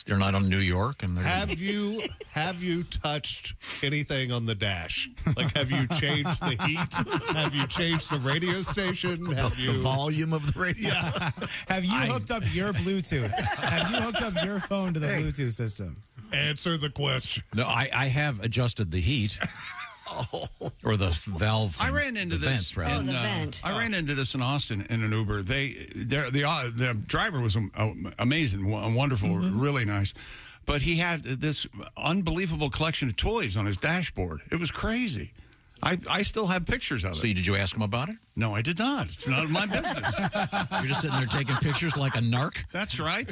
They're not on New York, and have you touched anything on the dash? Like, have you changed the heat? Have you changed the radio station? Have you the volume of the radio? Yeah. Have you hooked up your Bluetooth? Have you hooked up your phone to the Bluetooth system? Answer the question. No, I have adjusted the heat. Or the valve. I ran into this. Vents, right? the vent. I ran into this in Austin in an Uber. The driver was amazing, wonderful, really nice, but he had this unbelievable collection of toys on his dashboard. It was crazy. I still have pictures of it. So did you ask him about it? No, I did not. It's none of my business. You're just sitting there taking pictures like a narc? That's right.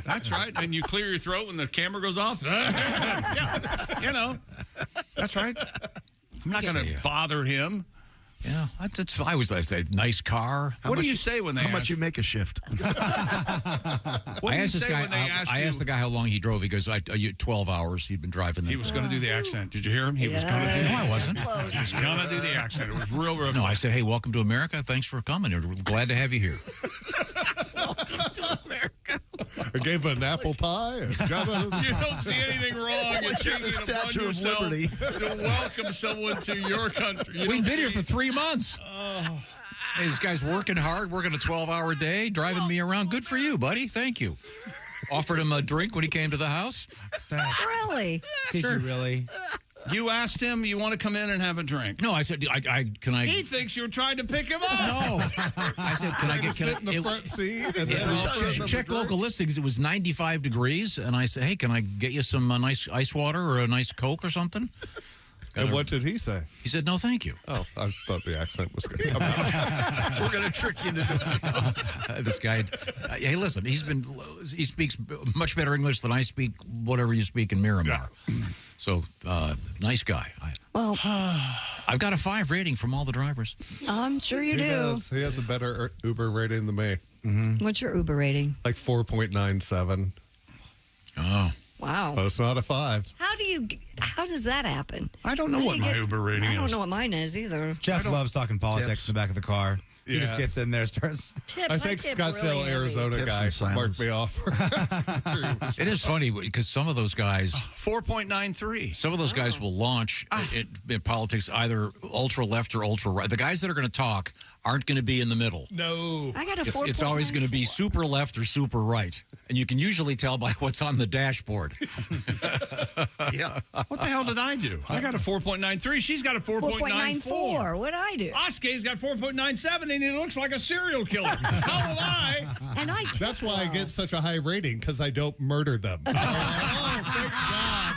That's right. And you clear your throat when the camera goes off. Yeah. You know. That's right. I'm not going to bother him. Yeah, I always like to say, nice car. What do you say when they How ask much you make a shift? What do you say when they ask you? I asked the guy how long he drove. He goes, 12 hours. He'd been driving. He was going to do the accent. Did you hear him? He was going to do. No, I wasn't. He was going to do the accent. It was real. No, I said, hey, welcome to America. Thanks for coming. We're glad to have you here. Welcome to America. I gave an apple pie. You don't see anything wrong in taking it upon Statue of yourself Liberty. to welcome someone to your country. You We've don't been here see- for 3 months. Hey, this guy's working hard, working a 12-hour day, driving me around. Good for you, buddy. Thank you. Offered him a drink when he came to the house. Really? Did you really? You asked him, you want to come in and have a drink? No, I said, can I? He thinks you're trying to pick him up. No. I said, can I get sit in the front seat? And check local listings. It was 95 degrees, and I said, hey, can I get you some nice ice water or a nice Coke or something? And what did he say? He said, no, thank you. Oh, I thought the accent was going to come out. We're going to trick you into doing it. This guy, hey, listen, he speaks much better English than I speak, whatever you speak in Miramar. So, nice guy. Well, I've got a 5 rating from all the drivers. I'm sure you do. He has a better Uber rating than me. What's your Uber rating? Like 4.97. Oh. Wow. Well, it's not a 5. How does that happen? I don't know what my Uber rating is. I don't know what mine is either. Jeff loves talking politics in the back of the car. He just Yeah. gets in there, starts. I think Scottsdale, Arizona guy marked me off. It is funny because some of those guys, 4.93. some of those guys will launch in politics either ultra left or ultra right. The guys that are going to talk aren't going to be in the middle. No. I got a It's always going to be super left or super right. And you can usually tell by what's on the dashboard. Yeah. What the hell did I do? I got a 4.93. She's got a 4.94. What'd I do? Oscar's got 4.97, and he looks like a serial killer. How will I? And I That's why I get such a high rating, because I don't murder them. Oh, thank God.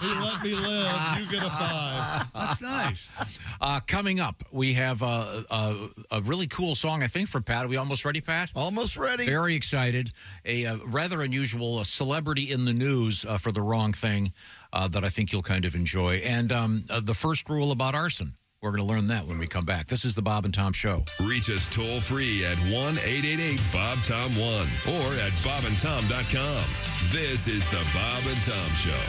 He let me live. You get a 5. That's nice. Coming up, we have a really cool song, I think, for Pat. Are we almost ready, Pat? Almost ready. Very excited. A rather unusual celebrity in the news for the wrong thing that I think you'll kind of enjoy. And the first rule about arson. We're going to learn that when we come back. This is the Bob and Tom Show. Reach us toll free at 1-888-BOB-TOM-1 or at bobandtom.com. This is the Bob and Tom Show.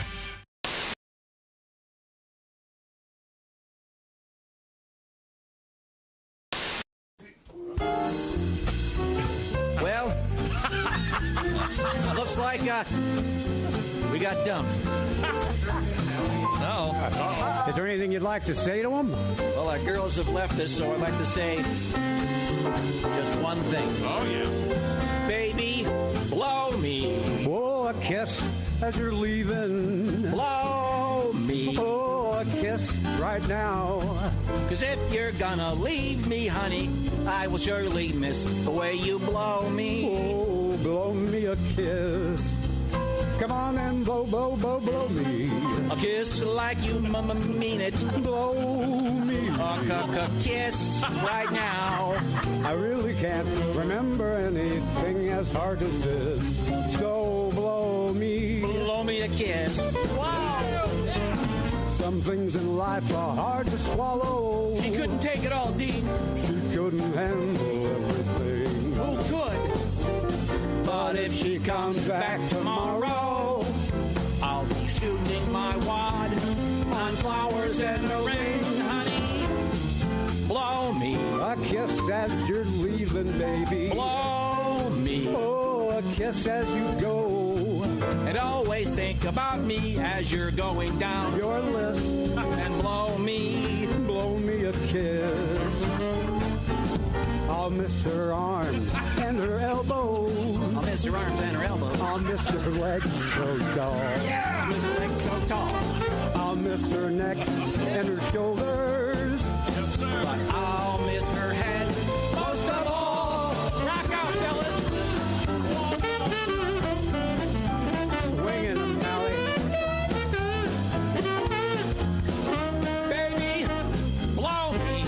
Well, looks like we got dumped. No. Is there anything you'd like to say to them? Well, our girls have left us, so I'd like to say just one thing. Oh, yeah. Baby, blow me. Oh, a kiss as you're leaving. Blow me. Oh, a kiss right now. 'Cause if you're gonna leave me, honey, I will surely miss the way you blow me. Oh, blow me a kiss. Come on and blow, blow, blow, blow me. A kiss like you mean it. Blow me. A kiss right now. I really can't remember anything as hard as this. So blow me. Blow me a kiss. Wow. Some things in life are hard to swallow. She couldn't take it all, Dean. She couldn't handle everything. Who could? But if she comes back tomorrow, I'll be shooting my wad on flowers in the rain, honey. Blow me. A kiss as you're leaving, baby. Blow me. Oh, a kiss as you go. And always think about me as you're going down your list. And blow me. Blow me a kiss. I'll miss her arms and her elbows. I'll miss her arms and her elbows. I'll miss her legs so tall. I'll miss her legs so tall. I'll miss her neck and her shoulders. Yes, sir. But I'll miss her head most of all. Rock out, fellas. Swinging them, Allie. Baby, blow me.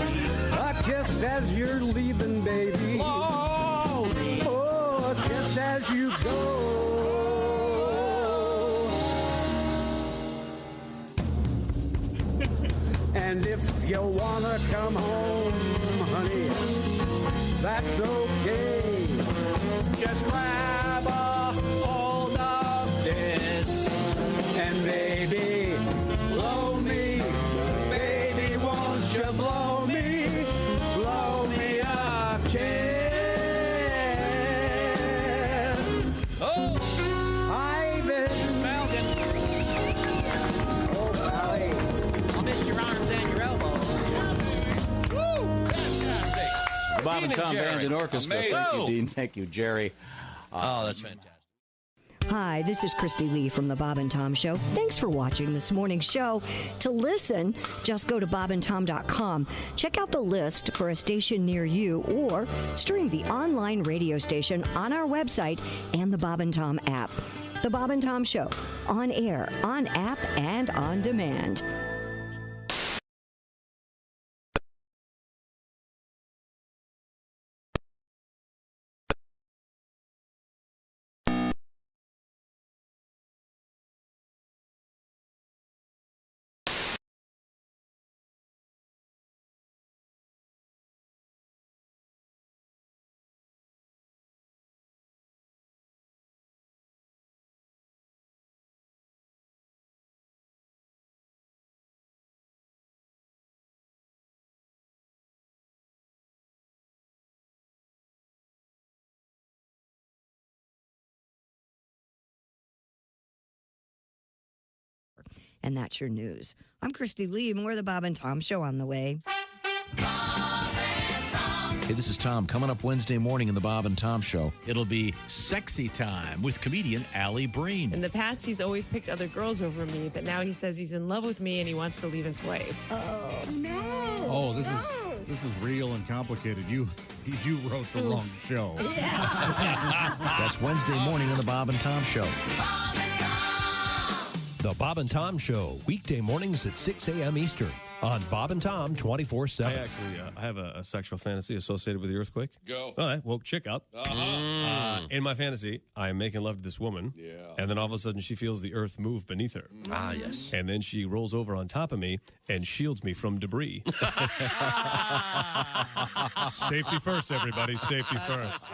A kiss as you're leaving, baby. Blow me. Oh, a kiss as you go. And if you wanna come home, honey, that's okay. Just grab a hold of this. And baby, blow me. Baby, won't you blow me? Blow me a kiss. Oh, I've been Malcolm. Oh, Sally. I'll miss your arms and your elbows. Woo! Fantastic. The Bob and Tom Band and Orchestra. Amazing. Thank you, Dean. Thank you, Jerry. Oh, that's fantastic. Hi, this is Christy Lee from The Bob and Tom Show. Thanks for watching this morning's show. To listen, just go to bobandtom.com. Check out the list for a station near you or stream the online radio station on our website and the Bob and Tom app. The Bob and Tom Show, on air, on app, and on demand. And that's your news. I'm Christy Lee. More of the Bob and Tom Show on the way. Hey, this is Tom. Coming up Wednesday morning in the Bob and Tom Show, it'll be Sexy Time with comedian Allie Breen. In the past, he's always picked other girls over me, but now he says he's in love with me and he wants to leave his wife. Oh, no. Oh, this is real and complicated. You wrote the wrong show. That's Wednesday morning on the Bob and Tom Show. The Bob and Tom Show, weekday mornings at 6 a.m. Eastern on Bob and Tom 24/7. I actually I have a sexual fantasy associated with the earthquake. Go. All right, woke chick up. In my fantasy, I am making love to this woman. Yeah. And then all of a sudden, she feels the earth move beneath her. Ah, yes. And then she rolls over on top of me and shields me from debris. Safety first, everybody. Safety first.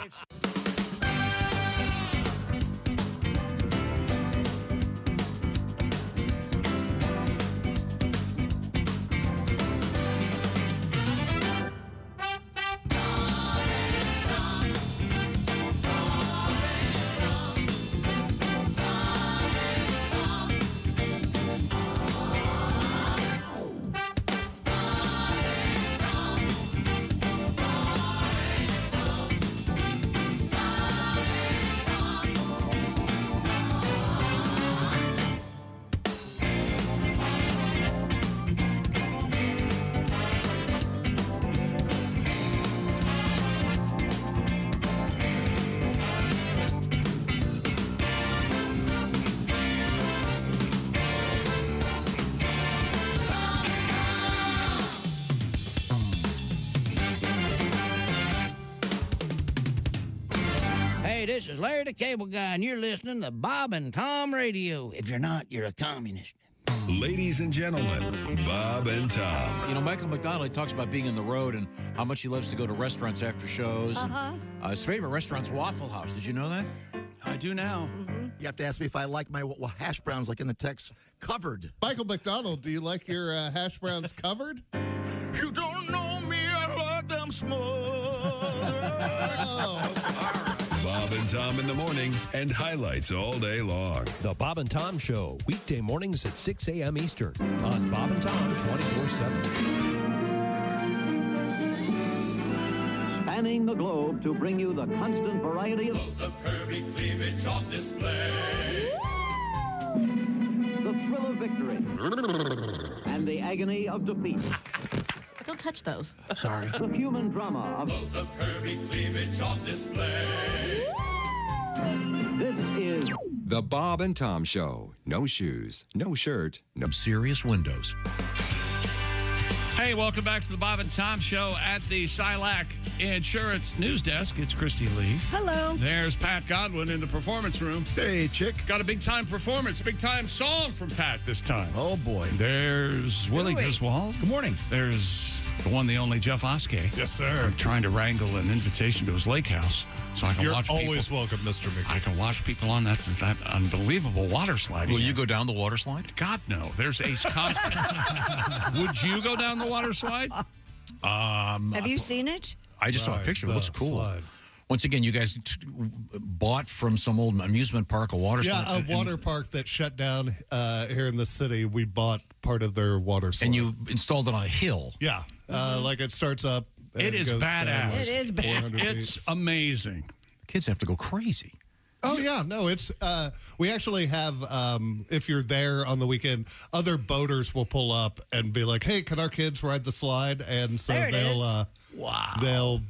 Hey, this is Larry the Cable Guy, and you're listening to Bob and Tom Radio. If you're not, you're a communist. Ladies and gentlemen, Bob and Tom. You know, Michael McDonald, he talks about being on the road and how much he loves to go to restaurants after shows. Uh-huh. His favorite restaurant's Waffle House. Did you know that? I do now. You have to ask me if I like my hash browns, like in the text, covered. Michael McDonald, do you like your hash browns covered? You don't know me, I like them smothered. Bob and Tom in the morning and highlights all day long. The Bob and Tom Show, weekday mornings at 6 a.m. Eastern on Bob and Tom 24/7. Spanning the globe to bring you the constant variety of curvy cleavage on display. the thrill of victory and the agony of defeat. Don't touch those. Sorry. The human drama of curvy cleavage on display. This is The Bob and Tom Show. No shoes, no shirt, no serious windows. Hey, welcome back to the Bob and Tom Show at the Silac Insurance News Desk. It's Christy Lee. Hello. There's Pat Godwin in the performance room. Hey, chick. Got a big-time performance, big-time song from Pat this time. Oh, boy. There's Willie Griswold. Good morning. There's the one, the only Jeff Oskey. Yes, sir. I'm trying to wrangle an invitation to his lake house so I can You're watch always people. welcome, Mr. McGee. I can watch people on that unbelievable water slide. Will you go down the water slide? God, no. There's Ace Cosby. Would you go down the water slide? Have you seen it? I just saw a picture. It looks cool. Slide. Once again, you guys bought from some old amusement park a water slide. Yeah, a water park that shut down here in the city. We bought part of their water slide. And you installed it on a hill. Yeah, like it starts up. And It is goes badass. down, like, It is badass. 400 feet. It's amazing. Kids have to go crazy. Oh yeah, no, it's we actually have if you're there on the weekend, other boaters will pull up and be like, "Hey, can our kids ride the slide?" And so There it is. they'll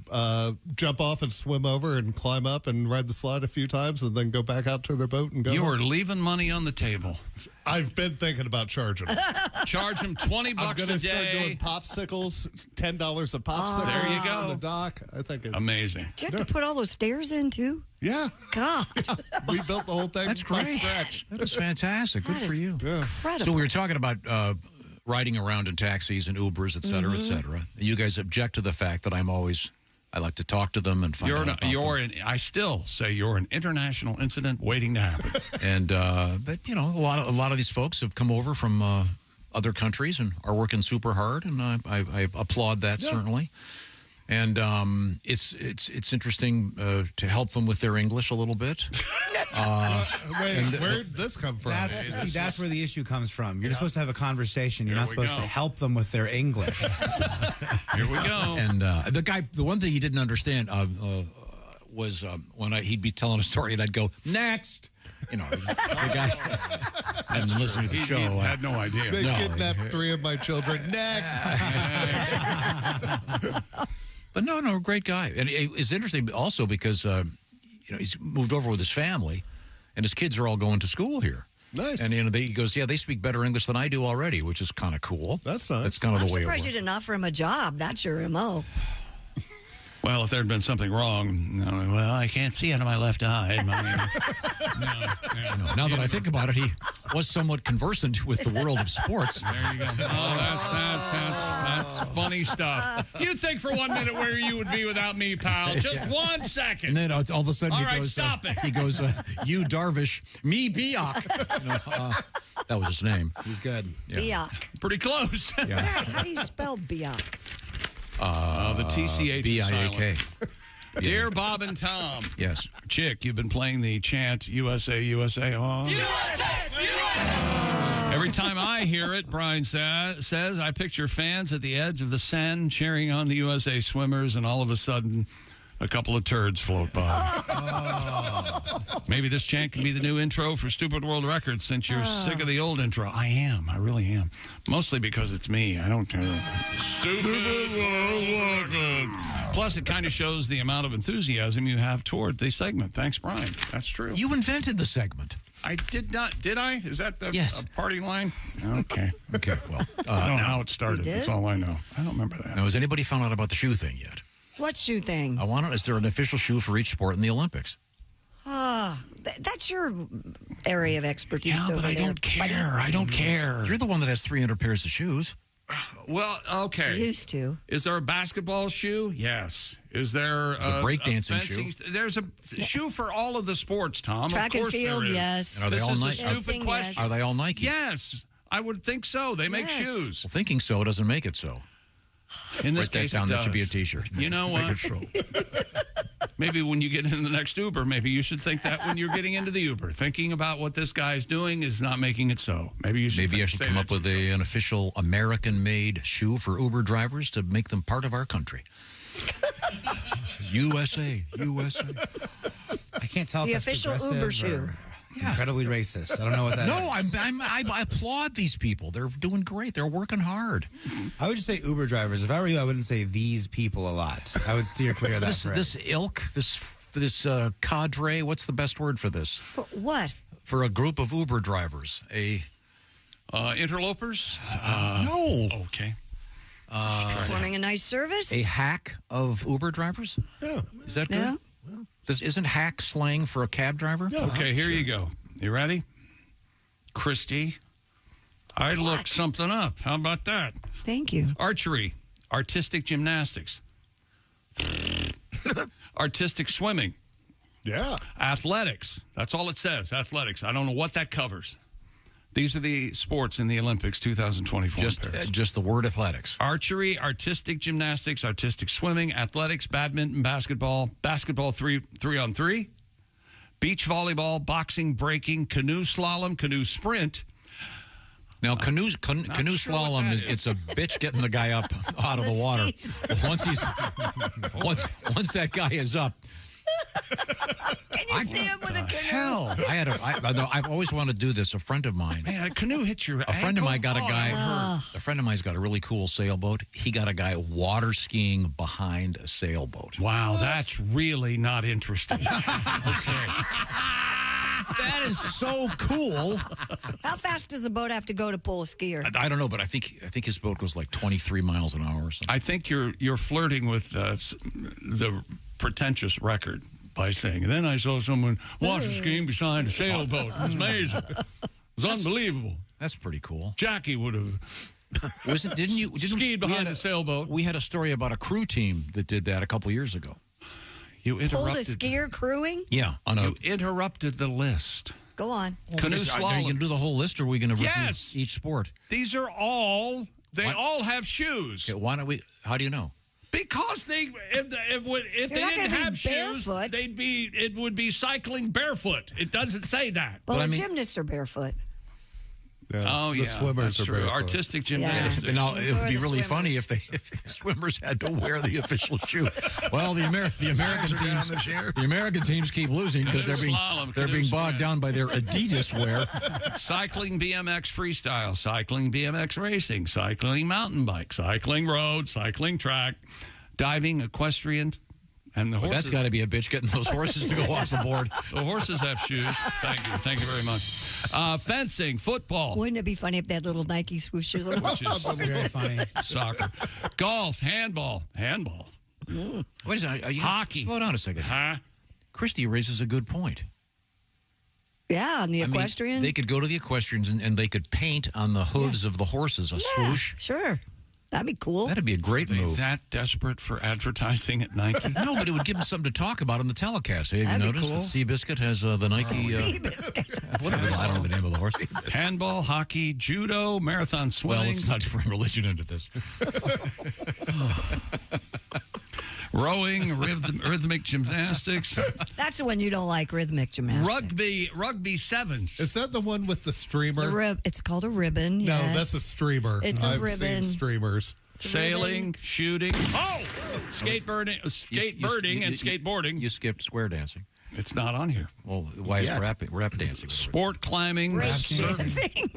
jump off and swim over and climb up and ride the slide a few times and then go back out to their boat and go. You home. are leaving money on the table. I've been thinking about charging them. Charge them $20 I'm a gonna start day. doing popsicles, $10 a popsicle. There you go. On the dock. I think Amazing. Do you have to put all those stairs in, too? Yeah. God. We built the whole thing That's from great. scratch. That is fantastic. Good That for is you. Yeah. Incredible. So we were talking about riding around in taxis and Ubers, et cetera, et cetera. You guys object to the fact that I like to talk to them and find out about them. I still say you're an international incident waiting to happen. And but you know, a lot of these folks have come over from other countries and are working super hard, and I applaud that certainly. And it's interesting to help them with their English a little bit. Wait, where'd this come from? That's where the issue comes from. You're supposed to have a conversation. You're not supposed to help them with their English. Here we go. And the one thing he didn't understand was when he'd be telling a story and I'd go, next. You know, the guy hadn't been listening to the show. He had no idea. They kidnapped 3 of my children. Next. But no, great guy. And it's interesting also because, he's moved over with his family and his kids are all going to school here. Nice. And, he goes, they speak better English than I do already, which is kind of cool. That's nice. That's kind of the way it I'm works. surprised you didn't offer him a job. That's your MO. Well, if there had been something wrong, well, I can't see out of my left eye. Now that I think about it, he was somewhat conversant with the world of sports. There you go. Oh, that's funny stuff. You think for 1 minute where you would be without me, pal. Just 1 second. And then all of a sudden all he right, goes, stop it. He goes, you Darvish, me Biak. That was his name. He's good. Biak. Pretty close. Yeah. How do you spell Biak? The TCH is silent. B-I-A-K. Dear Bob and Tom. Yes. Chick, you've been playing the chant USA, USA. Oh. USA! Every time I hear it, Brian says, I picture fans at the edge of the Seine cheering on the USA swimmers, and all of a sudden, a couple of turds float by. Maybe this chant can be the new intro for Stupid World Records since you're sick of the old intro. I am. I really am. Mostly because it's me. I don't care. Stupid World Records. Plus, it kind of shows the amount of enthusiasm you have toward the segment. Thanks, Brian. That's true. You invented the segment. I did not. Did I? Is that the party line? Okay. Okay, well. I don't know how it started. You did? That's all I know. I don't remember that. Now, has anybody found out about the shoe thing yet? What shoe thing? I want to. Is there an official shoe for each sport in the Olympics? That's your area of expertise. Yeah, but I don't care. I don't care. You're the one that has 300 pairs of shoes. Well, okay. Used to. Is there a basketball shoe? Yes. Is there a breakdancing shoe? There's a shoe for all of the sports, Tom. Track of course and field, there is. yes. And are they This all is a Nike? stupid question. Are they all Nike? Yes. I would think so. They make shoes. Well, thinking so doesn't make it so. In this Write that case, down. it That does. should be a T-shirt. You know what? Make it so. Maybe when you get in the next Uber, maybe you should think that when you're getting into the Uber. Thinking about what this guy's doing is not making it so. Maybe you should. Maybe I should come up with an official American-made shoe for Uber drivers to make them part of our country. USA, USA. I can't tell The if that's official progressive Uber shoe. or incredibly racist. I don't know what that is. I applaud these people. They're doing great. They're working hard. I would just say Uber drivers. If I were you, I wouldn't say these people a lot. I would steer clear of that phrase. This ilk, this cadre. What's the best word for this? What? For a group of Uber drivers, interlopers? No. Okay. Forming a nice service? A hack of Uber drivers? Yeah. Is that good? Yeah. Isn't hack slang for a cab driver? Yeah. Okay, here you go. You ready? Christy, I looked something up. How about that? Thank you. Archery, artistic gymnastics, artistic swimming. Yeah. Athletics. That's all it says. Athletics. I don't know what that covers. These are the sports in the Olympics 2024. Just the word athletics. Archery, artistic gymnastics, artistic swimming, athletics, badminton, basketball 3-on-3, beach volleyball, boxing, breaking, canoe slalom, canoe sprint. Now, canoe slalom it's a bitch getting the guy up out of the water. Once that guy is up. Can you see him with a canoe? Hell, I've always wanted to do this. A friend of mine. Man, a canoe hits your A friend of mine got a guy. hurt. A friend of mine's got a really cool sailboat. He got a guy water skiing behind a sailboat. Wow, that's really not interesting. Okay. That is so cool. How fast does a boat have to go to pull a skier? I don't know, but I think his boat goes like 23 miles an hour or something. I think you're flirting with the pretentious record by saying, and then I saw someone water skiing beside a sailboat. It was amazing. It was unbelievable. That's pretty cool. Jackie would have skied behind a sailboat. We had a story about a crew team that did that a couple years ago. You Pulled a interrupted. skier crewing? Yeah. You interrupted the list. Go on. Canoe Are you slalom. going to do the whole list, or are we going to review Yes. each sport? These are all. They all have shoes. Okay, why don't we? How do you know? Because if they didn't have shoes, it would be cycling barefoot. It doesn't say that. Well, gymnasts are barefoot. Yeah, the swimmers are barefoot. Artistic gymnastics. Yeah. Now, it would be really funny if the swimmers had to wear the official shoe. Well, the American teams keep losing because they're being bogged down by their Adidas wear. Cycling, BMX freestyle, cycling, BMX racing, cycling mountain bike, cycling road, cycling track, diving, equestrian. And the horses. That's got to be a bitch getting those horses to go off the board. The horses have shoes. Thank you very much. Fencing, football. Wouldn't it be funny if they had little Nike swooshes on? Which is very funny. Soccer, golf, handball. What is it? Hockey. Slow down a second. Huh? Christy raises a good point. Yeah, on the equestrian. They could go to the equestrians and they could paint on the hooves of the horses a swoosh. Sure. That'd be cool. That'd be a great move. That desperate for advertising at Nike? No, but it would give them something to talk about on the telecast. Have you noticed that Seabiscuit has the Nike... Whatever, I don't know the name of the horse. Handball, hockey, judo, marathon swimming. Well, let's not bring religion into this. Rowing, rhythmic gymnastics. That's the one you don't like, rhythmic gymnastics. Rugby sevens. Is that the one with the streamer? It's called a ribbon. No, yes. that's a streamer. I've ribbon. Seen streamers. Sailing, shooting. Oh! Skateboarding and skateboarding. You skipped square dancing. It's not on here. Well, why is rap dancing? Sport climbing, surfing,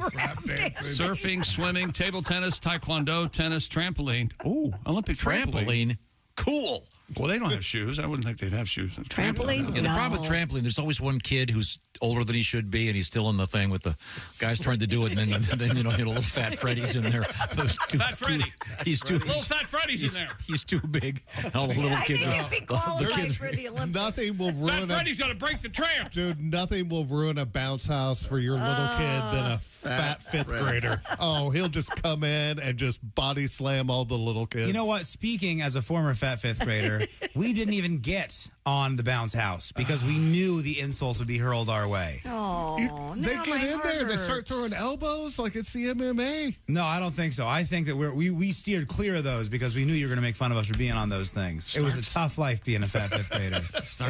swimming, table tennis, taekwondo, tennis, trampoline. Ooh, Olympic trampoline. Cool. Well, they don't have shoes. I wouldn't think they'd have shoes. Trampoline? Yeah, the problem with trampoline, there's always one kid who's older than he should be, and he's still in the thing with the guys trying to do it, and then little fat Freddy's in there. Fat Freddy. Little fat Freddy's in there. He's too big. All the little kids. I think it'd be qualified for the Olympics. Nothing will ruin Fat Freddy's got to break the tramp. Dude, nothing will ruin a bounce house for your little kid than a fat fifth grader. Oh, he'll just come in and just body slam all the little kids. You know what? Speaking as a former fat fifth grader, we didn't even get on the bounce house because we knew the insults would be hurled our way. Oh, they get in there. They start throwing elbows like it's the MMA. No, I don't think so. I think that we steered clear of those because we knew you were going to make fun of us for being on those things. It was a tough life being a fat fifth grader.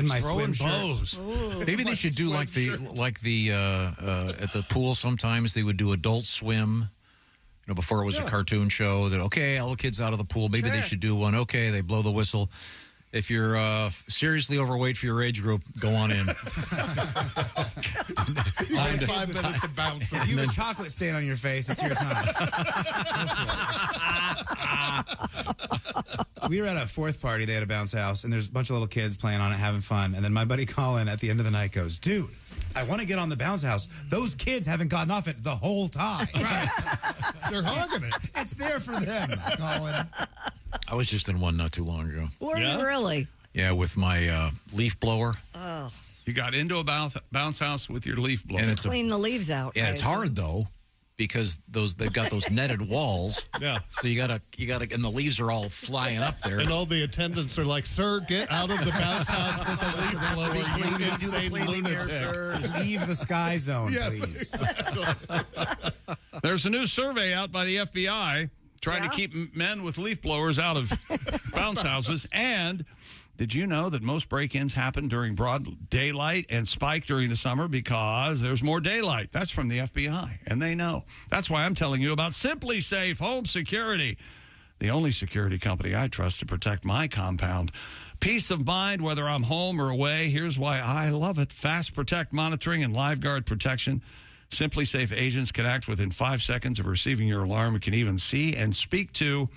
In my swim shirts. Maybe they should do like the at the pool. Sometimes they would do Adult Swim. You know, before it was a cartoon show. That all the kids out of the pool. Maybe they should do one. Okay, they blow the whistle. If you're seriously overweight for your age group, go on in. 5 minutes of bouncing. If you have a chocolate stain on your face, it's your time. We were at a fourth party. They had a bounce house, and there's a bunch of little kids playing on it, having fun. And then my buddy Colin, at the end of the night, goes, "Dude, I want to get on the bounce house. Those kids haven't gotten off it the whole time. Right. They're hogging it. It's there for them, Colin." I was just in one not too long ago. Were you really? Yeah, with my leaf blower. Oh. You got into a bounce house with your leaf blower. And clean the leaves out. Yeah, it's hard though because they've got those netted walls. Yeah. So you gotta, and the leaves are all flying up there. And all the attendants are like, "Sir, get out of the bounce house with the leaf blower, you insane lunatic. Leave the sky zone, please." There's a new survey out by the FBI trying to keep men with leaf blowers out of bounce houses. And did you know that most break-ins happen during broad daylight and spike during the summer because there's more daylight? That's from the FBI, and they know. That's why I'm telling you about Simply Safe Home Security, the only security company I trust to protect my compound. Peace of mind, whether I'm home or away. Here's why I love it. Fast Protect monitoring and LiveGuard protection. Simply Safe agents can act within 5 seconds of receiving your alarm and can even see and speak to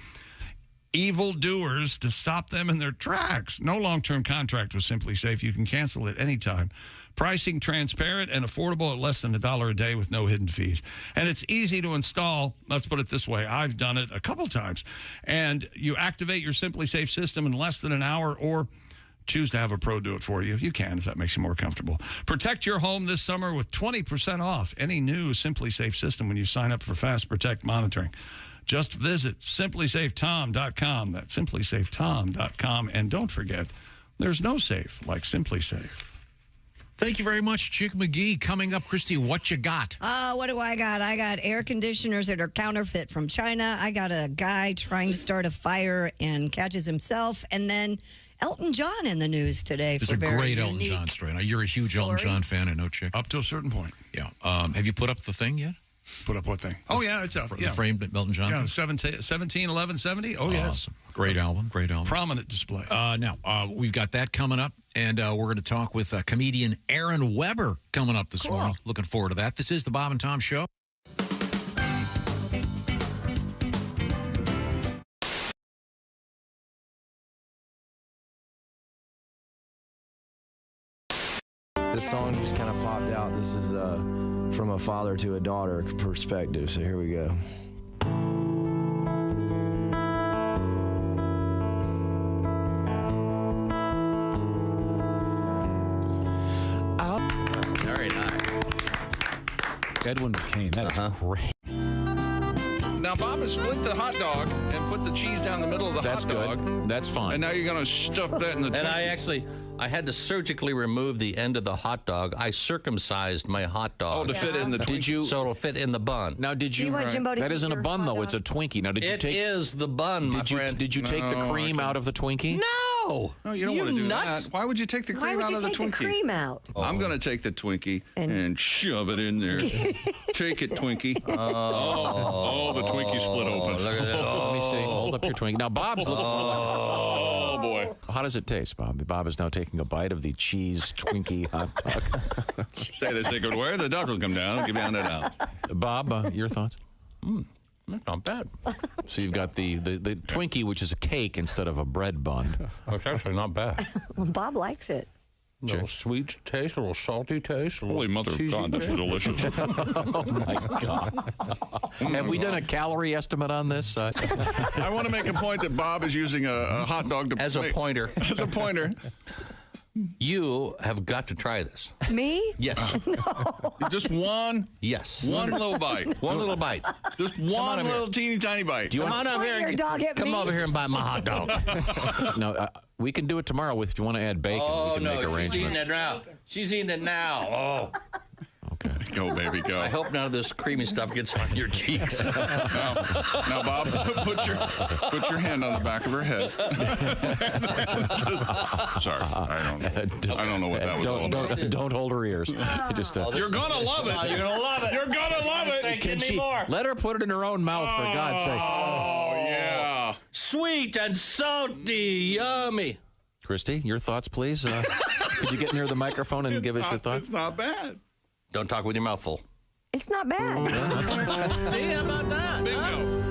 evildoers to stop them in their tracks. No long-term contract with Simply Safe. You can cancel at any time. Pricing transparent and affordable at less than $1 a day with no hidden fees. And it's easy to install. Let's put it this way. I've done it a couple times. And you activate your Simply Safe system in less than an hour, or choose to have a pro do it for you. You can if that makes you more comfortable. Protect your home this summer with 20% off any new Simply Safe system when you sign up for Fast Protect monitoring. Just visit simplysafetom.com. That's simplysafetom.com. And don't forget, there's no safe like Simply Safe. Thank you very much, Chick McGee. Coming up, Christy, what you got? What do I got? I got air conditioners that are counterfeit from China. I got a guy trying to start a fire and catches himself. And then Elton John in the news today. There's a great Elton John story. Now, you're a huge Elton John fan, I know, Chick. Up to a certain point. Yeah. Have you put up the thing yet? Put up what thing? Oh, yeah, it's up. The framed Elton John? Yeah, 1170. Oh, yes. Awesome. Great album. Prominent display. Now, we've got that coming up, and we're going to talk with comedian Aaron Weber coming up this morning. Looking forward to that. This is the Bob and Tom Show. This song just kind of popped out. This is from a father to a daughter perspective, so here we go. Very nice. Edwin McCain, that is great. Now, Bob has split the hot dog and put the cheese down the middle of the hot dog. Good. That's fine. And now you're going to stuff that in the And I had to surgically remove the end of the hot dog. I circumcised my hot dog. to fit in the Twinkie. So it'll fit in the bun. Now, did you? That isn't a bun, though. It's a Twinkie. Now, did you take? It is the bun, my friend. Did you take the cream out of the Twinkie? No. No, you don't want to do nuts? that. Why would you take the cream out of the Twinkie? Why would you take the cream out? I'm going to take the Twinkie and shove it in there. Take it, Twinkie. Oh, the Twinkie split open. Look at that. Let me see. Hold up your Twinkie. Now, Bob's looking. Oh, boy. How does it taste, Bob? Bob is now taking a bite of the cheese Twinkie hot dog. Say the secret word, the dog will come down. Give you on it out. Bob, your thoughts? That's not bad. So you've got the Twinkie, which is a cake instead of a bread bun. It's actually not bad. Well, Bob likes it. A little sweet taste, a little salty taste. Holy mother of God, this is delicious. Oh, my God. Have we done a calorie estimate on this? I want to make a point that Bob is using a hot dog as a pointer. As a pointer. You have got to try this. Me? Yes. No. Just one? Yes. One little bite. One little bite. Just one little teeny tiny bite. Come on over here. Come over here and buy my hot dog. No, we can do it tomorrow if you want to add bacon. We can make arrangements. She's eating it now. She's eating it now. Oh. Okay. Go, baby, go. I hope none of this creamy stuff gets on your cheeks. Now, Bob, put your hand on the back of her head. Sorry, I don't know what that was all about. Don't hold her ears. Just, you're gonna love it. You're gonna love it. You're gonna love it. Can she let her put it in her own mouth, for God's sake? Oh, yeah. Sweet and salty, yummy. Christy, your thoughts, please. Could you get near the microphone and give us your thoughts? It's not bad. Don't talk with your mouth full. It's not bad. See, how about that? Bingo.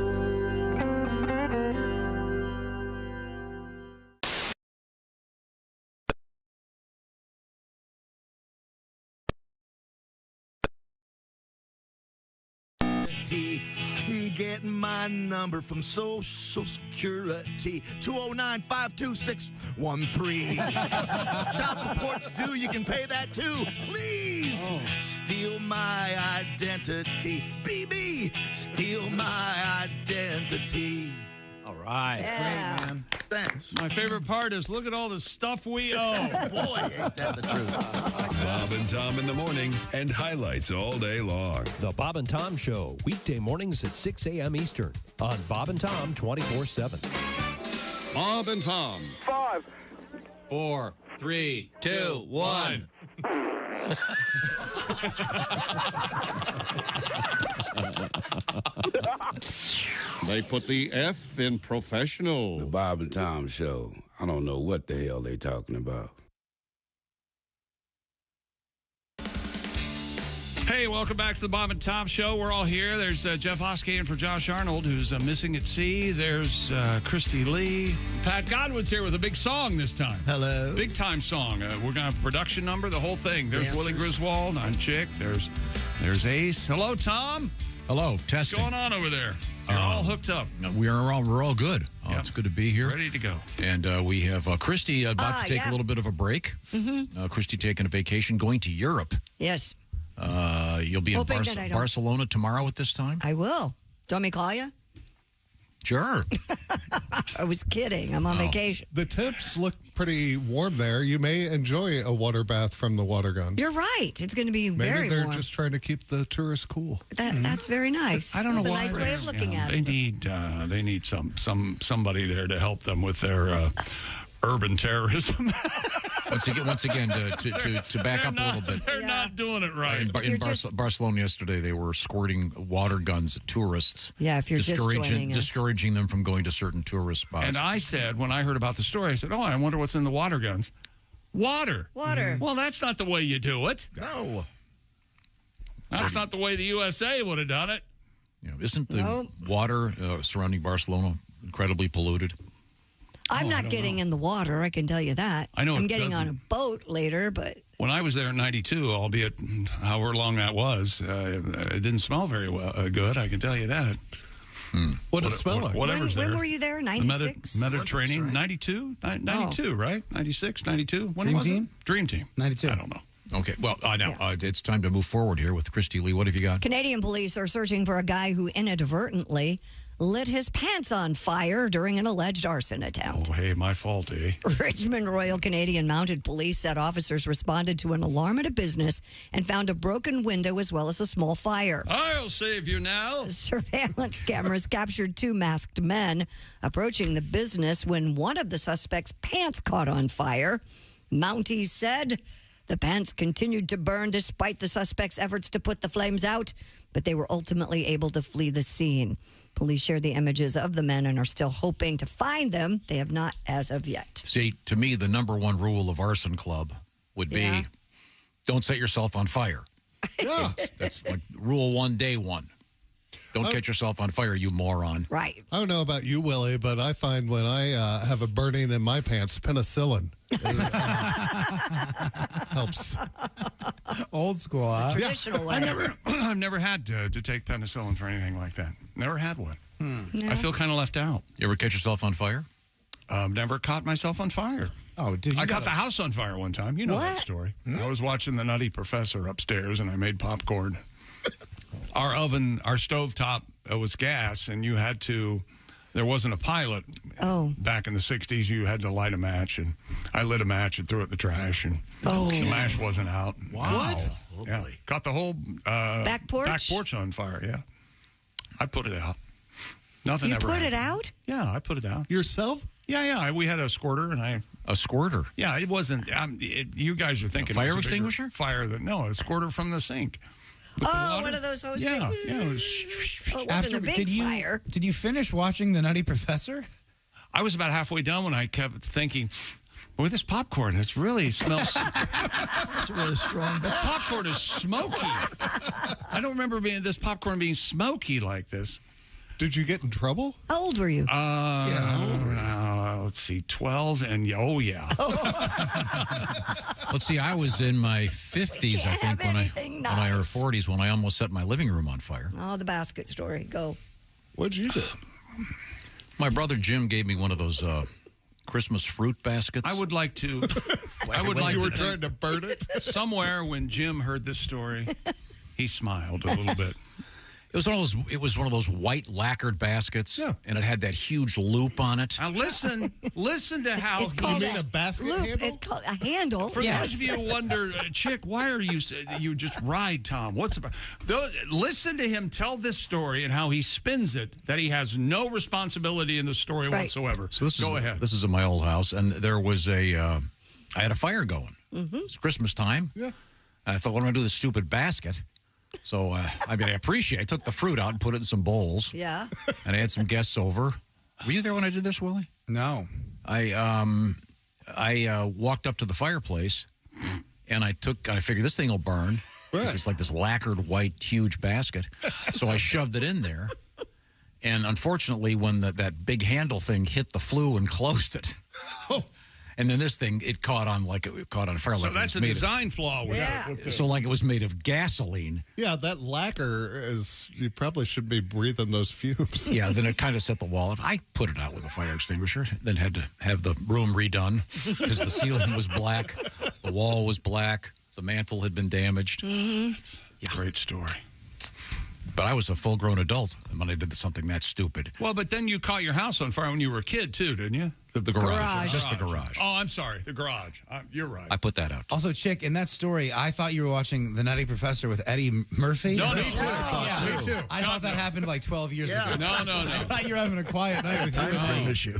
Get my number from Social Security, 209-526-13. Child support's due, you can pay that too. Please steal my identity. BB, steal my identity. All right. Yeah. Great, man. Thanks. My favorite part is look at all the stuff we owe. Boy, ain't that the truth. Bob and Tom in the morning and highlights all day long. The Bob and Tom Show, weekday mornings at 6 a.m. Eastern on Bob and Tom 24/7. Bob and Tom. 5, 4, 3, 2, 1. They put the F in professional. The Bob and Tom Show. I don't know what the hell they talking about. Hey, welcome back to the Bob and Tom Show. We're all here. There's Jeff Hoskey in for Josh Arnold, who's missing at sea. There's Christy Lee. Pat Godwin's here with a big song this time. Hello. Big time song. We're going to have a production number, the whole thing. There's Dancers. Willie Griswold. I'm Chick. There's Ace. Hello, Tom. Hello, testing. What's going on over there? You're all hooked up. We're all good. It's good to be here. Ready to go. And we have Christy about to take a little bit of a break. Mm-hmm. Christy taking a vacation, going to Europe. Yes. You'll be in Barcelona tomorrow at this time? I will. Do you want me to call you? Sure. I was kidding. I'm on vacation. The temps look pretty warm there. You may enjoy a water bath from the water guns. You're right. It's going to be very Maybe they're warm. just trying to keep the tourists cool. That's very nice. I don't know That's why. a nice way of looking at it. They need somebody there to help them with their urban terrorism. Once again, to back up a little bit. They're not doing it right. In Barcelona yesterday, they were squirting water guns at tourists. Yeah, if you're just joining us. discouraging them from going to certain tourist spots. And I said, when I heard about the story, I said, I wonder what's in the water guns. Water. Well, that's not the way you do it. No. That's not the way the USA would have done it. Isn't the water surrounding Barcelona incredibly polluted? I'm not getting in the water, I can tell you that. I know I'm it getting on a doesn't. boat later, but... When I was there in 92, albeit however long that was, it didn't smell very good, I can tell you that. What did it smell like? Whatever's there. When were you there? 96? Mediterranean, Right. 92? 92, right? 96, 92? When Dream was Team? it? Dream Team. 92. I don't know. Okay, well, now it's time to move forward here with Christy Lee. What have you got? Canadian police are searching for a guy who inadvertently lit his pants on fire during an alleged arson attempt. Oh, hey, my fault, eh? Richmond Royal Canadian Mounted Police said officers responded to an alarm at a business and found a broken window as well as a small fire. I'll save you now. Surveillance cameras captured two masked men approaching the business when one of the suspects' pants caught on fire. Mounties said the pants continued to burn despite the suspects' efforts to put the flames out, but they were ultimately able to flee the scene. Police shared the images of the men and are still hoping to find them. They have not as of yet. See, to me, the number one rule of Arson Club would be don't set yourself on fire. Yeah. That's like rule one, day one. Don't catch yourself on fire, you moron. Right. I don't know about you, Willie, but I find when I have a burning in my pants, penicillin helps. Old school, huh? Traditional way. I've never had to take penicillin for anything like that. Never had one. No. I feel kind of left out. You ever catch yourself on fire? Never caught myself on fire. Oh, dude, I caught the house on fire one time. You know that story. I was watching The Nutty Professor upstairs, and I made popcorn. Our oven, our stovetop was gas, and you had to. There wasn't a pilot. Back in the 60s, you had to light a match, and I lit a match and threw it in the trash, and the match wasn't out. Wow. What? Oh, Yeah, boy. caught the whole Back porch on fire. Yeah, I put it out. Nothing You ever put happened. it out? Yeah, I put it out. Yourself? Yeah. We had a squirter, and A squirter? Yeah, it wasn't. You guys are thinking A fire it was bigger extinguisher? Fire that a squirter from the sink. With the water. One of those hose Yeah, things? yeah. It was, Oh, it wasn't a big fire. Did you finish watching The Nutty Professor? I was about halfway done when I kept thinking, boy, this popcorn, it really smells. It's really strong. This popcorn is smoky. I don't remember this popcorn being smoky like this. Did you get in trouble? How old were you? Let's see, 12, and oh yeah. Let's see, I was in my 50s, I think, when I or 40s, when I almost set my living room on fire. Oh, the basket story. Go. What'd you do? My brother Jim gave me one of those Christmas fruit baskets. I would like to. You were trying to burn it? Somewhere when Jim heard this story, he smiled a little bit. It was one of those white lacquered baskets, and it had that huge loop on it. Now listen to how It's called a basket loop. handle? It's called a handle. For those of you who wonder, Chick, why are you just ride Tom? What's about? Listen to him tell this story and how he spins it, that he has no responsibility in the story whatsoever. So Go ahead. This is in my old house, and there was I had a fire going. Mm-hmm. It's Christmas time. Yeah. And I thought, what am I going to do with this stupid basket? So, I took the fruit out and put it in some bowls. Yeah. And I had some guests over. Were you there when I did this, Willie? No. I walked up to the fireplace, and I figured this thing will burn. Right. It's like this lacquered white huge basket. So I shoved it in there. And unfortunately, when that big handle thing hit the flue and closed it, and then this thing, it caught on fire. So like that's a design flaw. So like it was made of gasoline. Yeah, that lacquer you probably should be breathing those fumes. Yeah, then it kind of set the wall up. I put it out with a fire extinguisher, then had to have the room redone because the ceiling was black, the wall was black, the mantle had been damaged. Mm-hmm. Yeah. Great story. But I was a full-grown adult when I did something that stupid. Well, but then you caught your house on fire when you were a kid, too, didn't you? The garage. Just the garage. Oh, I'm sorry. The garage. You're right. I put that out. Also, Chick, in that story, I thought you were watching The Nutty Professor with Eddie Murphy. No, me too. Me too. I thought that happened like 12 years ago. No. I thought you were having a quiet night with Time frame issue.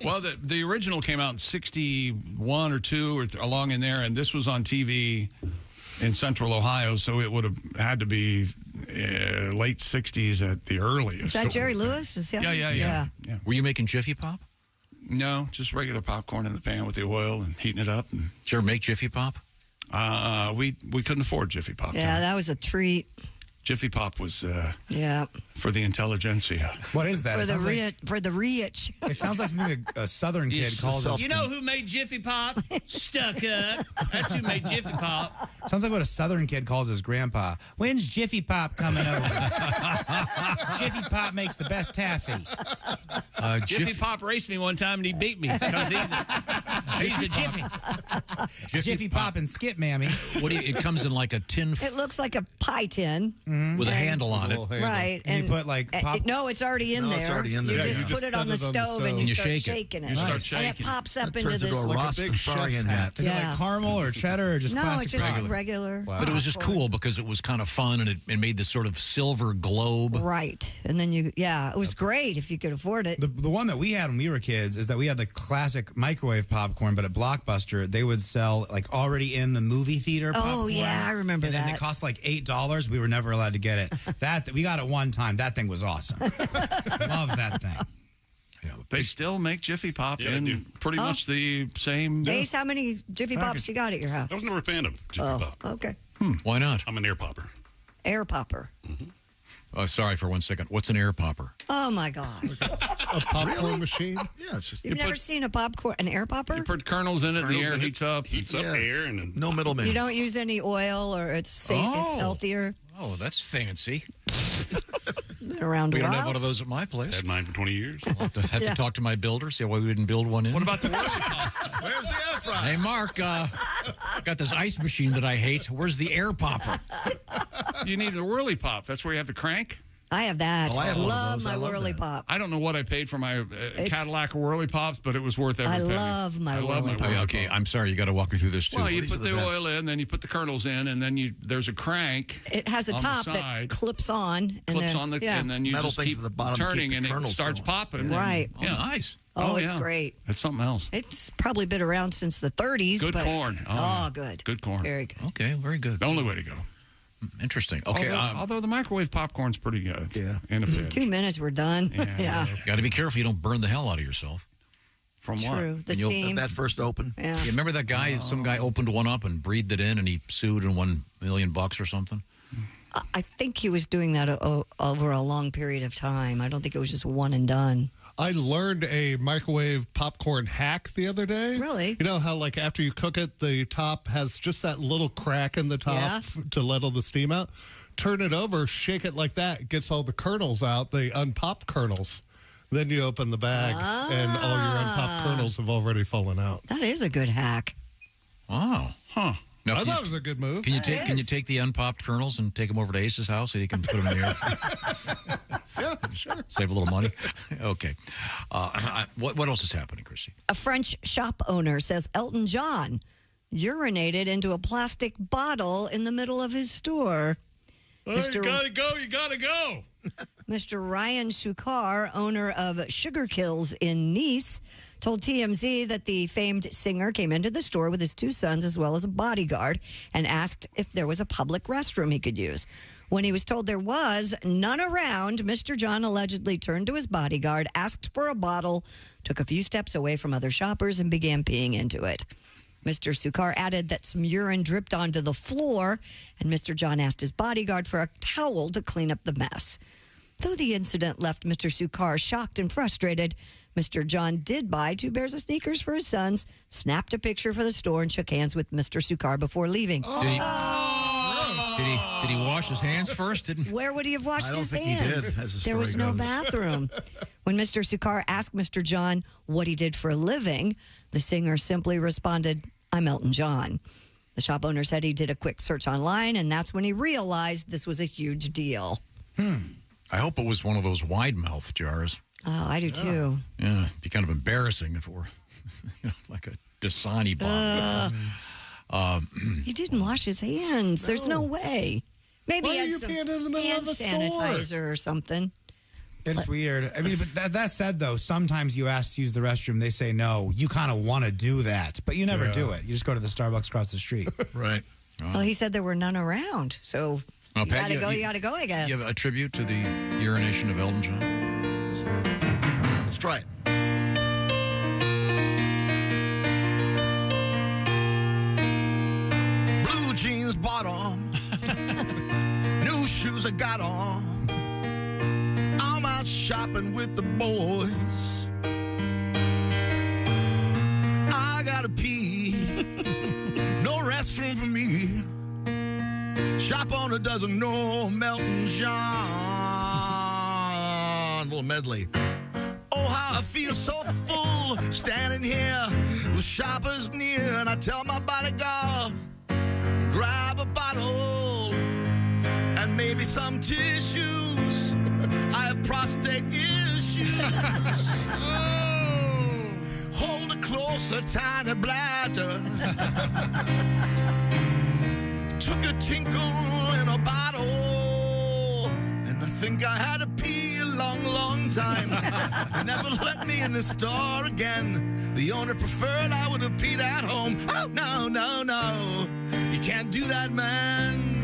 Well, the original came out in 61 or 2 or along in there, and this was on TV in Central Ohio, so it would have had to be late 60s at the earliest. Is that Jerry Lewis? Yeah. Were you making Jiffy Pop? No, just regular popcorn in the pan with the oil and heating it up. And, did you ever make Jiffy Pop? We couldn't afford Jiffy Pop. Yeah, that was a treat. Jiffy Pop was yeah for the intelligentsia. What is that? For the rich. It sounds like something a Southern kid calls us. You know who made Jiffy Pop? Stuck up. That's who made Jiffy Pop. Sounds like what a Southern kid calls his grandpa. When's Jiffy Pop coming over? Jiffy Pop makes the best taffy. Jiffy Pop raced me one time and he beat me because he's a Jiffy. Jiffy Pop and Skip, mammy. It comes in like a tin. It looks like a pie tin. With a handle on it. Right. And you put like pop. No, it's already in there. It's already in there. You just put it on the stove and you start shaking it. You start shaking. And it pops up into turns this into a Ross big Victorian hat. Is it like caramel or cheddar or just No, classic it's just regular? regular. But it was just cool because it was kind of fun and it made this sort of silver globe. Right. And then it was great if you could afford it. The one that we had when we were kids is that we had the classic microwave popcorn, but at Blockbuster, they would sell like already in the movie theater popcorn. Oh, yeah, I remember and that. And then they cost like $8. We were never allowed to get it. We got it one time. That thing was awesome. Love that thing. Yeah, they still make Jiffy Pop in pretty much the same. Ace, how many Jiffy Pops you got at your house? I was never a fan of Jiffy Pop. Okay. Why not? I'm an air popper. Air popper. Oh, sorry for 1 second. What's an air popper? Oh my God. A popcorn machine? Yeah, it's just You've never seen an air popper? You put kernels in it, and the air heats up. Heats up air, and then no middleman. You don't use any oil, or it's safe. It's healthier. Oh, that's fancy. Been around We a don't while. have one of those at my place. Had mine for 20 years. I'll have to talk to my builder, see why we didn't build one in. What about the whirly pop? Where's the air fryer? Hey, Mark, got this ice machine that I hate. Where's the air popper? You need a whirly pop. That's where you have the crank. I have that. Oh, I have one of love those. my I love whirly that. pop. I don't know what I paid for my Cadillac whirly pops, but it was worth every penny. love my whirly pop. Okay, I'm sorry. You got to walk me through this, too. Well, you put the oil in, then you put the kernels in, and then there's a crank. It has a on top the that side. clips on. And then you Metal just things keep at the bottom keep turning, the and it kernels starts going. popping. Right. And, yeah. Nice. Oh, it's yeah. great. It's something else. It's probably been around since the 30s. Good but, corn. Oh, yeah. good. Good corn. Very good. Okay, very good. The only way to go. Interesting. Okay. Although the microwave popcorn's pretty good. Yeah. In a bit. 2 minutes, we're done. Yeah. Got to be careful you don't burn the hell out of yourself. From True. what? The steam. That first open. Yeah. You remember that guy? Some guy opened one up and breathed it in, and he sued and won $1 million or something. I think he was doing that over a long period of time. I don't think it was just one and done. I learned a microwave popcorn hack the other day. Really? You know how, like, after you cook it, the top has just that little crack in the top to let all the steam out? Turn it over, shake it like that. It gets all the kernels out, the unpopped kernels. Then you open the bag, and all your unpopped kernels have already fallen out. That is a good hack. Wow. Huh. Now, I thought it was a good move. Can you take the unpopped kernels and take them over to Ace's house so he can put them in the air? Yeah, sure. Save a little money. Okay. What else is happening, Christy? A French shop owner says Elton John urinated into a plastic bottle in the middle of his store. You gotta go. You gotta go. Mr. Ryan Shukar, owner of Sugar Kills in Nice, told TMZ that the famed singer came into the store with his 2 sons as well as a bodyguard and asked if there was a public restroom he could use. When he was told there was none around, Mr. John allegedly turned to his bodyguard, asked for a bottle, took a few steps away from other shoppers, and began peeing into it. Mr. Sukar added that some urine dripped onto the floor, and Mr. John asked his bodyguard for a towel to clean up the mess. Though the incident left Mr. Sukar shocked and frustrated, Mr. John did buy 2 pairs of sneakers for his sons, snapped a picture for the store, and shook hands with Mr. Sukar before leaving. Did he wash his hands first? Where would he have washed his hands? I don't think he did, as the There was story no goes. bathroom. When Mr. Sukar asked Mr. John what he did for a living, the singer simply responded, "I'm Elton John." The shop owner said he did a quick search online, and that's when he realized this was a huge deal. I hope it was one of those wide mouth jars. Oh, I do too. Yeah, it'd be kind of embarrassing if it were like a Dasani bottle. He didn't wash his hands. There's no way. Maybe Why he are had you some being in the middle hand of a store? sanitizer or something. It's weird. I mean, but that said, though, sometimes you ask to use the restroom, they say no. You kind of want to do that, but you never do it. You just go to the Starbucks across the street. Right. Well, he said there were none around, so Well, you Pat, gotta go. You gotta go, I guess. You have a tribute to the urination of Elton John? Let's try it. Blue jeans bottom, new shoes I got on. I'm out shopping with the boys. I gotta pee, no restroom for me. Shop on a dozen, no Elton John. Little medley. Oh, how I feel so full, standing here with shoppers near, and I tell my bodyguard, grab a bottle and maybe some tissues. I have prostate issues. Hold a closer, tiny bladder. Took a tinkle in a bottle, and I think I had to pee a long, long time. They never let me in the store again. The owner preferred I would have peed at home. Oh, no, no, no. You can't do that, man.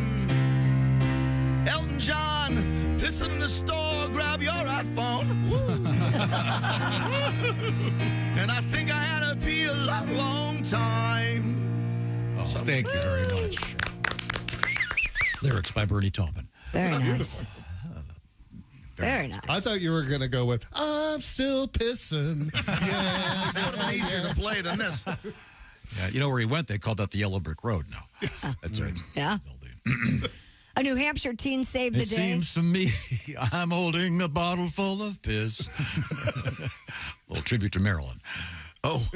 Elton John, pissing in the store, grab your iPhone. And I think I had to pee a long, long time. Oh, thank you very much. Lyrics by Bernie Taupin. Very nice. Very nice. I thought you were going to go with, I'm still pissing. Yeah. It would have been easier to play than this. Yeah, you know where he went? They called that the Yellow Brick Road now. Yes. That's right. Yeah. A New Hampshire teen saved the It day. seems to me I'm holding a bottle full of piss. Little tribute to Maryland. Oh.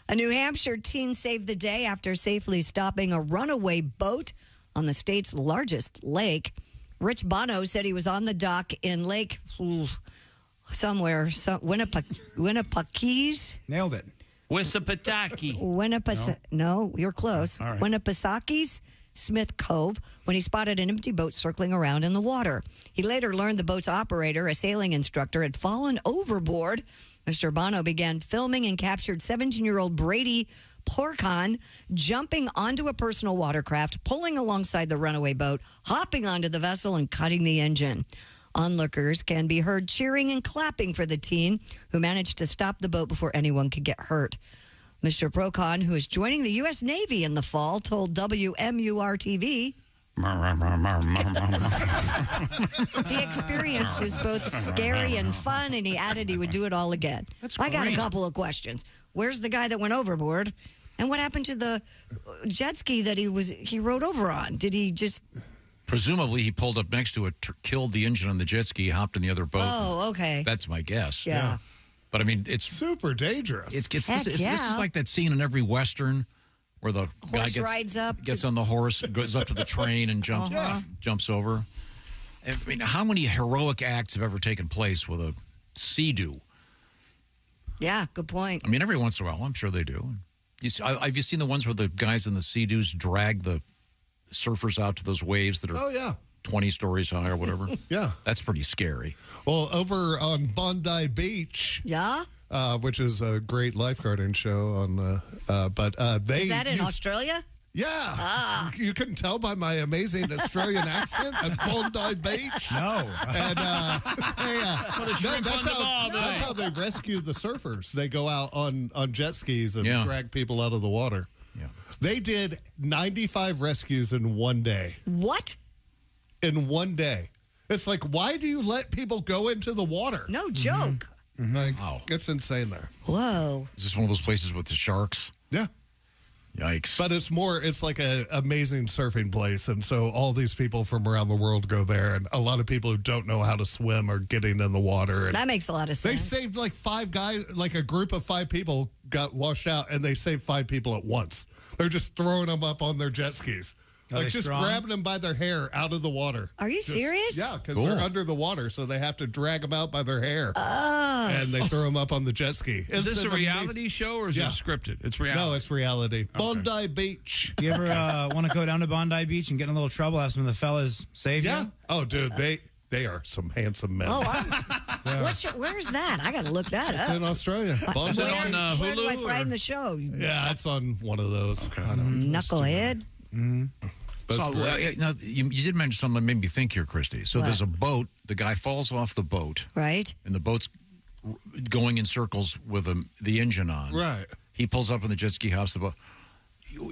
A New Hampshire teen saved the day after safely stopping a runaway boat on the state's largest lake. Rich Bono said he was on the dock in Lake Winnipesaukee. Nailed it. Wissapataki. No, you're close. All right. Winnipesaukee Smith Cove when he spotted an empty boat circling around in the water. He later learned the boat's operator, a sailing instructor, had fallen overboard. Mr. Bono began filming and captured 17-year-old Brady Porcon jumping onto a personal watercraft, pulling alongside the runaway boat, hopping onto the vessel, and cutting the engine. Onlookers can be heard cheering and clapping for the teen who managed to stop the boat before anyone could get hurt. Mr. Procon, who is joining the U.S. Navy in the fall, told WMUR-TV, the experience was both scary and fun, and he added he would do it all again. I got a couple of questions. Where's the guy that went overboard? And what happened to the jet ski that he rode over on? Did he just... Presumably, he pulled up next to it, killed the engine on the jet ski, hopped in the other boat. Oh, okay. That's my guess. Yeah. But, I mean, it's... super dangerous. This is like that scene in every Western where the guy gets on the horse, goes up to the train and jumps over. I mean, how many heroic acts have ever taken place with a sea-doo? Yeah, good point. I mean, every once in a while, I'm sure they do. Have you seen the ones where the guys in the sea-doos drag the surfers out to those waves that are 20 stories high or whatever? Yeah. That's pretty scary. Well, over on Bondi Beach. Yeah? Which is a great lifeguarding show on they is that in Australia? Yeah. You couldn't tell by my amazing Australian accent at Bondi Beach. No. And that's how they rescue the surfers. They go out on jet skis and drag people out of the water. Yeah. They did 95 rescues in one day. What? In one day. It's like, why do you let people go into the water? No joke. Mm-hmm. Like, it's insane there. Whoa. Is this one of those places with the sharks? Yeah. Yikes. But it's like an amazing surfing place. And so all these people from around the world go there. And a lot of people who don't know how to swim are getting in the water. And that makes a lot of sense. They saved like 5 guys, like a group of 5 people got washed out, and they saved 5 people at once. They're just throwing them up on their jet skis. Like just grabbing them by their hair out of the water. Are you serious? Yeah, because they're under the water, so they have to drag them out by their hair. Oh. and they throw them up on the jet ski. Is this a reality show or is it scripted? It's reality. No, it's reality. Okay. Bondi Beach. You ever want to go down to Bondi Beach and get in a little trouble? Have some of the fellas save you? Oh, dude, they are some handsome men. Where's that? I got to look that up. It's in Australia. Is it on Hulu? Where do I find the show? Yeah, it's on one of those. Okay. Knucklehead. So, now, you did mention something that made me think here, Christy. So there's a boat. The guy falls off the boat. Right. And the boat's going in circles with the engine on. Right. He pulls up on the jet ski, hops the boat.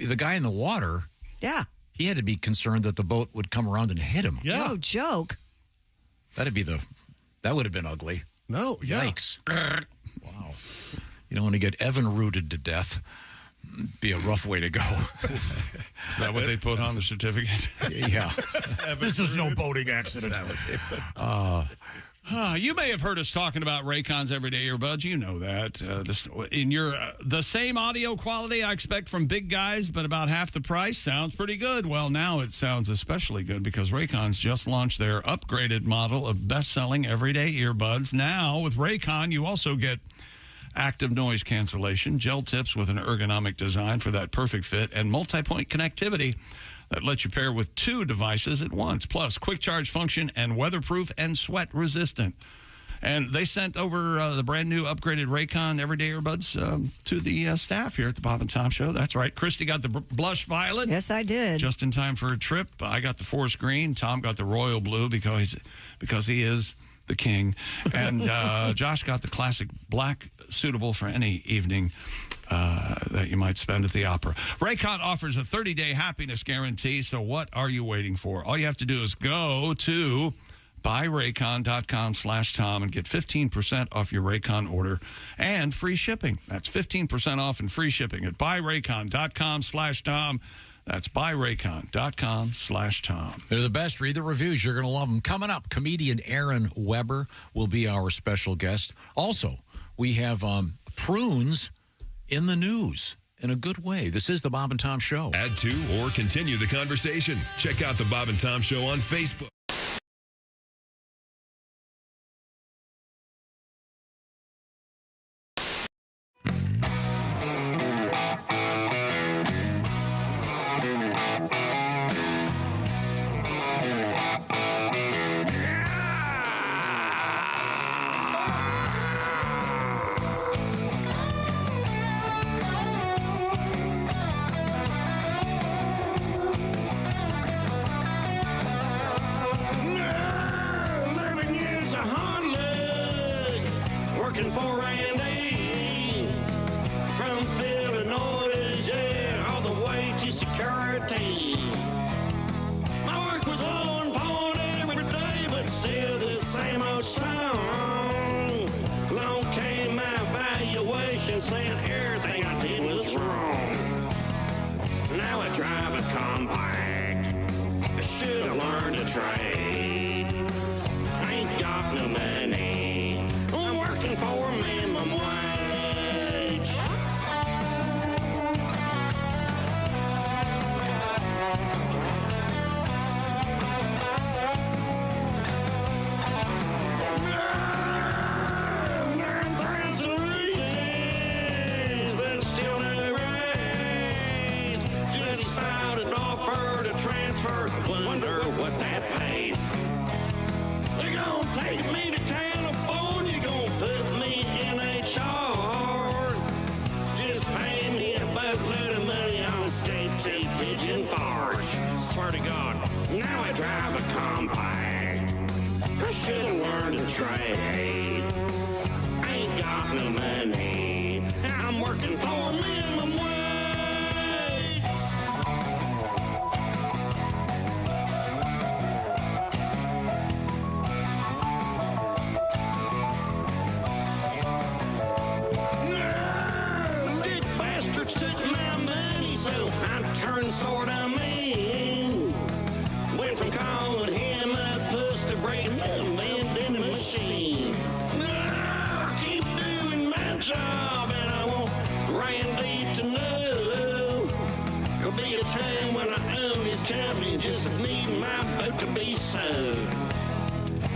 The guy in the water. Yeah. He had to be concerned that the boat would come around and hit him. Yeah. No joke. That would have been ugly. No, yeah. Yikes. Wow. You don't want to get Evan rooted to death. Be a rough way to go. Is that what they put on the certificate? Yeah. This is no boating accident. You may have heard us talking about Raycon's everyday earbuds. You know that. The same audio quality I expect from big guys, but about half the price. Sounds pretty good. Well, now it sounds especially good because Raycon's just launched their upgraded model of best-selling everyday earbuds. Now, with Raycon, you also get active noise cancellation, gel tips with an ergonomic design for that perfect fit, and multi-point connectivity that lets you pair with 2 devices at once, plus quick charge function and weatherproof and sweat resistant. And they sent over the brand new upgraded Raycon everyday earbuds to the staff here at the Bob and Tom Show. That's right. Christy got the blush violet. Yes, I did. Just in time for a trip. I got the forest green. Tom got the royal blue because he is the king. And Josh got the classic black, suitable for any evening that you might spend at the opera. Raycon offers a 30-day happiness guarantee, so what are you waiting for? All you have to do is go to buyraycon.com/Tom and get 15% off your Raycon order and free shipping. That's 15% off and free shipping at buyraycon.com/Tom. That's buyraycon.com/Tom. They're the best. Read the reviews. You're going to love them. Coming up, comedian Aaron Weber will be our special guest. Also, we have prunes in the news in a good way. This is the Bob and Tom Show. Add to or continue the conversation. Check out the Bob and Tom Show on Facebook.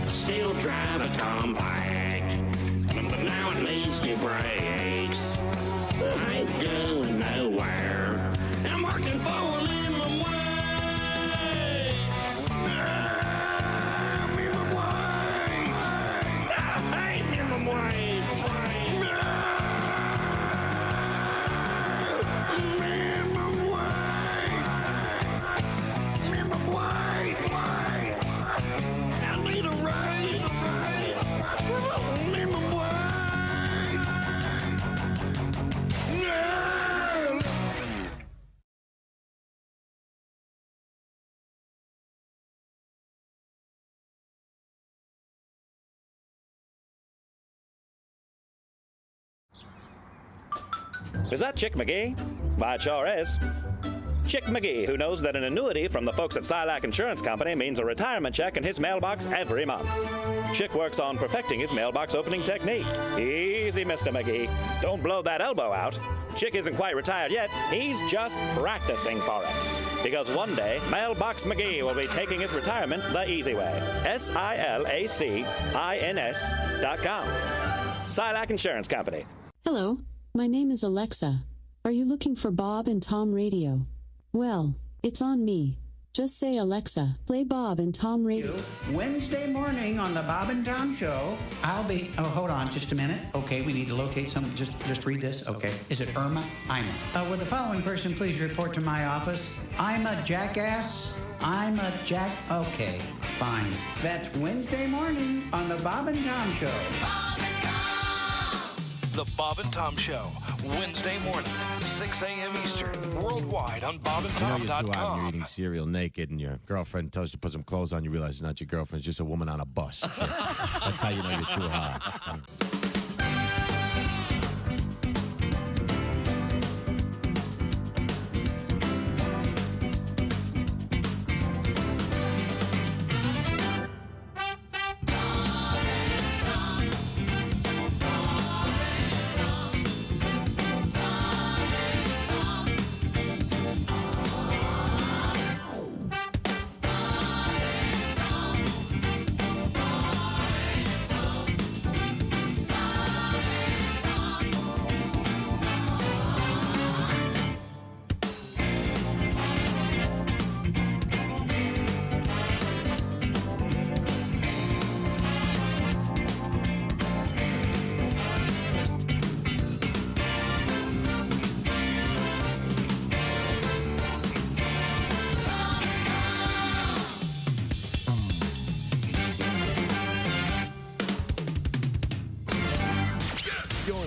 Still drive a compact, but now it needs new brakes. But I ain't going nowhere. I'm working for a minimum wage. Minimum wage. I hate minimum wage. Is that Chick McGee? Why, it sure is. Chick McGee, who knows that an annuity from the folks at Silac Insurance Company means a retirement check in his mailbox every month. Chick works on perfecting his mailbox opening technique. Easy, Mr. McGee. Don't blow that elbow out. Chick isn't quite retired yet. He's just practicing for it. Because one day, Mailbox McGee will be taking his retirement the easy way. SILACINS.com. Silac Insurance Company. Hello, my name is Alexa. Are you looking for Bob and Tom Radio? Well, it's on me. Just say, Alexa, play Bob and Tom Radio. Wednesday morning on the Bob and Tom Show, I'll be... Oh, hold on just a minute. Okay, we need to locate some... Just read this. Okay. Is it Irma? Ima. Will the following person please report to my office? I'm a jackass. I'm a jack... Okay, fine. That's Wednesday morning on the Bob and Tom Show. Bob and Tom! The Bob and Tom Show. Wednesday morning, 6 a.m. Eastern, worldwide on bobandtom.com. You know you're too out and you're eating cereal naked and your girlfriend tells you to put some clothes on, you realize it's not your girlfriend, it's just a woman on a bus. That's how you know you're too hot.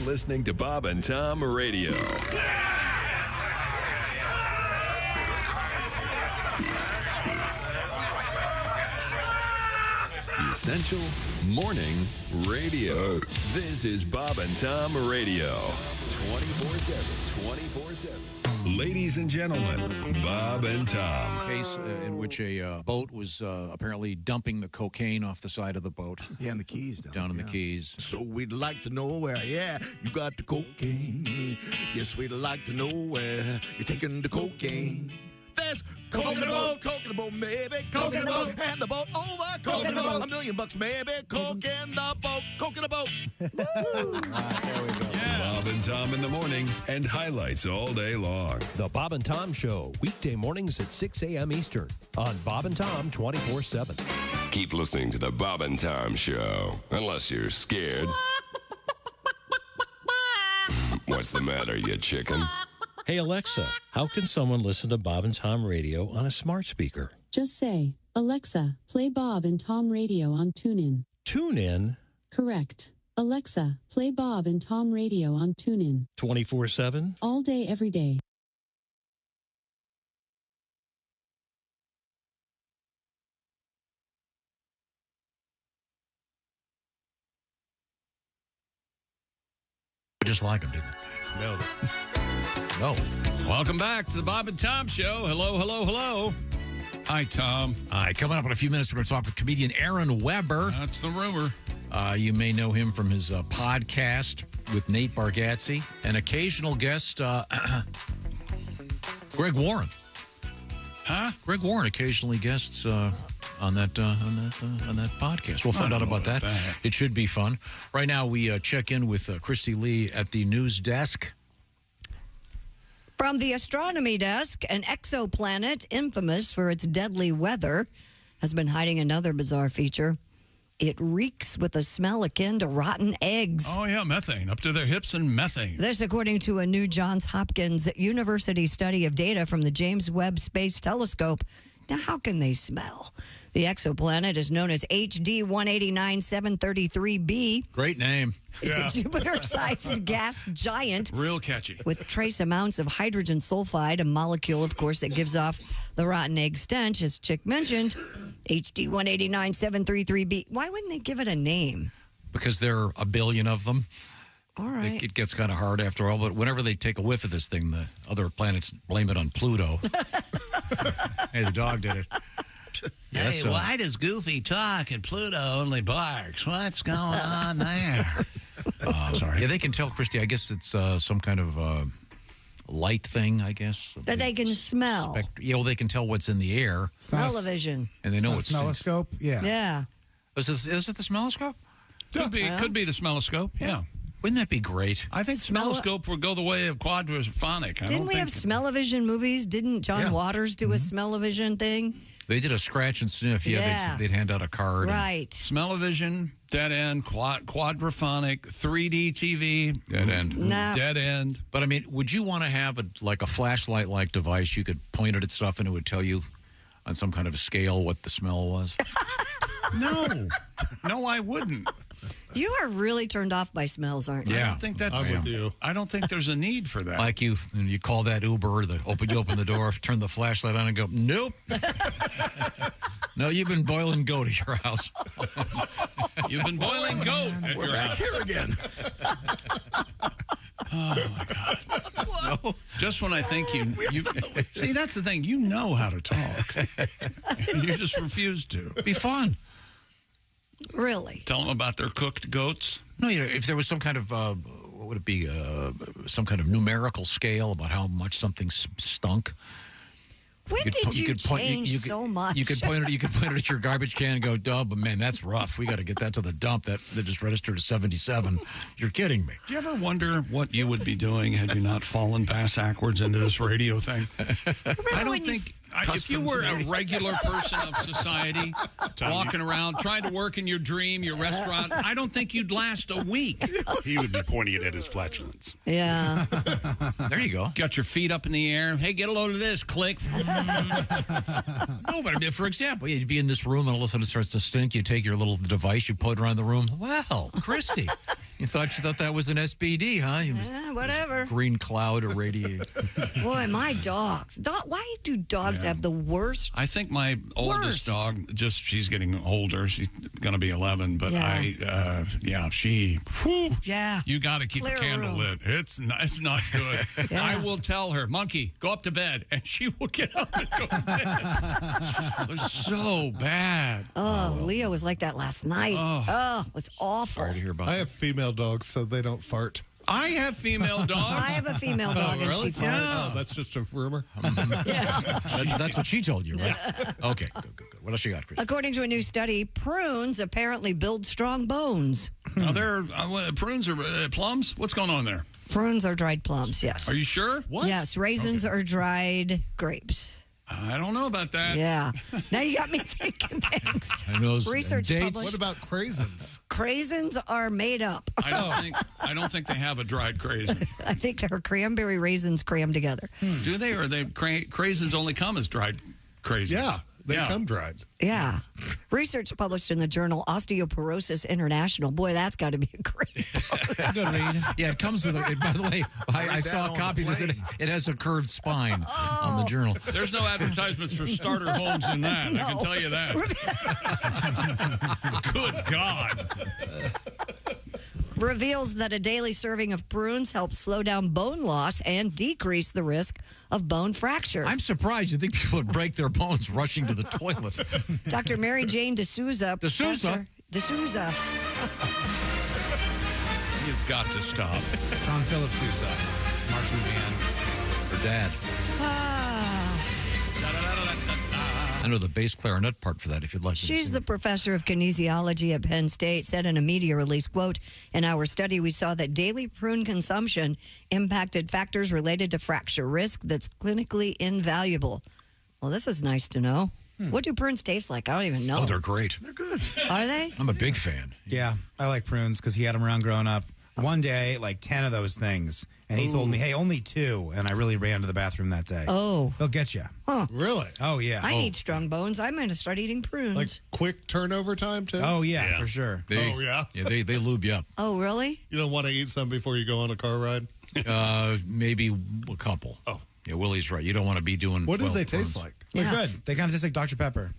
Listening to Bob and Tom Radio. Essential Morning Radio. This is Bob and Tom Radio. 24/7. 24/7. Ladies and gentlemen, Bob and Tom. Case in which a boat was apparently dumping the cocaine off the side of the boat. Yeah, in the Keys. Down in the Keys. So we'd like to know where, yeah, you got the cocaine. Yes, we'd like to know where you're taking the cocaine. There's coke in the boat, maybe. Coke in the boat, hand the boat over. Coke in the boat, $1 million maybe. Coke in the boat, coke in the boat. There we go. Bob and Tom in the morning and highlights all day long. The Bob and Tom Show, weekday mornings at 6 a.m. Eastern on Bob and Tom 24/7. Keep listening to the Bob and Tom Show, unless you're scared. What's the matter, you chicken? Hey, Alexa, how can someone listen to Bob and Tom Radio on a smart speaker? Just say, Alexa, play Bob and Tom Radio on TuneIn. TuneIn? Correct. Alexa, play Bob and Tom Radio on TuneIn. 24/7? All day, every day. Just like him, didn't it? Nailed it. No. Welcome back to the Bob and Tom Show. Hello, hello, hello. Hi, Tom. Hi, coming up in a few minutes, we're going to talk with comedian Aaron Weber. That's the rumor. You may know him from his podcast with Nate Bargatze, an occasional guest, Greg Warren. Huh? Greg Warren occasionally guests on that podcast. We'll find out about that. It should be fun. Right now, we check in with Christy Lee at the news desk. From the astronomy desk, an exoplanet infamous for its deadly weather has been hiding another bizarre feature. It reeks with a smell akin to rotten eggs. Oh, yeah, methane. Up to their hips in methane. This, according to a new Johns Hopkins University study of data from the James Webb Space Telescope. Now, how can they smell? The exoplanet is known as HD 189733b. Great name. It's a Jupiter-sized gas giant. Real catchy. With trace amounts of hydrogen sulfide, a molecule, of course, that gives off the rotten egg stench, as Chick mentioned. HD 189733b. Why wouldn't they give it a name? Because there are a billion of them. All right. It gets kind of hard after all, but whenever they take a whiff of this thing, the other planets blame it on Pluto. Hey, the dog did it. Hey, why does Goofy talk and Pluto only barks? What's going on there? Sorry. Yeah, they can tell, Christy. I guess it's some kind of light thing, I guess. That they can smell. They can tell what's in the air. Smell-o-vision. And they know it's smelloscope? Yeah. Yeah. Is it the smelloscope? Could be the smelloscope, yeah. Wouldn't that be great? I think smelloscope would go the way of quadraphonic. Didn't we have smell-o-vision movies? Didn't John Waters do a smell-o-vision thing? They did a scratch and sniff. Yeah. They'd hand out a card. Right. Smell-o-vision, dead end, quadraphonic, 3D TV, dead end. No. Dead end. But, I mean, would you want to have a flashlight-like device? You could point it at stuff and it would tell you on some kind of scale what the smell was? No. No, I wouldn't. You are really turned off by smells, aren't you? I don't think that's. I'm with you. I don't think there's a need for that. Like you call that Uber, you open the door, turn the flashlight on, and go, nope. No, you've been boiling goat at your house. You've been boiling goat at your house. We're back here again. Oh my God! No. Just when I think you see, that's the thing. You know how to talk. You just refuse to. It'd be fun. Really? Tell them about their cooked goats. No, if there was some kind of, what would it be, some kind of numerical scale about how much something stunk. When did you change so much? You could point it at your garbage can and go, duh, but man, that's rough. We got to get that to the dump. That just registered to 77. You're kidding me. Do you ever wonder what you would be doing had you not fallen backwards into this radio thing? I don't think... if you were a regular person of society, walking around, trying to work in your dream, your restaurant, I don't think you'd last a week. He would be pointing it at his flatulence. Yeah. There you go. Got your feet up in the air. Hey, get a load of this. Click. No, but I mean, for example, you'd be in this room and all of a sudden it starts to stink. You take your little device, you put it around the room. Well, Christy, you thought that was an SBD, huh? Whatever. Green cloud irradiating. Boy, my dogs. Why do dogs have the worst? I think my oldest dog, she's getting older. She's going to be 11, but she, whew, you got to keep the candle lit. It's not good. I will tell her, Monkey, go up to bed, and she will get up and go to bed. They're so bad. Oh, Leo was like that last night. Oh, it's awful. Sorry to hear about I have female dogs, so they don't fart. I have female dogs. I have a female dog, and she farts. Oh, that's just a rumor. That's what she told you, right? Okay, good. What else you got, Chris? According to a new study, prunes apparently build strong bones. Now, prunes are plums? What's going on there? Prunes are dried plums, yes. Are you sure? What? Yes, raisins are dried grapes. I don't know about that. Yeah. Now you got me thinking things. Research dates. published. What about craisins? Craisins are made up. I don't think they have a dried craisin. I think they're cranberry raisins crammed together. Do they? Or craisins only come as dried craisins? Yeah. They come dried. Yeah. Research published in the journal Osteoporosis International. Boy, that's got to be a great book. Good read. Yeah, it comes with it. By the way, I saw a copy of this. It has a curved spine on the journal. There's no advertisements for starter homes in that. I can tell you that. Good God. Reveals that a daily serving of prunes helps slow down bone loss and decrease the risk of bone fractures. I'm surprised you think people would break their bones rushing to the toilet. Dr. Mary Jane D'Souza. D'Souza? D'Souza. You've got to stop. John Philip Sousa, marching band. Her dad. I know the bass clarinet part for that, if you'd like. She's the professor of kinesiology at Penn State, said in a media release, quote, in our study, we saw that daily prune consumption impacted factors related to fracture risk that's clinically invaluable. Well, this is nice to know. What do prunes taste like? I don't even know. Oh, they're great. They're good. Are they? I'm a big fan. Yeah, I like prunes because he had them around growing up. One day, like 10 of those things. And he told me, hey, only 2. And I really ran to the bathroom that day. Oh. They'll get you. Huh. Really? Oh, yeah. I need strong bones. I'm going to start eating prunes. Like quick turnover time, too? Oh, yeah, for sure. Yeah, they lube you up. Oh, really? You don't want to eat some before you go on a car ride? Maybe a couple. Oh. Yeah, Willie's right. You don't want to be doing. What do they prunes. taste like? They're good. They kind of taste like Dr. Pepper.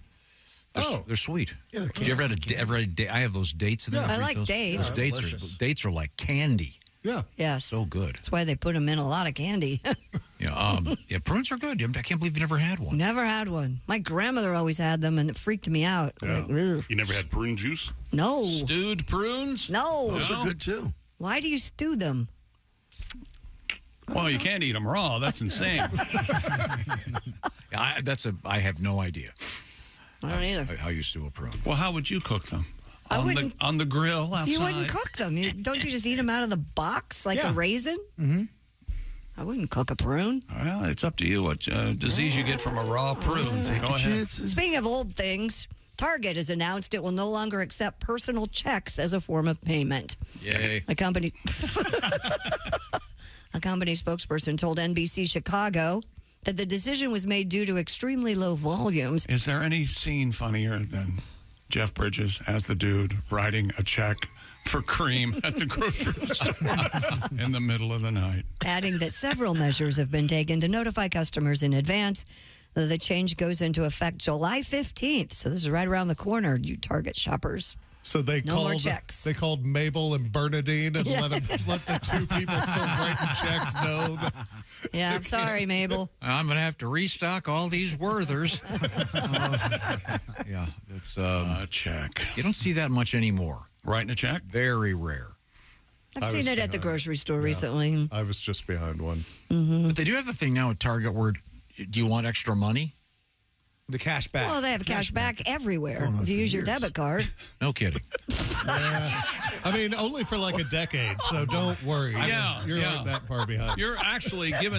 They're sweet. Yeah, they're Did you ever had a date? I have those dates. In there. I like those, dates. Those dates are like candy. Yeah. Yes. So good. That's why they put them in a lot of candy. Yeah, prunes are good. I can't believe you never had one. Never had one. My grandmother always had them, and it freaked me out. Yeah. Like, ugh. You never had prune juice? No. Stewed prunes? No. Those are good, too. Why do you stew them? Well, you can't eat them raw. That's insane. I have no idea. I don't either. How you stew a prune. Well, how would you cook them? I wouldn't. On the grill outside? You wouldn't cook them. Don't you just eat them out of the box like a raisin? Mm-hmm. I wouldn't cook a prune. Well, it's up to you what disease you get from a raw prune. Go ahead. Speaking of old things, Target has announced it will no longer accept personal checks as a form of payment. Yay. A company spokesperson told NBC Chicago that the decision was made due to extremely low volumes. Is there any scene funnier than Jeff Bridges as the dude writing a check for cream at the grocery store in the middle of the night? Adding that several measures have been taken to notify customers in advance. The change goes into effect July 15th. So this is right around the corner, you Target shoppers. So they called Mabel and Bernadine and let the 2 people still writing checks know that. Yeah, I'm sorry, Mabel. I'm going to have to restock all these Werthers. Yeah, it's a check. You don't see that much anymore. Writing a check? Very rare. I've seen it at the grocery store recently. I was just behind one. Mm-hmm. But they do have a thing now at Target where, do you want extra money? The cash back. Well, they have cash back everywhere. Oh, no, if you for use your years. debit card. No kidding. I mean, only for like a decade, so don't worry. You're like that far behind. You're actually, given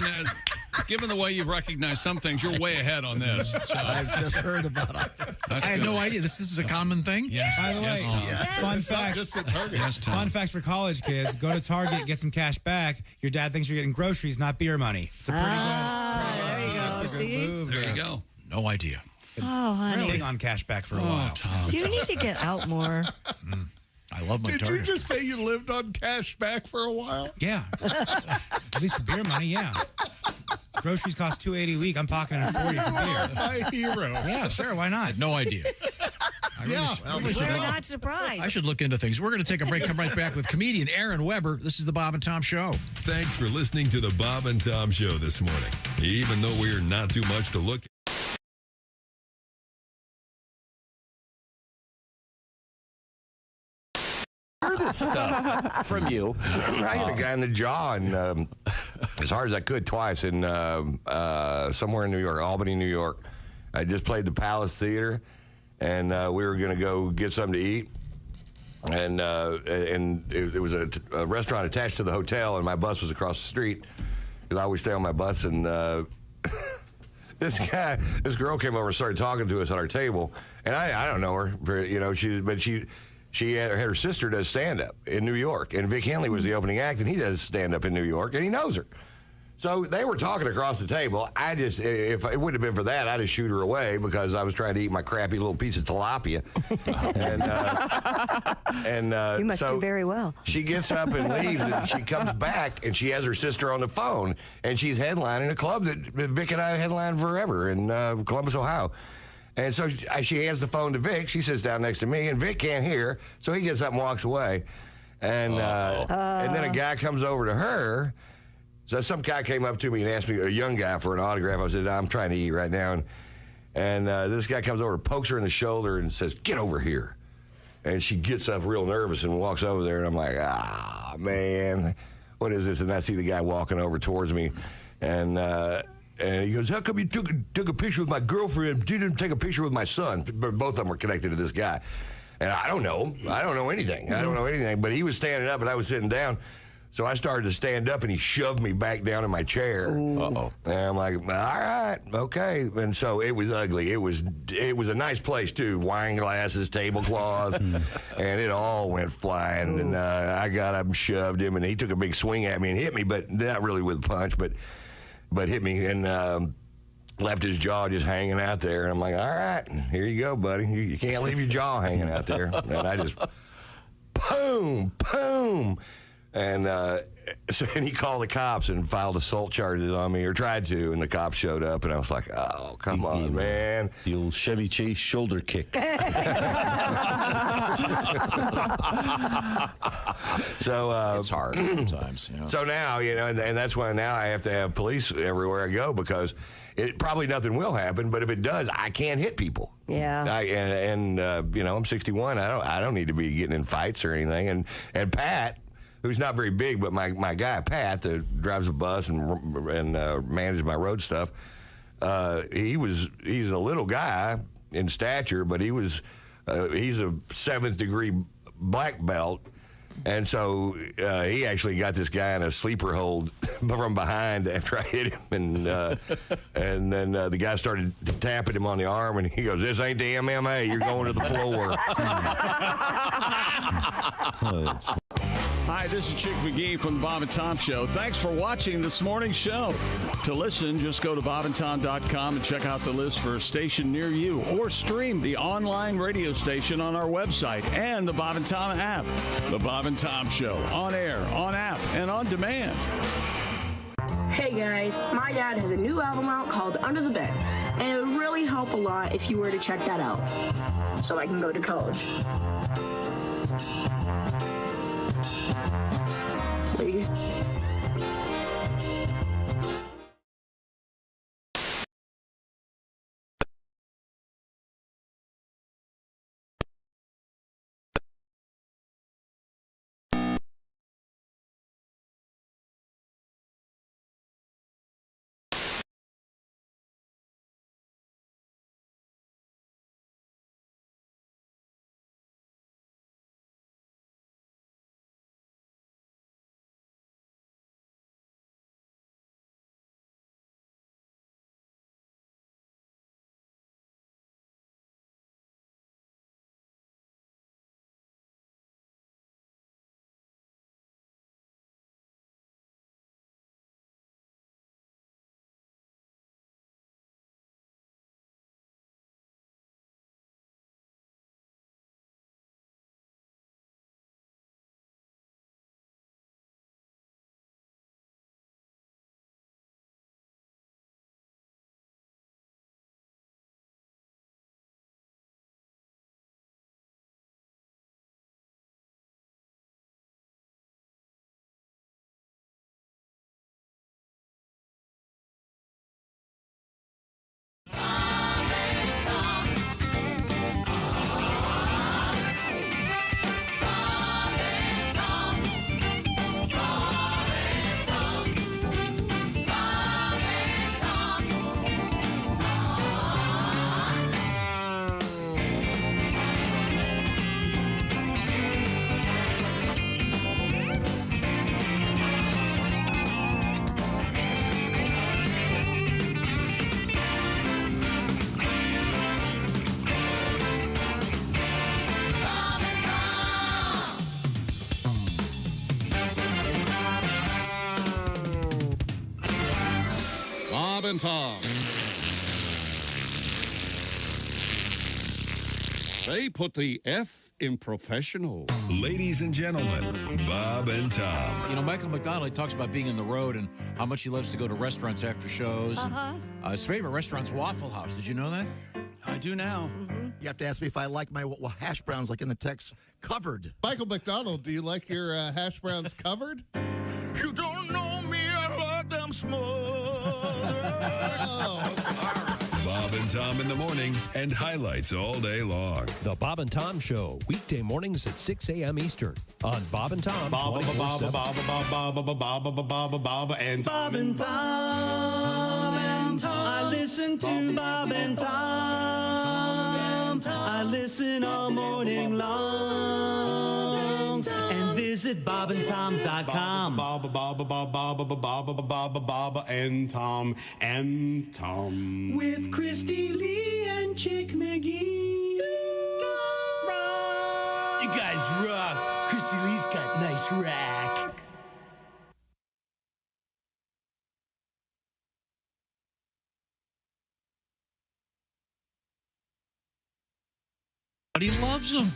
the way you've recognized some things, you're way ahead on this. So. I've just heard about it. I had no idea. This is a common thing? Yes. By the way, fun fact. Just at Target. Yes, Tom. Fun facts for college kids. Go to Target, get some cash back. Your dad thinks you're getting groceries, not beer money. It's a pretty there you go. See? There you go. No idea. Oh, honey. big on cash back for a while. Tom. You need to get out more. I love my Did Target. you just say you lived on cash back for a while? Yeah. At least for beer money, yeah. Groceries cost $2.80 a week. I'm pocketing $40 for beer. My hero. Yeah, sure. Why not? No idea. We're not surprised. I should look into things. We're going to take a break. Come right back with comedian Aaron Weber. This is the Bob and Tom Show. Thanks for listening to the Bob and Tom Show this morning. Even though we're not too much to look at. Heard this stuff from you. I hit a guy in the jaw and as hard as I could twice in somewhere in New York, Albany, New York. I just played the Palace Theater, and we were going to go get something to eat. And it was a restaurant attached to the hotel, and my bus was across the street because I always stay on my bus. And this girl came over and started talking to us at our table, and I don't know her, She had her sister does stand-up in New York, and Vic Henley was the opening act, and he does stand-up in New York, and he knows her. So they were talking across the table. If it wouldn't have been for that, I'd just shoot her away because I was trying to eat my crappy little piece of tilapia. You must do very well. She gets up and leaves, and she comes back, and she has her sister on the phone, and she's headlining a club that Vic and I headlined forever in Columbus, Ohio. And so she hands the phone to Vic. She sits down next to me, and Vic can't hear, so he gets up and walks away. And then a guy comes over to her. So some guy came up to me and asked me, a young guy, for an autograph. I said, I'm trying to eat right now. And this guy comes over, pokes her in the shoulder, and says, get over here. And she gets up real nervous and walks over there. And I'm like, man, what is this? And I see the guy walking over towards me. And he goes, how come you took a picture with my girlfriend, didn't take a picture with my son? Both of them were connected to this guy. And I don't know anything. But he was standing up and I was sitting down. So I started to stand up, and he shoved me back down in my chair. Uh-oh. And I'm like, all right, okay. And so it was ugly. It was a nice place, too. Wine glasses, tablecloths, and it all went flying. And I got up and shoved him, and he took a big swing at me and hit me, but not really with a punch, but hit me and left his jaw just hanging out there. And I'm like, all right, here you go, buddy. You can't leave your jaw hanging out there. And I just, boom. And he called the cops and filed assault charges on me, or tried to, and the cops showed up, and I was like, oh, come on, man. The old Chevy Chase shoulder kick. So it's hard sometimes. You know. So now, and that's why now I have to have police everywhere I go, because probably nothing will happen, but if it does, I can't hit people. Yeah. I'm 61. I don't need to be getting in fights or anything. And Pat, who's not very big, but my guy Pat that drives a bus and manages my road stuff, he's a little guy in stature, but he's a 7th degree black belt, and so he actually got this guy in a sleeper hold from behind after I hit him, and then the guy started tapping him on the arm, and he goes, "This ain't the MMA. You're going to the floor." Hi, this is Chick McGee from the Bob and Tom Show. Thanks for watching this morning's show. To listen, just go to bobandtom.com and check out the list for a station near you, or stream the online radio station on our website and the Bob and Tom app. The Bob and Tom Show, on air, on app, and on demand. Hey guys, my dad has a new album out called Under the Bed, and it would really help a lot if you were to check that out, so I can go to college. Please. Bob and Tom. They put the F in professional. Ladies and gentlemen, Bob and Tom. You know, Michael McDonald, he talks about being on the road and how much he loves to go to restaurants after shows. His favorite restaurant's Waffle House. Did you know that? I do now. You have to ask me if I like my hash browns, like in the text, covered. Michael McDonald, do you like your hash browns covered? You don't know me, I like them small. Bob and Tom in the morning and highlights all day long. The Bob and Tom Show, weekday mornings at 6 a.m. Eastern on Bob and Tom 24/7. Bob and Tom. listen to Bob and Tom. I listen all morning long. And visit bobandtom.com. Bob and Tom and Tom. With Christy Lee and Chick McGee. You guys rock. Christy Lee's got nice rack. But he loves them.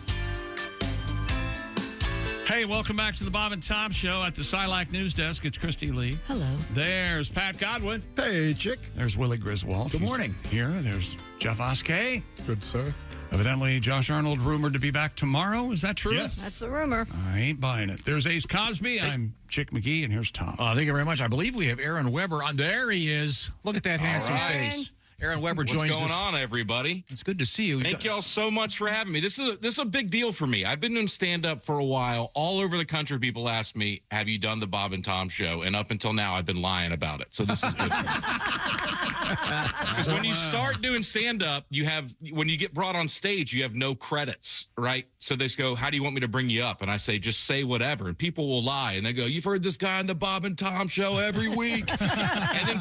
Hey, welcome back to the Bob and Tom Show at the Silac News Desk. It's Christy Lee. Hello. There's Pat Godwin. Hey, Chick. There's Willie Griswold. Good morning. He's here. There's Jeff Oskey. Good, sir. Evidently, Josh Arnold rumored to be back tomorrow. Is that true? Yes. That's the rumor. I ain't buying it. There's Ace Cosby. I'm Chick McGee, and here's Tom. Thank you very much. I believe we have Aaron Weber on. There he is. Look at that handsome face. Aaron Weber joins us. What's going on, everybody? It's good to see you. Thank y'all so much for having me. This is a big deal for me. I've been doing stand-up for a while. All over the country, people ask me, have you done the Bob and Tom Show? And up until now, I've been lying about it. So this is good for me. Because when you start doing stand-up, when you get brought on stage, you have no credits, right? So they just go, how do you want me to bring you up? And I say, just say whatever. And people will lie. And they go, you've heard this guy on the Bob and Tom Show every week. And then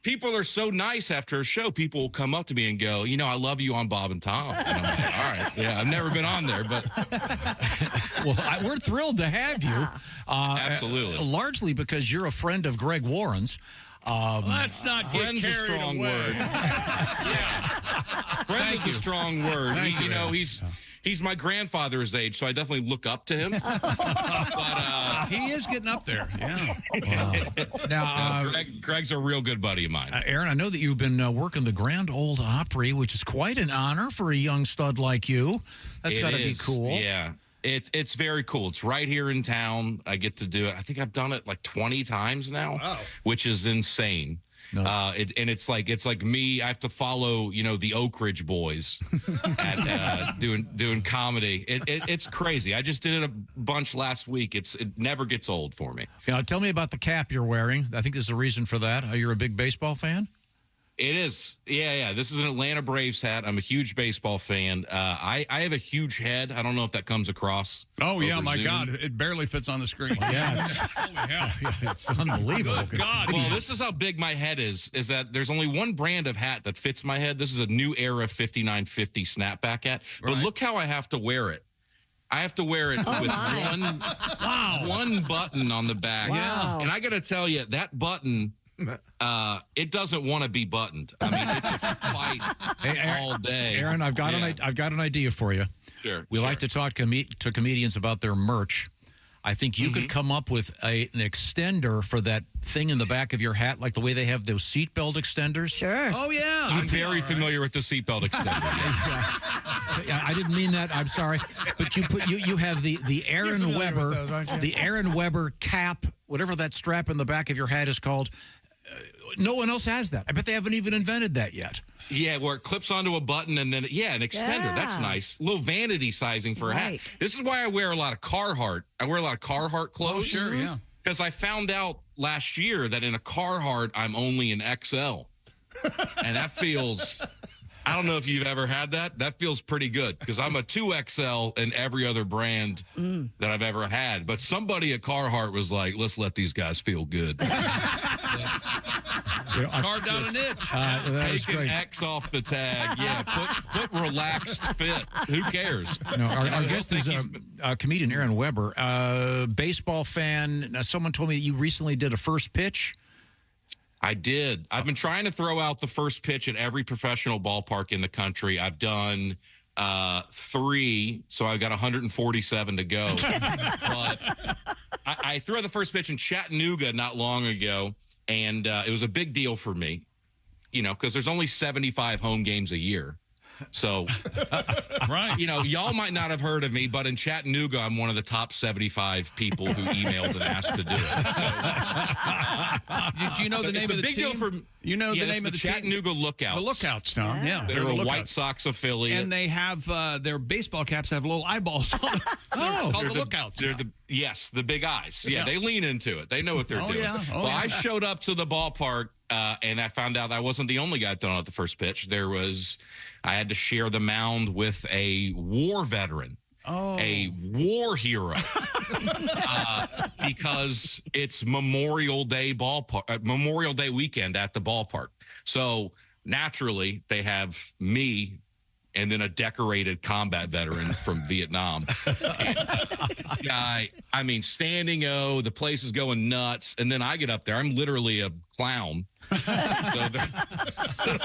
people are so nice after a show. People will come up to me and go, I love you on Bob and Tom. And I'm like, all right. Yeah, I've never been on there, but. Well, we're thrilled to have you. Absolutely. Largely because you're a friend of Greg Warren's. Let's not get friend's a carried strong away. word. Yeah. Friend's is a strong word. He's my grandfather's age, so I definitely look up to him. But he is getting up there. Yeah. Wow. Now, Greg's a real good buddy of mine. Aaron, I know that you've been working the Grand Ole Opry, which is quite an honor for a young stud like you. That's got to be cool. Yeah. It's very cool. It's right here in town. I get to do it. I think I've done it like 20 times now, which is insane. No. It's like me. I have to follow, the Oak Ridge Boys at doing comedy. It's crazy. I just did it a bunch last week. It never gets old for me. Tell me about the cap you're wearing. I think there's a reason for that. You're a big baseball fan? It is. Yeah. This is an Atlanta Braves hat. I'm a huge baseball fan. I have a huge head. I don't know if that comes across. Oh, yeah, my Zoom. God. It barely fits on the screen. Yeah. It's unbelievable. Good God. Well, this is how big my head is that there's only one brand of hat that fits my head. This is a New Era 5950 snapback hat. But look how I have to wear it. I have to wear it with one button on the back. Wow. And I got to tell you, that button... it doesn't want to be buttoned. I mean, it's a fight all day. Aaron, I've got an idea for you. Sure. We like to talk to comedians about their merch. I think you could come up with an extender for that thing in the back of your hat, like the way they have those seatbelt extenders. Sure. Oh, yeah. I'm very familiar with the seatbelt extender. Yeah, I didn't mean that. I'm sorry. But you have the Aaron Weber, the Aaron Weber cap, whatever that strap in the back of your hat is called. No one else has that. I bet they haven't even invented that yet. Yeah, where it clips onto a button and then, an extender. Yeah. That's nice. A little vanity sizing for a hat. This is why I wear a lot of Carhartt. I wear a lot of Carhartt clothes. Oh, sure, yeah. Because I found out last year that in a Carhartt, I'm only an XL. And that feels... I don't know if you've ever had that. That feels pretty good because I'm a 2XL in every other brand that I've ever had. But somebody at Carhartt was like, let's let these guys feel good. Carved out an itch. Take an X off the tag. Yeah, put relaxed fit. Who cares? No, our guest is a comedian, Aaron Weber, baseball fan. Now, someone told me that you recently did a first pitch. I did. I've been trying to throw out the first pitch at every professional ballpark in the country. I've done 3, so I've got 147 to go. But I threw out the first pitch in Chattanooga not long ago, and it was a big deal for me, because there's only 75 home games a year. So, right. Y'all might not have heard of me, but in Chattanooga, I'm one of the top 75 people who emailed and asked to do it. Do you know the name of the team? It's a big deal for you know the name of the Chattanooga Lookouts. The Lookouts, Tom. Yeah, they're a White Sox affiliate, and they have their baseball caps have little eyeballs on them. Called the Lookouts. They're the big eyes. Yeah, they lean into it. They know what they're doing. Yeah. I showed up to the ballpark and I found out I wasn't the only guy thrown out the first pitch. I had to share the mound with a war veteran. A war hero, because it's Memorial Day weekend at the ballpark. So naturally, they have me and then a decorated combat veteran from Vietnam. Guy, I mean, standing O, the place is going nuts, and then I get up there. I'm literally a clown. So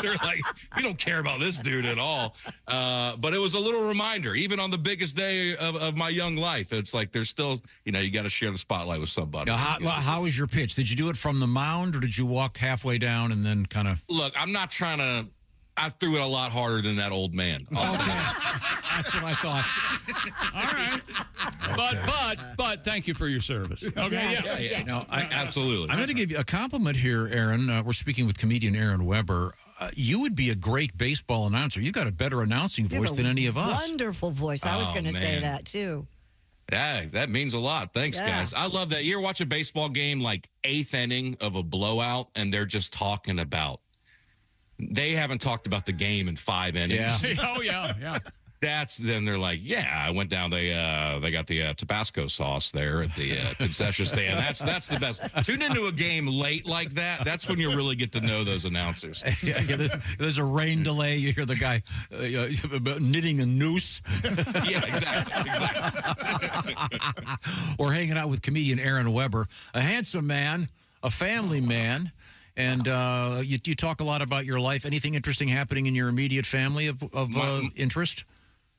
they're like, we don't care about this dude at all. But it was a little reminder, even on the biggest day of my young life. It's like there's still, you got to share the spotlight with somebody. Now, how was your pitch? Did you do it from the mound, or did you walk halfway down and then kind of? Look, I'm not trying to. I threw it a lot harder than that old man. Okay. That's what I thought. All right. But thank you for your service. Okay. Yeah. No, absolutely. I'm going to give you a compliment here, Aaron. We're speaking with comedian Aaron Weber. You would be a great baseball announcer. You've got a better announcing voice than any of us. Wonderful voice. I was going to say that, too. Yeah, that means a lot. Thanks, guys. I love that. You ever watch a baseball game like 8th inning of a blowout, and they're just talking about they haven't talked about the game in 5 innings. Oh, yeah. Then they're like, I went down. They got the Tabasco sauce there at the concession stand. That's the best. Tune into a game late like that. That's when you really get to know those announcers. There's a rain delay. You hear the guy knitting a noose. Yeah, exactly. We're hanging out with comedian Aaron Weber, a handsome man, a family man. And you talk a lot about your life. Anything interesting happening in your immediate family of interest?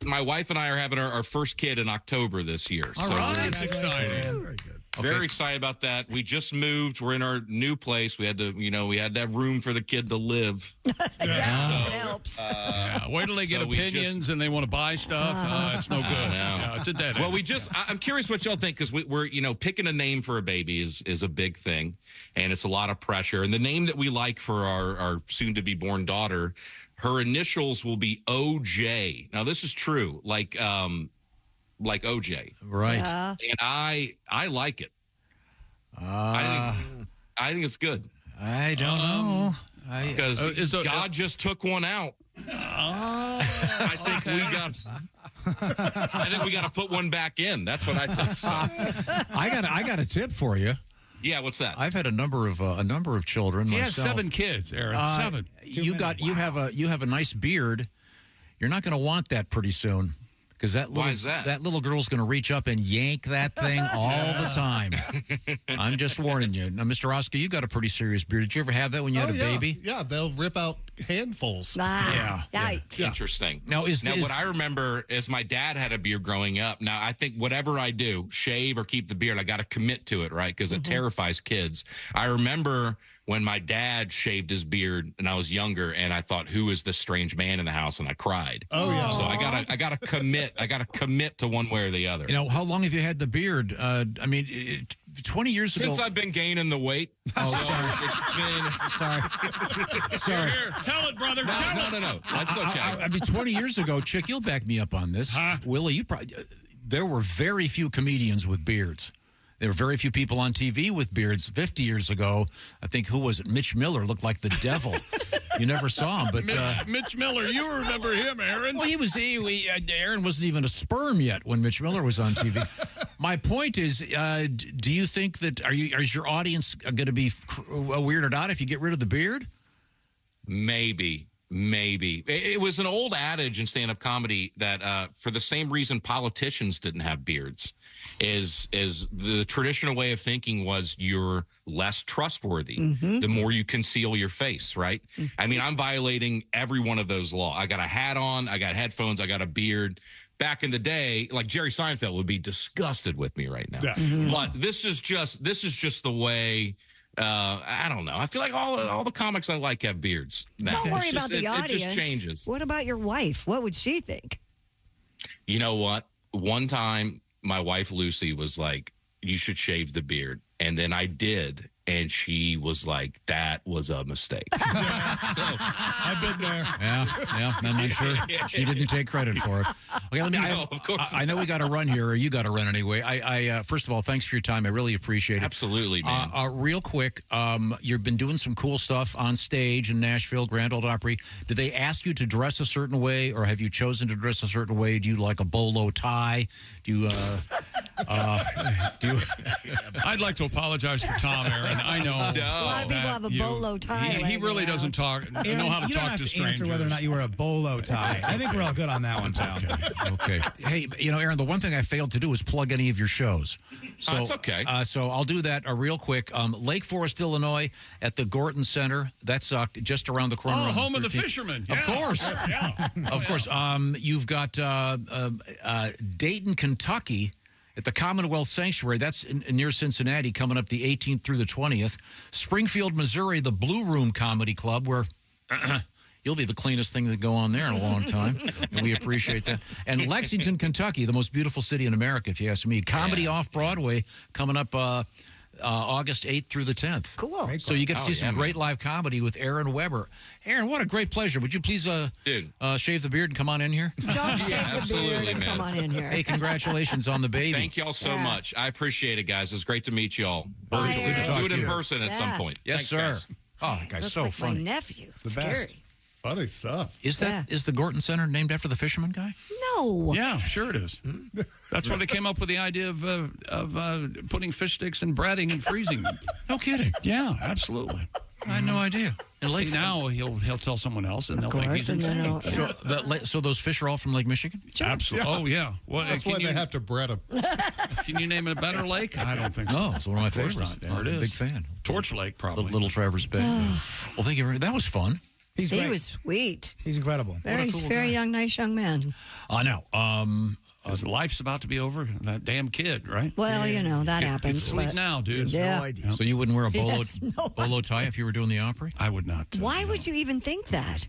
My wife and I are having our first kid in October this year. All right. That's exciting. Very good. Very excited about that. We just moved. We're in our new place. We had to have room for the kid to live. It helps. Wait till they get opinions and they want to buy stuff. It's no good. It's a dead end. Well, I'm curious what y'all think, because we're picking a name for a baby is a big thing, and it's a lot of pressure. And the name that we like for our soon-to-be-born daughter, her initials will be OJ. Now, this is true, like OJ. Right. Yeah. And I like it. I think it's good. I don't know. Because God just took one out. I think we got to put one back in. That's what I think. So. I got a tip for you. Yeah, what's that? I've had a number of children He myself. has 7 kids, Aaron. 7. You have a nice beard. You're not going to want that pretty soon. Because why is that? That little girl's going to reach up and yank that thing all the time. I'm just warning you. Now, Mr. Oscar, you got a pretty serious beard. Did you ever have that when you had a baby? Yeah, they'll rip out handfuls. Interesting. Now, what I remember is my dad had a beard growing up. Now, I think whatever I do, shave or keep the beard, I got to commit to it, right? Because it terrifies kids. I remember when my dad shaved his beard and I was younger, and I thought, who is this strange man in the house? And I cried. Oh, yeah. So I gotta commit. I gotta commit to one way or the other. How long have you had the beard? 20 years ago. Since I've been gaining the weight. Oh, sorry. Here, tell it, brother. No. That's okay. 20 years ago, Chick, you'll back me up on this. Willie, there were very few comedians with beards. There were very few people on TV with beards. 50 years ago, I think, who was it? Mitch Miller looked like the devil. You never saw him, but Mitch Miller, you remember him, Aaron? Well, Aaron wasn't even a sperm yet when Mitch Miller was on TV. My point is, do you think that is your audience going to be weirded out if you get rid of the beard? Maybe. It was an old adage in stand-up comedy that for the same reason politicians didn't have beards is the traditional way of thinking was you're less trustworthy the more you conceal your face, right? I mean, I'm violating every one of those laws. I got a hat on, I got headphones, I got a beard. Back in the day, like Jerry Seinfeld would be disgusted with me right now. Yeah. But this is just the way. I don't know. I feel like all the comics I like have beards now. Don't worry about the audience. It just changes. What about your wife? What would she think? You know what? One time, my wife Lucy was like, "You should shave the beard," and then I did, And she was like, that was a mistake. I've been there. Yeah, and I'm sure she didn't take credit for it. Okay, of course. I know we got to run here, or you got to run anyway. I first of all, thanks for your time. I really appreciate it. Absolutely, man. Real quick, you've been doing some cool stuff on stage in Nashville, Grand Ole Opry. Did they ask you to dress a certain way, or have you chosen to dress a certain way? Do you like a bolo tie? Do you? I'd like to apologize for Tom, Aaron. I know a lot of people have a bolo tie. He really doesn't know how to you don't talk have to to strangers. answer whether or not you wear a bolo tie. I think we're all good on that one, pal. Okay. Hey, Aaron, the one thing I failed to do is plug any of your shows. So it's okay. So I'll do that real quick. Lake Forest, Illinois, at the Gorton Center. That's just around the corner. Oh, home of the fishermen. Of course. Of course. You've got Dayton, Kentucky, at the Commonwealth Sanctuary. That's near Cincinnati, coming up the 18th through the 20th. Springfield, Missouri, the Blue Room Comedy Club, where you'll be the cleanest thing to go on there in a long time. And we appreciate that. And Lexington, Kentucky, the most beautiful city in America, if you ask me. Comedy Off-Broadway, coming up August 8th through the 10th. Cool. So you get to see some great live comedy with Aaron Weber. Aaron, what a great pleasure. Would you please shave the beard and come on in here? Don't shave the beard and come on in here. Hey, congratulations on the baby. Thank y'all so much. I appreciate it, guys. It's great to meet y'all. Bye, Good to talk do it to in you. person at some point. Yes, Thanks, sir. guys. Oh, that guy's Looks so like funny. my nephew. The Scary. best. Funny stuff. Is the Gorton Center named after the fisherman guy? No. Yeah, sure it is. That's where they came up with the idea of putting fish sticks in breading and freezing them. No kidding. Yeah, absolutely. I had no idea. And See, now he'll tell someone else, and they'll think he's and then insane. So those fish are all from Lake Michigan? Absolutely. Oh, yeah. Well, That's why they have to bread them. Can you name it a better lake? I don't think so. No, it's one of my Of course favorites. not. There it I'm a is. big fan. Torch Lake, probably. Little Traverse Bay. Well, thank you very much. That was fun. He's He great. was sweet. He's incredible. Very young, nice young man. I know. His life's about to be over. That damn kid, right? Well, that It's happens. sweet but- now, dude. Yeah. No idea. So you wouldn't wear a Yes, bolo tie if you were doing the Opry? I would not. Why would you even think that?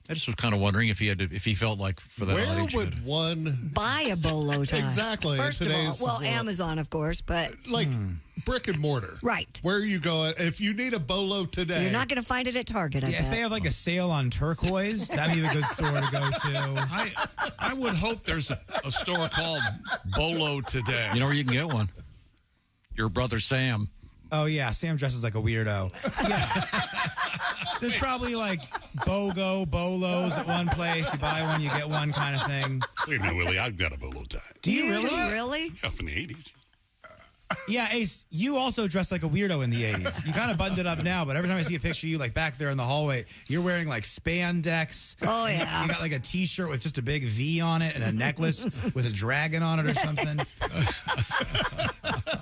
I just was kind of wondering if he felt like for that Where audience. you would one Buy a bolo tie. Exactly, in First of all, today's well, world. Amazon, of course, but like brick and mortar? Right. Where you go if you need a bolo today? you're not going to find it at Target. I Yeah, if bet. they have like a sale on turquoise, that'd be a good store to go to. I would hope there's a store called Bolo Today. You know where you can get one? Your brother Sam. Oh yeah, Sam dresses like a weirdo. Yeah. There's probably like bolos at one place. You buy one, you get one kind of thing. Wait a minute, Willie. I've got a bolo tie. Do you Do really? you really? Yeah, from the 80s. Yeah, Ace, you also dressed like a weirdo in the 80s. You kind of buttoned it up now, but every time I see a picture of you like back there in the hallway, you're wearing like spandex. Oh, yeah. You got like a t-shirt with just a big V on it and a necklace with a dragon on it or something.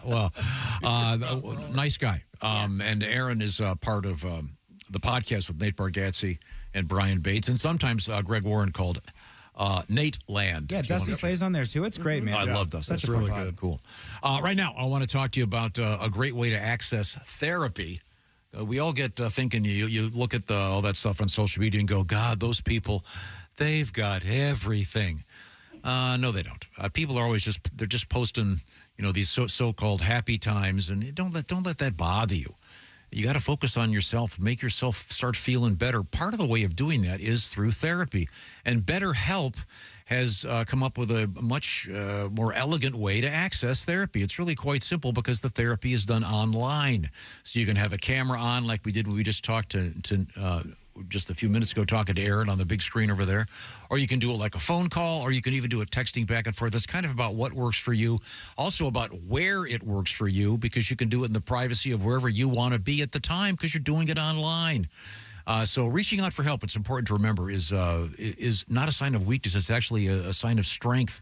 Well, nice guy. And Aaron is part of the podcast with Nate Bargatze and Brian Bates, and sometimes Greg Warren called Nate Land. Yeah, Dusty Slay's on there too. It's great, man. I love Dusty. Such That's a fun really pod. good. Cool. Right now, I want to talk to you about a great way to access therapy. We all get thinking, you look at all that stuff on social media and go, God, those people, they've got everything. No, they don't. People are always they're just posting, these so-called happy times, and don't let that bother you. You got to focus on yourself, make yourself start feeling better. Part of the way of doing that is through therapy. And BetterHelp has come up with a much more elegant way to access therapy. It's really quite simple because the therapy is done online. So you can have a camera on like we did when we just talked to just a few minutes ago talking to Aaron on the big screen over there. Or you can do it like a phone call, or you can even do it texting back and forth. It's kind of about what works for you. Also about where it works for you, because you can do it in the privacy of wherever you want to be at the time because you're doing it online. So reaching out for help, it's important to remember, is not a sign of weakness. It's actually a sign of strength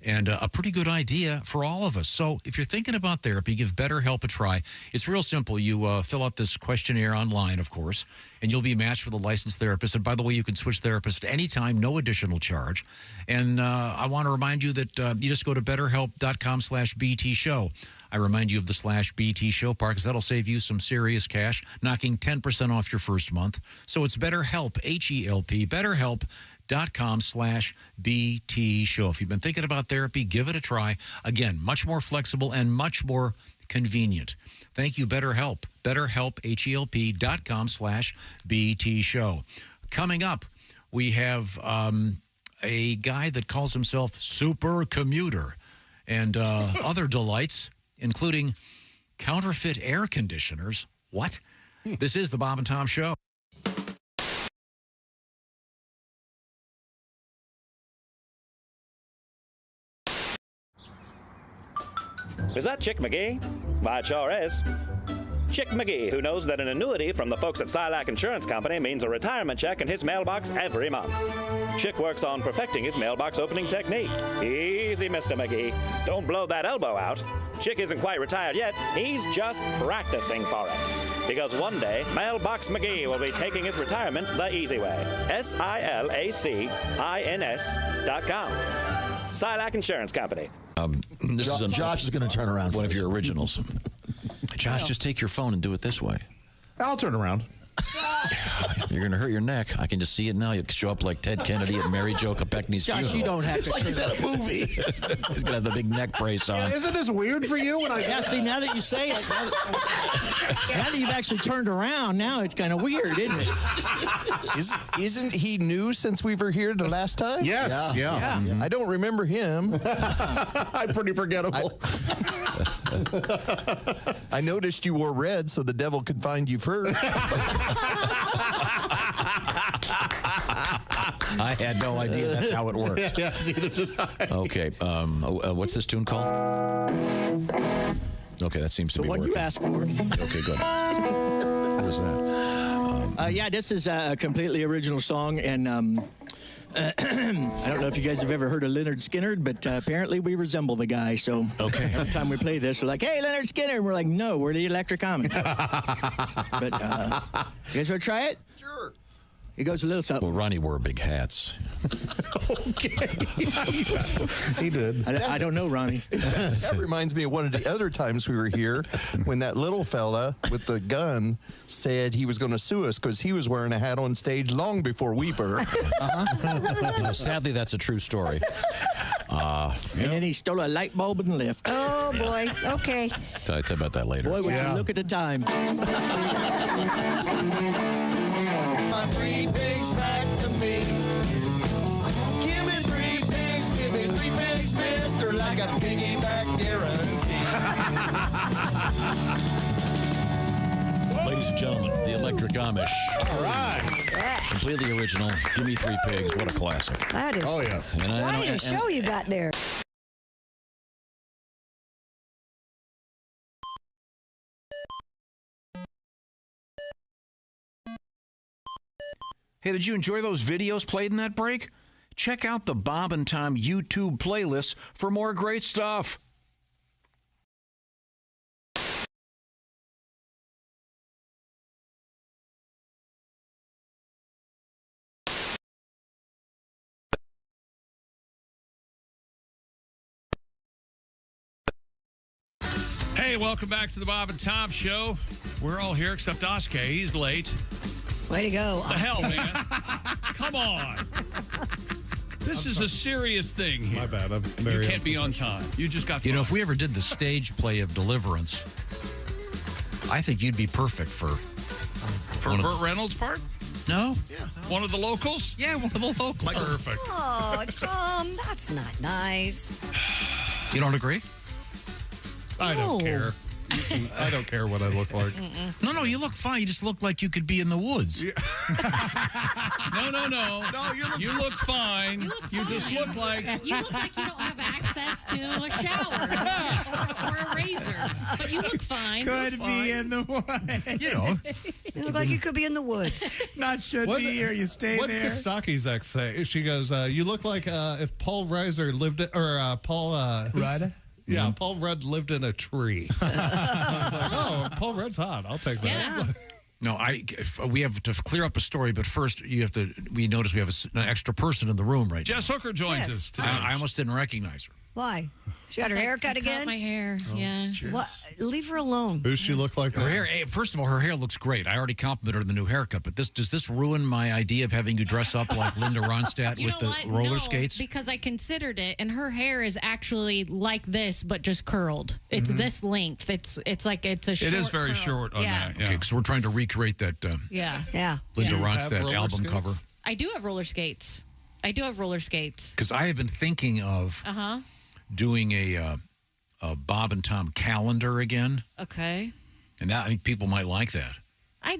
and a pretty good idea for all of us. So if you're thinking about therapy, give BetterHelp a try. It's real simple. You fill out this questionnaire online, of course, and you'll be matched with a licensed therapist. And by the way, you can switch therapists anytime, no additional charge. And I want to remind you that you just go to betterhelp.com/BT show. I remind you of the /BT show part because that'll save you some serious cash, knocking 10% off your first month. So it's BetterHelp, H-E-L-P, betterhelp.com/BT show. If you've been thinking about therapy, give it a try. Again, much more flexible and much more convenient. Thank you, BetterHelp. BetterHelp, HELP.com/BT show. Coming up, we have a guy that calls himself Super Commuter and other delights, including counterfeit air conditioners. What? This is the Bob and Tom Show. Is that Chick McGee? Why, it sure is. Chick McGee, who knows that an annuity from the folks at Silac Insurance Company means a retirement check in his mailbox every month. Chick works on perfecting his mailbox opening technique. Easy, Mr. McGee. Don't blow that elbow out. Chick isn't quite retired yet. He's just practicing for it. Because one day, Mailbox McGee will be taking his retirement the easy way. SILACINS.com. Silac Insurance Company. Josh is going to turn around. One of your originals. Josh, just take your phone and do it this way. I'll turn around. You're going to hurt your neck. I can just see it now. You'll show up like Ted Kennedy at Mary Jo Kopechne's Josh, funeral. you don't have to. It's like he's at a movie. He's going to have the big neck brace on. Isn't this weird for you? When I see, now that you say it, now that you've actually turned around, now it's kind of weird, isn't it? Isn't he new since we were here the last time? Yes. Yeah. I don't remember him. I'm pretty forgettable. I noticed you wore red so the devil could find you first. I had no idea that's how it worked. Yes, either did I. Okay. What's this tune called? Okay, that seems to be what working. you asked for. Okay, good. What was that? Yeah, this is a completely original song, and I don't know if you guys have ever heard of Leonard Skinner, but apparently we resemble the guy. So every time we play this, we're like, "Hey, Leonard Skinner," and we're like, "No, we're the Electric Comedy." But you guys want to try it? Sure. It goes a little something. Well, Ronnie wore big hats. Okay. He did. I don't know, Ronnie. That reminds me of one of the other times we were here when that little fella with the gun said he was going to sue us because he was wearing a hat on stage long before we were. Sadly, that's a true story. And then he stole a light bulb and left. Oh, boy. Okay. Tell you about that later. Boy, would you look at the time. My 3 pigs back to me. Give me 3 pigs, give me 3 pigs, mister, like a piggyback guarantee. Ladies and gentlemen, the Electric Amish. All right. Completely original. Give me 3 pigs. What a classic. That is yes. quite a show you got there. Hey, did you enjoy those videos played in that break? Check out the Bob and Tom YouTube playlist for more great stuff. Hey, welcome back to the Bob and Tom Show. We're all here except Oskar. He's late. Way to go. What the hell, man? Come on. This is a serious thing here. My bad. I'm You very can't be on time. You just got You know, fired. if we ever did the stage play of Deliverance, I think you'd be perfect for Burt Reynolds' part? No? Yeah. One of the locals? Yeah, one of the locals. Perfect. Oh, Tom, that's not nice. You don't agree? I don't care. I don't care what I look like. No, you look fine. You just look like you could be in the woods. No. No, you look fine. You just look like... You look like you don't have access to a shower or a razor, but you look fine. Could be in the woods. You know. You look like you could be in the woods. Not should be, or you stay what there. What did Kostaki's ex say? She goes, you look like if Paul Reiser lived, Paul Rudd? Yeah, Paul Rudd lived in a tree. I was like, oh, Paul Rudd's hot. I'll take that. Yeah. No, we have to clear up a story, but first we notice we have an extra person in the room right Jess Hooker joins us today. I almost didn't recognize her. Why? She got her hair cut again? My hair, yeah. What? Leave her alone. Who's she look like? Her hair. First of all, her hair looks great. I already complimented her on the new haircut. But does this ruin my idea of having you dress up like Linda Ronstadt with the roller skates? Because I considered it, and her hair is actually like this, but just curled. It's this length. It's like it's a short It is very curl. short on that. Yeah. Okay, so we're trying to recreate that Yeah. Linda Yeah. Ronstadt album cover. I do have roller skates. Because I have been thinking of doing a Bob and Tom calendar again. Okay. And I think people might like that. I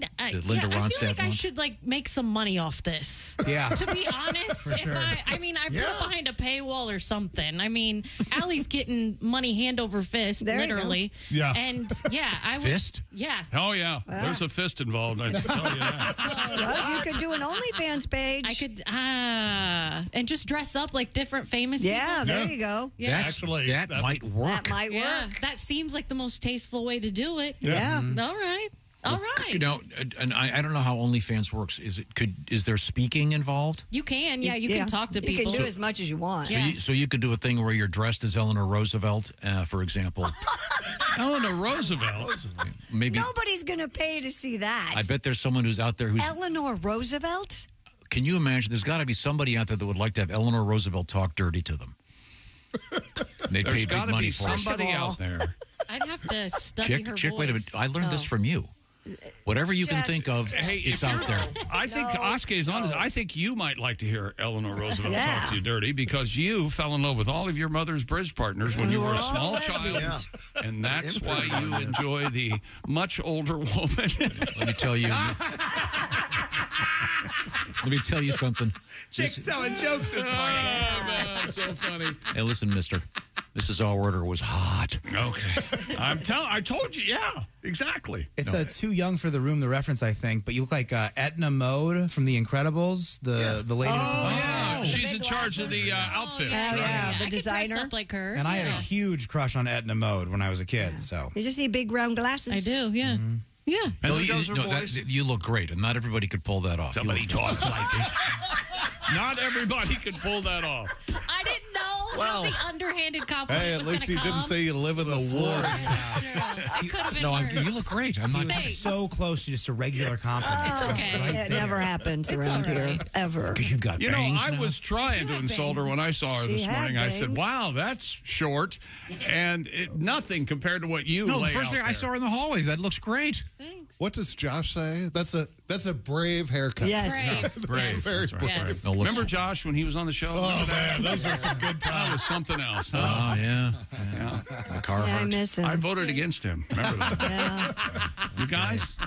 Linda feel Ronstadt like I one? should make some money off this. Yeah. To be honest, For sure. I put it behind a paywall or something. I mean, Allie's getting money hand over fist, There you go. literally. Yeah. And I would. Fist? Yeah. Oh, yeah. There's a fist involved. I tell you that. Well, you could do an OnlyFans page. I could, and just dress up like different famous people. Yeah, there you go. Yeah. That might work. That might Yeah, work. that seems like the most tasteful way to do it. Yeah. All right. All right. You know, and I don't know how OnlyFans works. Is there speaking involved? You can. Yeah, you can talk to people. You can do as much as you want. So you could do a thing where you're dressed as Eleanor Roosevelt, for example. Eleanor Roosevelt? Maybe. Nobody's going to pay to see that. I bet there's someone who's out there who's. Eleanor Roosevelt? Can you imagine? There's got to be somebody out there that would like to have Eleanor Roosevelt talk dirty to them. They'd pay big money for it. somebody out there. I'd have to study her Chick, voice. wait a minute. I learned this from you. Whatever you can think of, it's out there. I think Oscar is honest. I think you might like to hear Eleanor Roosevelt Yeah. talk to you dirty because you fell in love with all of your mother's bridge partners when you were a small child. And that's why you enjoy the much older woman. Let me tell you. Let me tell you something. Chick's telling jokes this morning. Oh, man, so funny. Hey, listen, mister. Mrs. Allworder was hot. Okay. I told you, yeah, exactly. It's too young for the room, the reference, I think, but you look like Etna Mode from The Incredibles, the lady that designed Yeah, she's in charge of the outfit. The designer. Up like her. And I had a huge crush on Etna Mode when I was a kid, so. You just need big round glasses. I do, yeah. Yeah. And No, who does her voice? you look great, and not everybody could pull that off. Somebody talks like this. Not everybody could pull that off. I didn't know how the underhanded compliment Hey, at was least gonna you didn't come. say you live in the woods. It could have been No, worse. you look great. I'm not. So close to just a regular compliment. It's okay. Right It there. never happens around here, ever. Because you've got You know, bangs I now. was trying to insult her when I saw her She this had morning. I said, bangs. wow, that's short. And nothing compared to what you No, the lay first out thing I there. saw her in the hallways. That looks great. What does Josh say? That's a brave haircut. Yes. Brave. Very That's brave. Yes. No, looks- Remember Josh when he was on the show? Oh, man, those were some good That times. was something else. Huh? Oh yeah. Carhartt. Yeah, I miss him. I voted against him. Remember that? Yeah. You guys?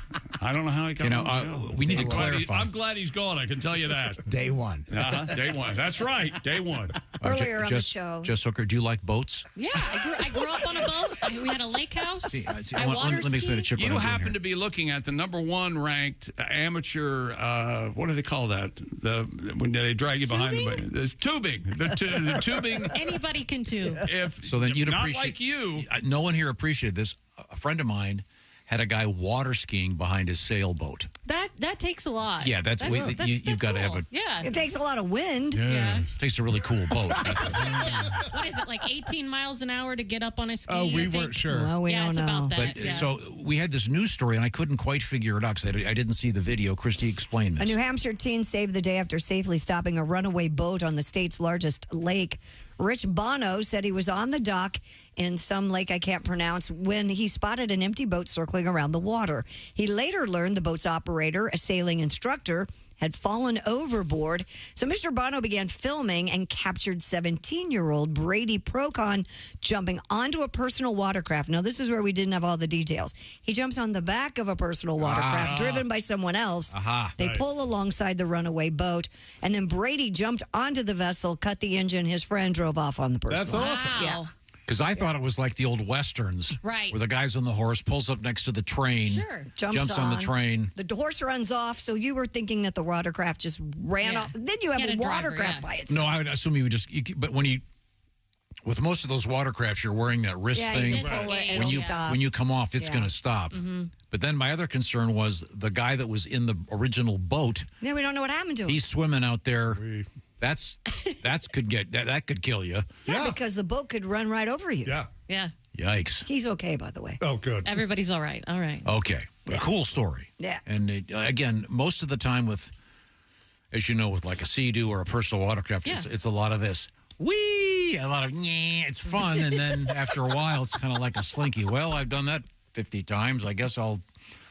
I don't know how he got on the show. we need to I'm glad clarify. I'm glad he's gone. I can tell you that. Day one. Day one. That's right. Day one. Earlier on the show. Jess Hooker, do you like boats? Yeah, I grew up on a boat. We had a lake house. See, I water let me explain to Chip what You I'm doing happen here. to be looking at the #1 ranked amateur. What do they call that? When they drag you behind the there's tubing. The tubing. Anybody can tube. So then you'd not appreciate. like you. No one here appreciated this. A friend of mine had a guy water skiing behind his sailboat. That takes a lot. Yeah, you've got to have cool. a. Yeah. It takes a lot of wind. Yeah. Takes a really cool boat. What is it, like 18 miles an hour to get up on a ski? Oh, we I think? weren't sure. Well, we yeah, don't it's know. about that. But yeah. so we had this news story, and I couldn't quite figure it out because I didn't see the video. Christy, explain A this. New Hampshire teen saved the day after safely stopping a runaway boat on the state's largest lake. Rich Bono said he was on the dock in some lake I can't pronounce when he spotted an empty boat circling around the water. He later learned the boat's operator, a sailing instructor, had fallen overboard. So Mr. Bono began filming and captured 17-year-old Brady Procon jumping onto a personal watercraft. Now, this is where we didn't have all the details. He jumps on the back of a personal watercraft driven by someone else. They pull alongside the runaway boat, and then Brady jumped onto the vessel, cut the engine. His friend drove off on the personal. That's awesome. Yeah. Because I thought it was like the old westerns, Right. where the guy's on the horse, pulls up next to the train, Sure. jumps on the train. The horse runs off, so you were thinking that the watercraft just ran off. Then you have Get a a driver, watercraft yeah. by itself. No, I would assume you would just. But when you, with most of those watercrafts, you're wearing that wrist Yeah, thing. you just pull it and When it'll you stop. when you come off, it's Yeah. going to stop. But then my other concern was the guy that was in the original boat. Yeah, we don't know what happened to him. He's swimming out there that could kill you. Yeah, because the boat could run right over you. Yeah. Yeah. Yikes. He's okay, by the way. Oh, good. Everybody's all right. All right. Okay. A cool story. Yeah. And again, most of the time with, as you know, with like a Sea-Doo or a personal watercraft, it's a lot of this. Whee! A lot of, it's fun. And then after a while, it's kind of like a slinky. Well, I've done that 50 times. I guess I'll...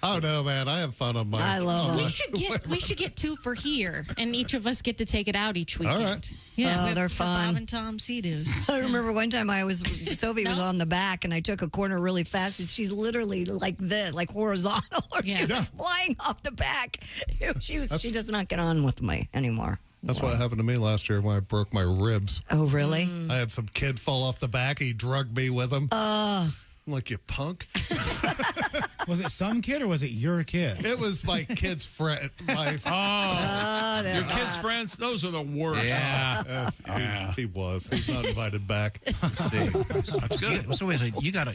I don't know, man. I have fun on my... I love it. We should get 2 for here, and each of us get to take it out each weekend. All right. Yeah, they're fun. Bob and Tom Sea-Doos. I remember one time Sophie was on the back, and I took a corner really fast, and she's literally like this, like horizontal, or she was flying off the back. She does not get on with me anymore. That's what happened to me last year when I broke my ribs. Oh, really? I had some kid fall off the back. He drugged me with him. I'm like, you punk. Was it some kid or was it your kid? It was my kid's friend. Your kids' friends, those are the worst. Yeah. He was. He's not invited back. That's good. So wait, you got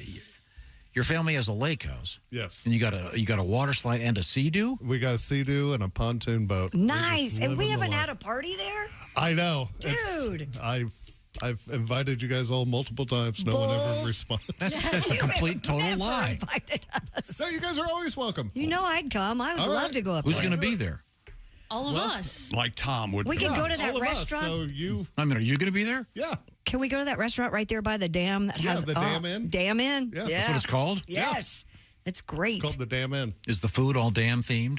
your family has a lake house. Yes. And you got a water slide and a Sea-Doo? We got a Sea-Doo and a pontoon boat. Nice. And we haven't had a party there? I know. Dude. I've invited you guys all multiple times. No one ever responded. That's a complete total lie. No, you guys are always welcome. You know I'd come. I would love to go up Who's there. going to be there? All of us. Like Tom would. We could go to that all of us, restaurant. so you... I mean, are you going to be there? Yeah. Can we go to that restaurant right there by the dam that has the Dam Inn? Dam Inn? Yeah. That's what it's called? Yes. It's great. It's called the Dam Inn. Is the food all dam themed?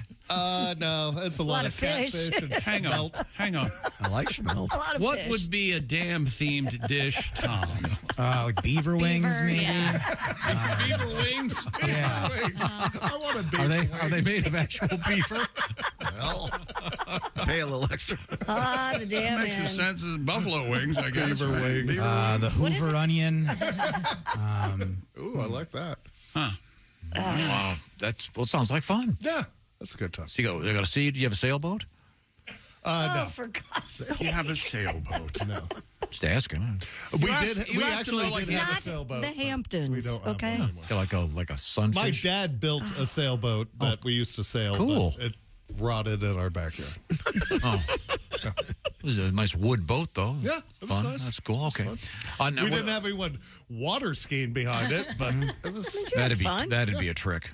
No, it's a lot of fish. catfish and Hang on. smelt. Hang on. I like smelt. A lot of What fish. would be a damn-themed dish, Tom? Like beaver wings, maybe. Beaver wings? Yeah. I want a beaver. Are they made of actual beaver? Well, pay a little extra. The Dam Makes Inn. sense as buffalo wings, I guess. Beaver wings. The Hoover onion. Ooh, I like that. Huh. Wow. It sounds like fun. Yeah, that's a good time. So you got to see, do you have a sailboat? No. For God's sake. You have a sailboat. No. Just asking. We asked actually him, though, like, did have a Not sailboat. the but Hamptons, We don't have okay? one anymore. Like a sunfish? My dad built a sailboat that we used to sail. Cool. But it rotted in our backyard. Oh. It was a nice wood boat, though. Yeah, it was fun. nice. That's cool. Okay. We didn't have anyone water skiing behind it, but it was That'd be a trick.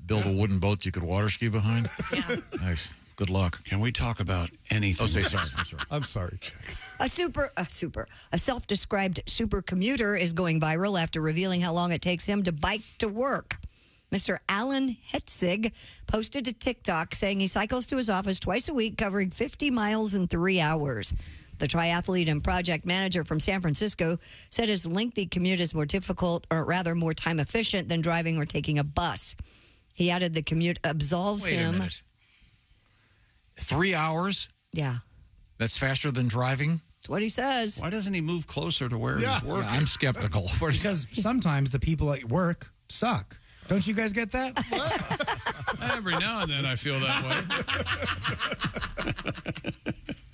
Build a wooden boat you could water ski behind. Yeah. Nice. Good luck. Can we talk about anything? Oh, say sorry. I'm sorry. I'm sorry, Chick. A self-described super commuter is going viral after revealing how long it takes him to bike to work. Mr. Alan Hetzig posted to TikTok saying he cycles to his office twice a week, covering 50 miles in 3 hours. The triathlete and project manager from San Francisco said his lengthy commute is more difficult, or rather more time efficient than driving or taking a bus. He added the commute absolves Wait him. a minute. 3 hours? Yeah. That's faster than driving? That's what he says. Why doesn't he move closer to where he's working? Yeah, I'm skeptical. Because sometimes the people at work suck. Don't you guys get that? Every now and then I feel that way.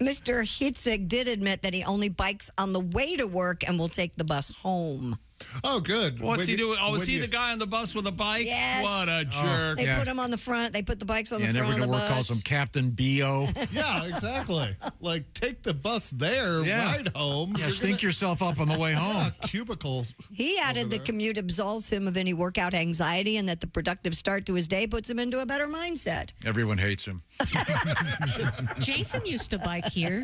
Mr. Hitzig did admit that he only bikes on the way to work and will take the bus home. Oh, good. What's he doing? Oh, is he the guy on the bus with a bike? Yes. What a jerk. They put him on the front. They put the bikes on the front never of the to work bus. calls him Captain B.O. Yeah, exactly. Like, take the bus there, ride home. Yeah, stink yourself up on the way home. Cubicle. He added the commute absolves him of any workout anxiety and that the productive start to his day puts him into a better mindset. Everyone hates him. Jason used to bike here.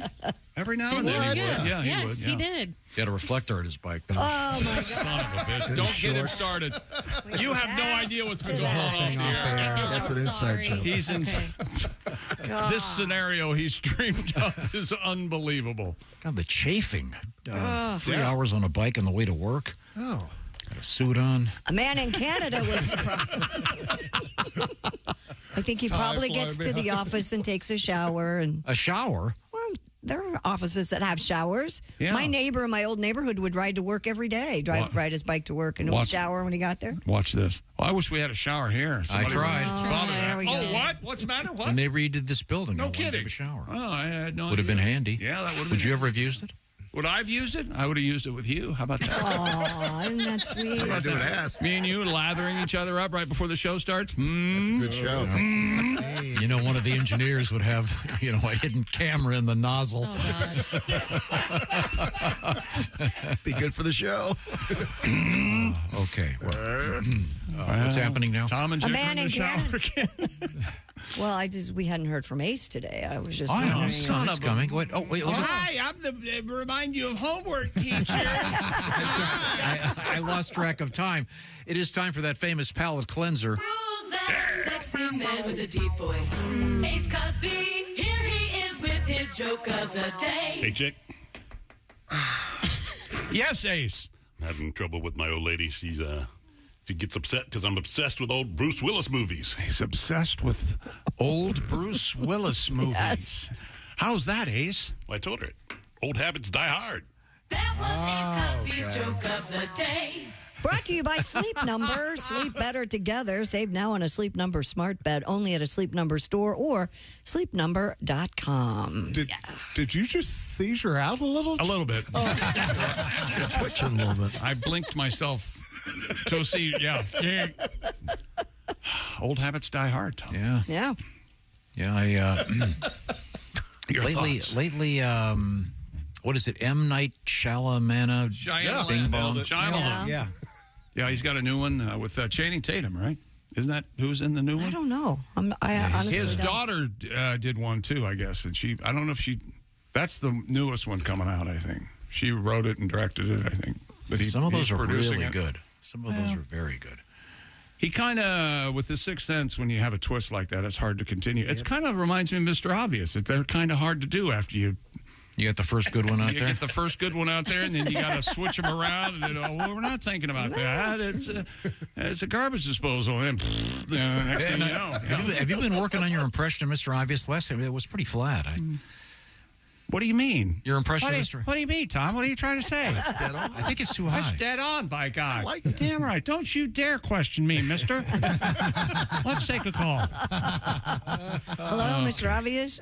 Every now and then he would. Yeah, he would. Yes, he did. He had a reflector at his bike. Oh, my God. Son of a bitch. Don't get him started. You have no idea what's been going on here. That's an inside joke. He's in. This scenario he's dreamed up is unbelievable. God, the chafing. 3 hours on a bike on the way to work. Oh. Got a suit on. A man in Canada was I think he probably gets to the office and takes a shower. And A shower? well, there are offices that have showers. Yeah. My neighbor in my old neighborhood would ride to work every day, ride his bike to work, and would Watch- shower when he got there. Watch this. Well, I wish we had a shower here. Somebody tried. There we go. What? What's the matter? What? When they redid this building, No I wanted to kidding. have a shower. Oh, I had no Would have been idea. handy. Yeah, that would have been Would you ever have used it? Would I have used it? I would have used it with you. How about that? Aw, isn't that sweet? How about Do an that? ass. Me and you lathering each other up right before the show starts. That's a good show. You know, one of the engineers would have, you know, a hidden camera in the nozzle. Be good for the show. Okay. Well, what's happening now? Tom and A Jake are man in the in shower Canada. again. Well, we hadn't heard from Ace today. I was just Oh, wondering. son of coming. Wait, wait. Look at Hi, I'm the remind you of homework teacher. I lost track of time. It is time for that famous palate cleanser. Who's that sexy man with a deep voice? Ace Cosby, here he is with his joke of the day. Hey, Chick. Yes, Ace. I'm having trouble with my old lady. She gets upset because I'm obsessed with old Bruce Willis movies. He's obsessed with old Bruce Willis movies. Yes. How's that, Ace? Well, I told her it. Old habits die hard. That was Ace Cosby's joke of the day. Brought to you by Sleep Number. Sleep better together. Save now on a Sleep Number smart bed only at a Sleep Number store or sleepnumber.com. Did you just seizure out a little? A little bit. You're twitching a little bit. I blinked myself to see. Yeah. Old habits die hard, Tom. Yeah. Yeah. Yeah. Your thoughts? Lately, what is it? M. Night Shyamalan? Bing Bong. Shyamalan. Yeah. Yeah, he's got a new one with Channing Tatum, right? Isn't that who's in the new one? I don't know. I honestly His don't. daughter did one too, I guess, and I don't know if that's the newest one coming out. I think she wrote it and directed it. I think, but Some of those he's are producing really it. good. Some of those are very good. He kind of, with the Sixth Sense, when you have a twist like that, it's hard to continue. It's kind of reminds me of Mr. Obvious. They're kind of hard to do after you. You got the first good one out You there? get the first good one out there, and then you got to switch them around. And then, well, we're not thinking about that. It's a garbage disposal. And next thing you know. Have you been working on your impression of Mr. Obvious? Last time it was pretty flat. What do you mean? Your impression of What do you mean, Tom? What are you trying to say? I think it's too high. That's dead on, by God. Damn right. Don't you dare question me, mister. Let's take a call. Hello, Mr. Obvious.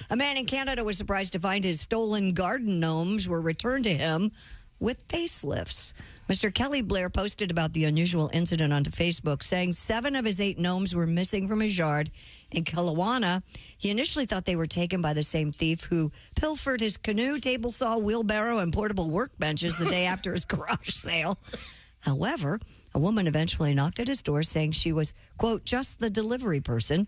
A man in Canada was surprised to find his stolen garden gnomes were returned to him with facelifts. Mr. Kelly Blair posted about the unusual incident onto Facebook, saying 7 of his 8 gnomes were missing from his yard in Kelowna. He initially thought they were taken by the same thief who pilfered his canoe, table saw, wheelbarrow, and portable workbenches the day after his garage sale. However, a woman eventually knocked at his door saying she was, quote, just the delivery person,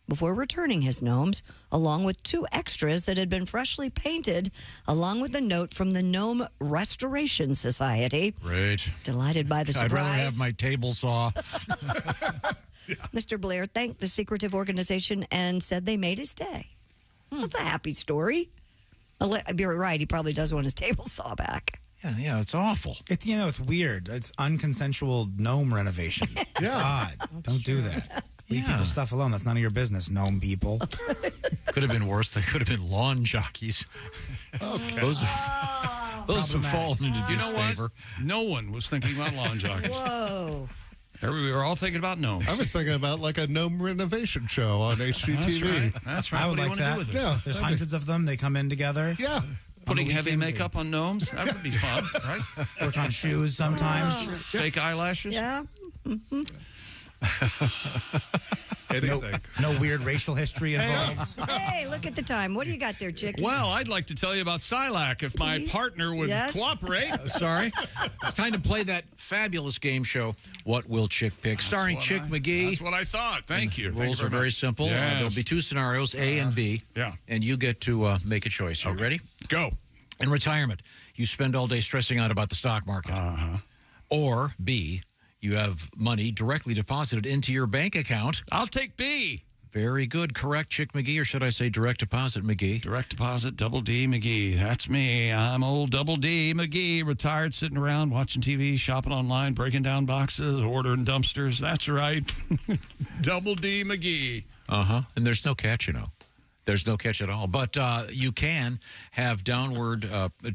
before returning his gnomes, along with 2 extras that had been freshly painted, along with a note from the Gnome Restoration Society. Great. Delighted by the surprise. I'd rather have my table saw. Mr. Blair thanked the secretive organization and said they made his day. That's a happy story. You're right. He probably does want his table saw back. Yeah, it's awful. It's it's weird. It's unconsensual gnome renovation. It's odd. Don't do that. Leave people's stuff alone. That's none of your business, gnome people. Could have been worse. They could have been lawn jockeys. Okay. Those have fallen into disfavor. No one was thinking about lawn jockeys. Whoa. We were all thinking about gnomes. I was thinking about like a gnome renovation show on HGTV. That's right. I would What do you like want to that. do with it? Yeah, There's hundreds of them. They come in together. Yeah. Putting heavy weekends, makeup on gnomes? That would be fun, right? Work on shoes sometimes. Fake eyelashes? Yeah. Mm-hmm. No weird racial history involved. Hey, look at the time. What do you got there, Chicken? Well, I'd like to tell you about Silac if my partner would cooperate. Sorry. It's time to play that fabulous game show, What Will Chick Pick? Starring Chick McGee. That's what I thought. Thank you. Rules are very simple. Yes. There'll be 2 scenarios, A and B. Yeah. And you get to make a choice. Are you ready? Go. In retirement, you spend all day stressing out about the stock market. Or B, you have money directly deposited into your bank account. I'll take B. Very good. Correct, Chick McGee, or should I say direct deposit McGee? Direct deposit, Double D McGee. That's me. I'm old Double D McGee, retired, sitting around, watching TV, shopping online, breaking down boxes, ordering dumpsters. That's right. Double D McGee. And there's no catch, you know. There's no catch at all. But you can have downward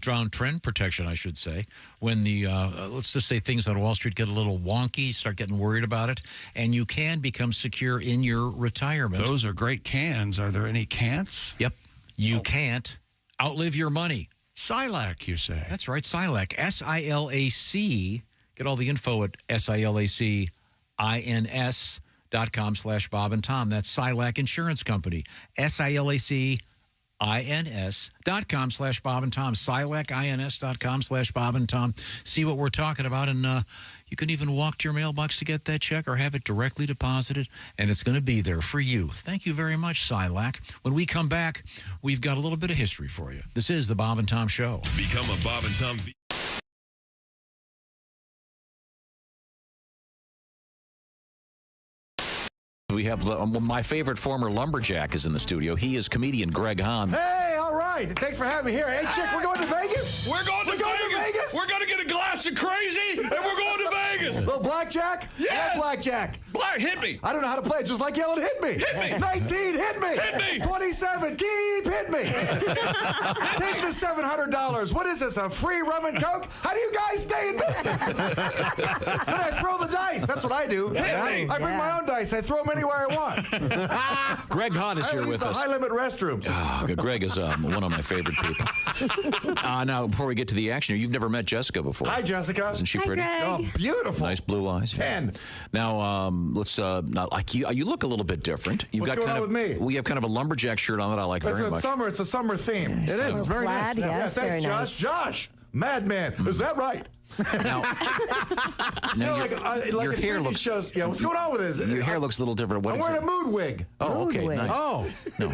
trend protection, I should say, when the, let's just say things on Wall Street get a little wonky, start getting worried about it, and you can become secure in your retirement. Those are great cans. Are there any can'ts? Yep. You can't outlive your money. Silac, you say? That's right, Silac. S-I-L-A-C. Get all the info at SILACINS.com/Bob and Tom. That's Silac Insurance Company. SILACINS.com/Bob and Tom. SilacINS.com/Bob and Tom. See what we're talking about, and you can even walk to your mailbox to get that check or have it directly deposited, and it's going to be there for you. Thank you very much, Silac. When we come back, we've got a little bit of history for you. This is the Bob and Tom Show. Become a Bob and Tom. We have my favorite former lumberjack is in the studio. He is comedian Greg Hahn. Hey, all right. Thanks for having me here. Hey, chick, we're going to Vegas? We're going to Vegas. We're going to get a glass of crazy, and we're going to Vegas. Little blackjack? Yeah. Blackjack. Hit me. I don't know how to play it, just like yelling, hit me. Hit me. 19, hit me. Hit me. 27, keep hit me. Take the $700. What is this, a free rum and coke? How do you guys stay in business? Then I throw the dice. That's what I do. Hit me. I bring my own dice. I throw them anywhere I want. Greg Hahn is here with us. High-limit restrooms. Oh, Greg is one of my favorite people. Now, before we get to the action, you've never met Jessica before. Hi, Jessica. Isn't she pretty? Greg. Oh, beautiful. Nice blue eyes. 10. Now, let's. Like you look a little bit different. You've What's got going kind on of. with me? We have kind of a lumberjack shirt on that I like very much. It's a summer theme. It is. It's very plaid, nice. yes, thanks, very Josh. nice. Josh, madman. Is that right? Now, your hair looks. Shows, yeah, what's going on with this? Your hair looks a little different. I'm wearing a mood wig. Oh, okay. wig. Nice. Oh. No.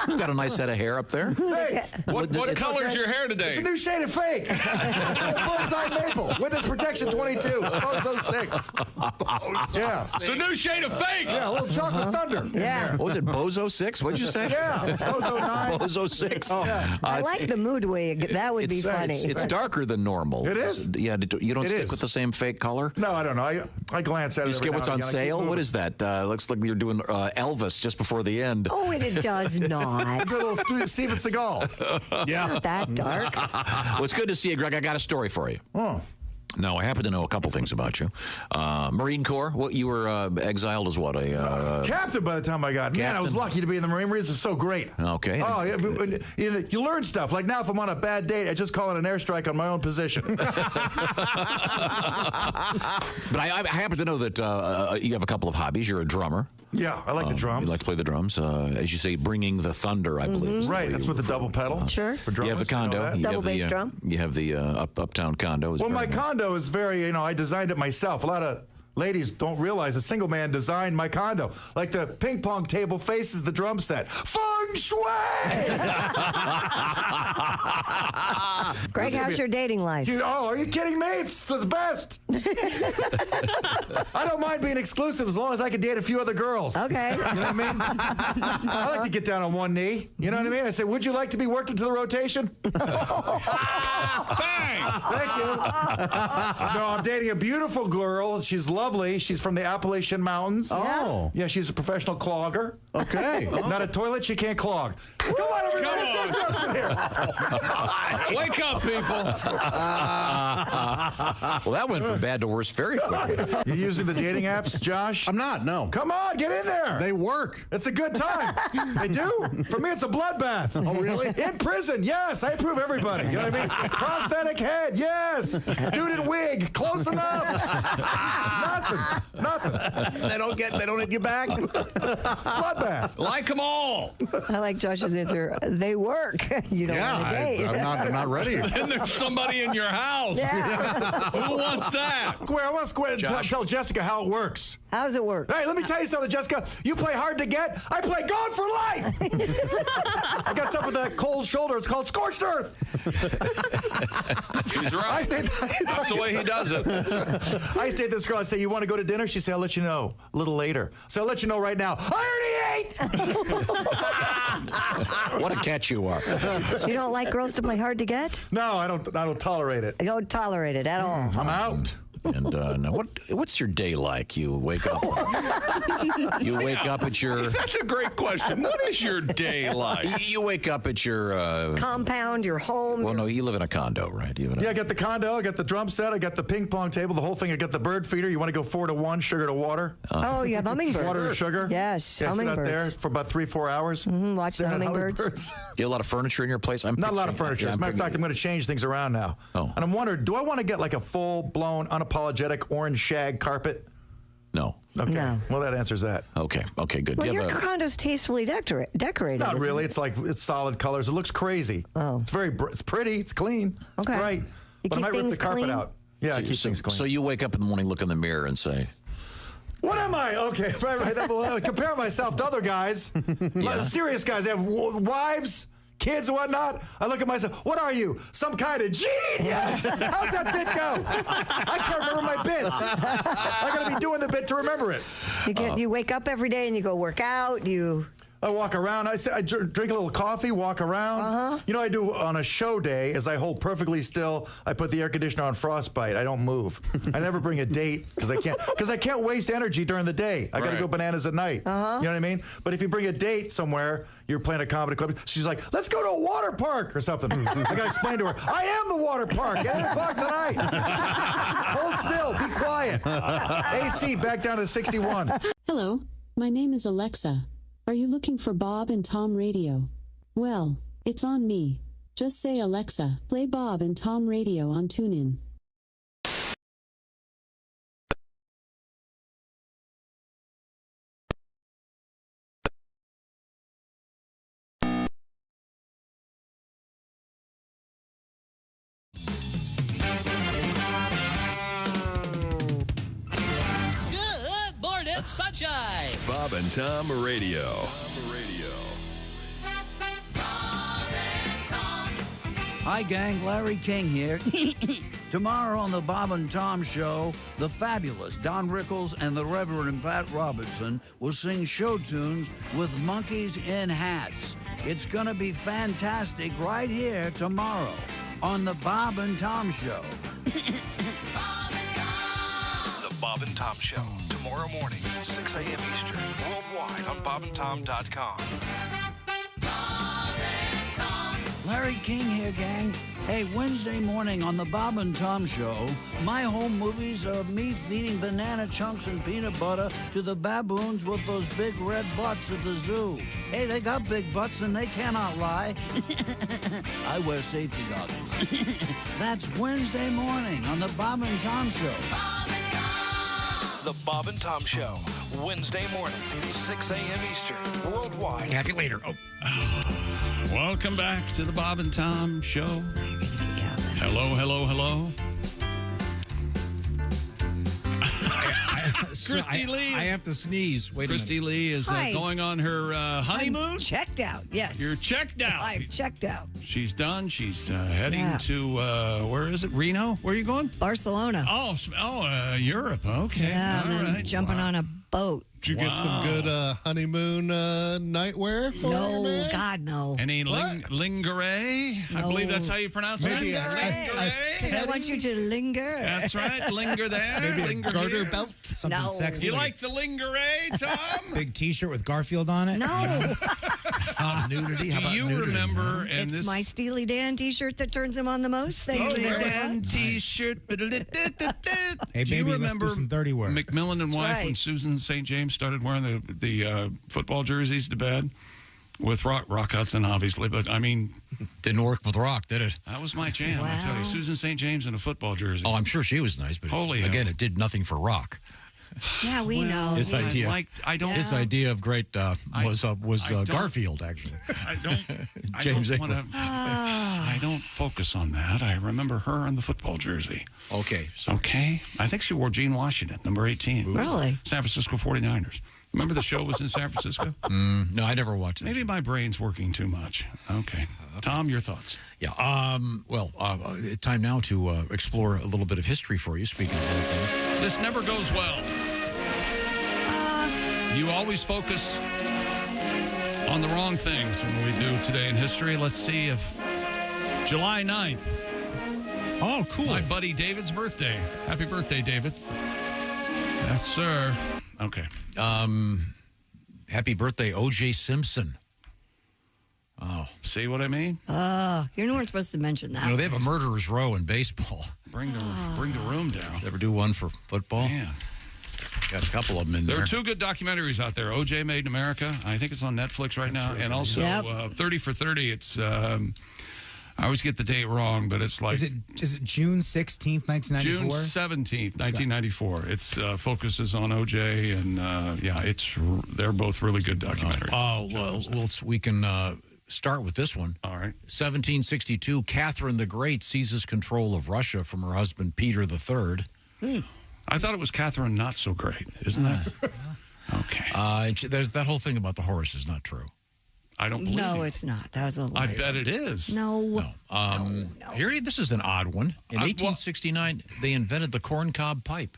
You've got a nice set of hair up there. Thanks. What color is your hair today? It's a new shade of fake. Bullseye maple. Witness protection 22. Bozo 6. Yeah. It's a new shade of fake. Yeah, a little chocolate thunder. Yeah. What was it, Bozo 6? What'd you say? Yeah. Bozo 9. Bozo 6. Oh. I like the mood wig. That would be funny. It's darker than normal. It is? Yeah, you don't stick with the same fake color? No, I don't know. I glance at it. You just get what's on sale? What is that? Looks like you're doing Elvis just before the end. Oh, and it does not. Good little Steven Seagal. Yeah. Not that dark. Well, it's good to see you, Greg. I got a story for you. Oh. Now, I happen to know a couple things about you. Marine Corps, you were exiled as what? Captain by the time I got. Man, I was lucky to be in the Marine. Marines are so great. Okay. Oh, yeah, you learn stuff. Like now, if I'm on a bad date, I just call it an airstrike on my own position. But I happen to know that you have a couple of hobbies. You're a drummer. Yeah, I like the drums. You like to play the drums. As you say, bringing the thunder, I believe. Right, that's with the double pedal. Sure. For drummers, You have the condo. Double bass drum. You have the uptown condo. Well, my condo is very, I designed it myself. A lot of ladies don't realize a single man designed my condo. Like the ping pong table faces the drum set. Feng shui! Greg, how's your dating life? Are you kidding me? It's the best. I don't mind being exclusive as long as I can date a few other girls. Okay. You know what I mean? I like to get down on one knee. You know what I mean? I say, would you like to be worked into the rotation? Thank you. No, I'm dating a beautiful girl. She's lovely. She's from the Appalachian Mountains. Oh. Yeah, she's a professional clogger. Okay. Not a toilet she can't clog. Come on, everybody. Come on. Get jokes in here. Wake up, people. Well, that went from bad to worse very quickly. You using the dating apps, Josh? I'm not, no. Come on, get in there. They work. It's a good time. They do. For me, it's a bloodbath. Oh, really? In prison, yes. I approve everybody. You know what I mean? Prosthetic head, yes. Dude in wig, close enough. Nothing. They don't hit you back. Bloodbath. Like them all. I like Josh's answer. They work. You don't want to date. I'm not ready. And there's somebody in your house. Yeah. Who wants that? Square, I want to square and tell Jessica how it works. How does it work? Hey, let me tell you something, Jessica. You play hard to get. I play gone for life. I got stuff with that cold shoulder. It's called scorched earth. He's right. That's the way he does it. I stayed with this girl. I say, you want to go to dinner? She said, I'll let you know a little later. So I'll let you know right now. I already ate. What a catch you are. You don't like girls to play hard to get? No, I don't tolerate it. You don't tolerate it at all. I'm out. And now, what's your day like? You wake up. You wake up at your. That's a great question. What is your day like? You wake up at your compound, your home. Well, no, you live in a condo, right? Yeah, I got the condo, I got the drum set, I got the ping pong table, the whole thing. I got the bird feeder. You want to go 4 to 1, sugar to water? Oh, yeah, hummingbirds. Water to sugar? Yes, yeah, hummingbirds. Sit out there for about 3-4 hours. Watch the hummingbirds. You have a lot of furniture in your place? Not a lot of furniture. As a matter of fact, I'm going to change things around now. Oh. And I'm wondering, do I want to get like a full-blown, unapologetic orange shag carpet? No. Okay. No. Well, that answers that. Okay, good. Well, your condo's tastefully decorated. Not really. It? It's solid colors. It looks crazy. Oh. It's it's pretty. It's clean. It's Okay. bright. You But I keep might rip the things carpet clean? out. Yeah, I keep things clean. So you wake up in the morning, look in the mirror, and say, What am I? Okay, right. Well, compare myself to other guys. Serious guys. They have wives, kids, and whatnot. I look at myself. What are you? Some kind of genius? How's that bit go? I can't remember my bits. I got to be doing the bit to remember it. You wake up every day and you go work out. I walk around. I drink a little coffee, walk around. You know what I do on a show day is I hold perfectly still. I put the air conditioner on frostbite. I don't move. I never bring a date because I can't waste energy during the day. I got to go bananas at night. You know what I mean? But if you bring a date somewhere, you're playing a comedy club. She's like, let's go to a water park or something. I got to explain to her, I am the water park at 8 o'clock tonight. Hold still. Be quiet. AC back down to 61. Hello, my name is Alexa. Are you looking for Bob and Tom Radio? Well, it's on me. Just say, Alexa, play Bob and Tom Radio on TuneIn. Good morning, sunshine. Bob and Tom Radio. Hi, gang. Larry King here. Tomorrow on the Bob and Tom Show, the fabulous Don Rickles and the Reverend Pat Robertson will sing show tunes with monkeys in hats. It's going to be fantastic right here tomorrow on the Bob and Tom Show. The Bob and Tom Show, tomorrow morning, 6 a.m. Eastern, worldwide on bobandtom.com. Larry King here, gang. Hey, Wednesday morning on the Bob and Tom Show, my home movies of me feeding banana chunks and peanut butter to the baboons with those big red butts at the zoo. Hey, they got big butts and they cannot lie. I wear safety goggles. That's Wednesday morning on the Bob and Tom Show. The Bob and Tom Show, Wednesday morning, 6 a.m. Eastern, worldwide. Happy later. Welcome back to the Bob and Tom Show. Hello. Christy Lee. I have to sneeze. Wait a minute. Christy Lee is going on her honeymoon. I'm checked out, yes. You're checked out. I've checked out. She's done. She's heading to, where is it? Reno? Where are you going? Barcelona. Europe. Okay. Yeah, All I'm right. jumping on a boat. Did you get some good honeymoon nightwear for No, her, man? God, no. Any lingerie? I believe that's how you pronounce it. Because I want you to linger. That's right. Linger there. Maybe linger a garter here. belt? Something No. sexy. You like the lingerie, Tom? Big T-shirt with Garfield on it? No. Nudity? How Do about you nudity? remember? And It's this my Steely Dan T-shirt that turns him on the most. Thank you Steely very Dan much. T-shirt. Hey, Do baby, you let's remember do some dirty work. McMillan and wife right. when Susan St. James started wearing the football jerseys to bed with Rock Hudson, obviously, but I mean, Didn't work with Rock, did it? that was my jam. I tell you, Susan St. James in a football jersey. Oh, I'm sure she was nice, but again, it did nothing for Rock. Yeah, we know. His idea, his idea of great was Garfield, actually. James Ingram. I don't focus on that. I remember her in the football jersey. Okay. Okay. I think she wore Gene Washington, number 18. Really? San Francisco 49ers. Remember the show was in San Francisco? No, I never watched it. Maybe my brain's working too much. Okay. Tom, your thoughts? Yeah. Time now to explore a little bit of history for you, speaking of anything. This never goes well. You always focus on the wrong things when we do Today in History. Let's see if July 9th. Oh, cool. My buddy David's birthday. Happy birthday, David. Yes, sir. Okay. Happy birthday, O.J. Simpson. Oh. See what I mean? You weren't supposed to mention that. You know, they have a murderer's row in baseball. Bring the room down. Ever do one for football? Yeah. Got a couple of them in there. There are 2 good documentaries out there. O.J. Made in America. I think it's on Netflix right now. And also 30 for 30. It's, I always get the date wrong, but it's like... Is it June 16th, 1994? June 17th, 1994. It's focuses on O.J. and, they're both really good documentaries. Oh, well, we can... start with this one. All right. 1762, Catherine the Great seizes control of Russia from her husband Peter III. I thought it was Catherine Not So Great. Isn't that? Okay. There's that whole thing about the horse is not true. I don't believe No, you. it's not. That was a lie. I bet it is. No. Here, this is an odd one. In 1869, they invented the corncob pipe.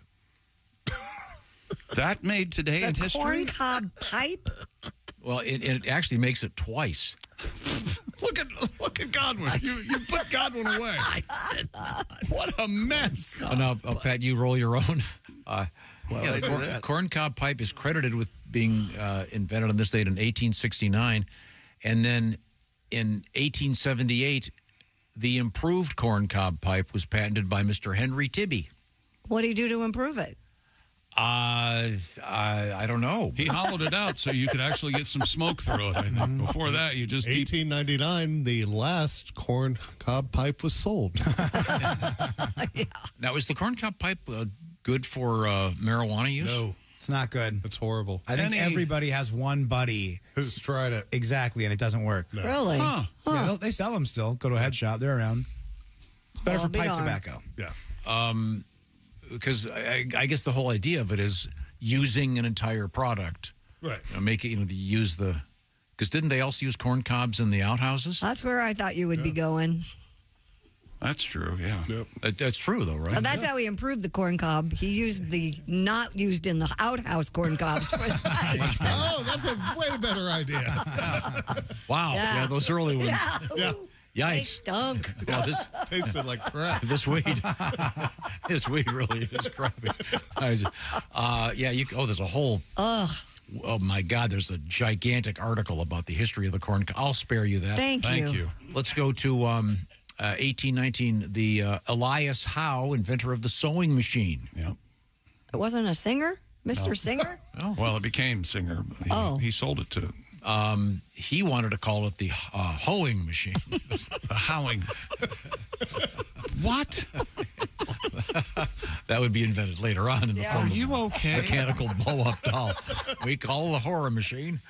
That made today in history? The corncob pipe? Well, it actually makes it twice. Look at Godwin. You put Godwin away. What a mess. Oh, now, Pat, you roll your own. The corncob pipe is credited with being invented on this date in 1869. And then in 1878, the improved corncob pipe was patented by Mr. Henry Tibby. What do you do to improve it? I don't know. He hollowed it out so you could actually get some smoke through it. I think. Before that, you just 1899, the last corn cob pipe was sold. Now, is the corncob pipe good for marijuana use? No. It's not good. It's horrible. I think everybody has one buddy who's tried it. Exactly, and it doesn't work. No. Really? Huh. Yeah, they sell them still. Go to a head shop. They're around. It's better for pipe tobacco. Yeah. Because I guess the whole idea of it is using an entire product. Right. Make it, use the... Because didn't they also use corn cobs in the outhouses? That's where I thought you would be going. That's true, yeah. Yep. That's true, though, right? That's how he improved the corn cob. He used the not used in the outhouse corn cobs for his pipe. Oh, that's a way better idea. Wow. Yeah, those early ones. Yeah. Yikes. They stunk. Yeah, this tasted like crap. This weed really is crappy. There's a whole. Ugh. Oh my God! There's a gigantic article about the history of the corn. I'll spare you that. Thank you. Let's go to 1819. The Elias Howe, inventor of the sewing machine. Yeah. It wasn't a singer, Mr. Singer. Well, it became Singer. He sold it to. He wanted to call it the hoeing machine. The howing. What? That would be invented later on in the form of okay? Mechanical blow-up doll. We call the horror machine.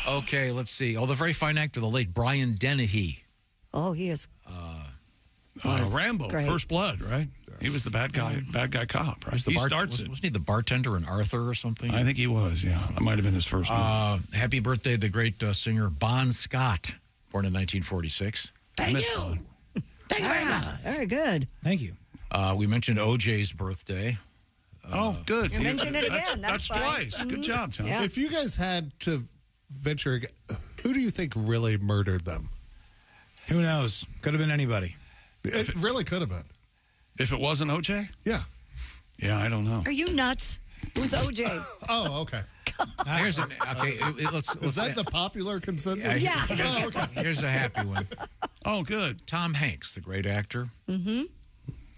Okay, let's see. The very fine actor, the late Brian Dennehy. Oh, he is. Rambo, great. First Blood, right? He was the bad guy cop, right? He starts it. Wasn't he the bartender in Arthur or something? I think he was, yeah. That might have been his first movie. Happy birthday, the great singer Bon Scott, born in 1946. Thank you. Thank you very much. Very good. Thank you. We mentioned OJ's birthday. Good. You mentioned it again. That's fine. twice. Good job, Tom. Yeah. If you guys had to venture, who do you think really murdered them? Who knows? Could have been anybody. It really could have been. If it wasn't OJ? Yeah. Yeah, I don't know. Are you nuts? Who's OJ? Oh, okay. Is that the popular consensus? Yeah. Oh, okay. Here's a happy one. Oh, good. Tom Hanks, the great actor. Mm-hmm.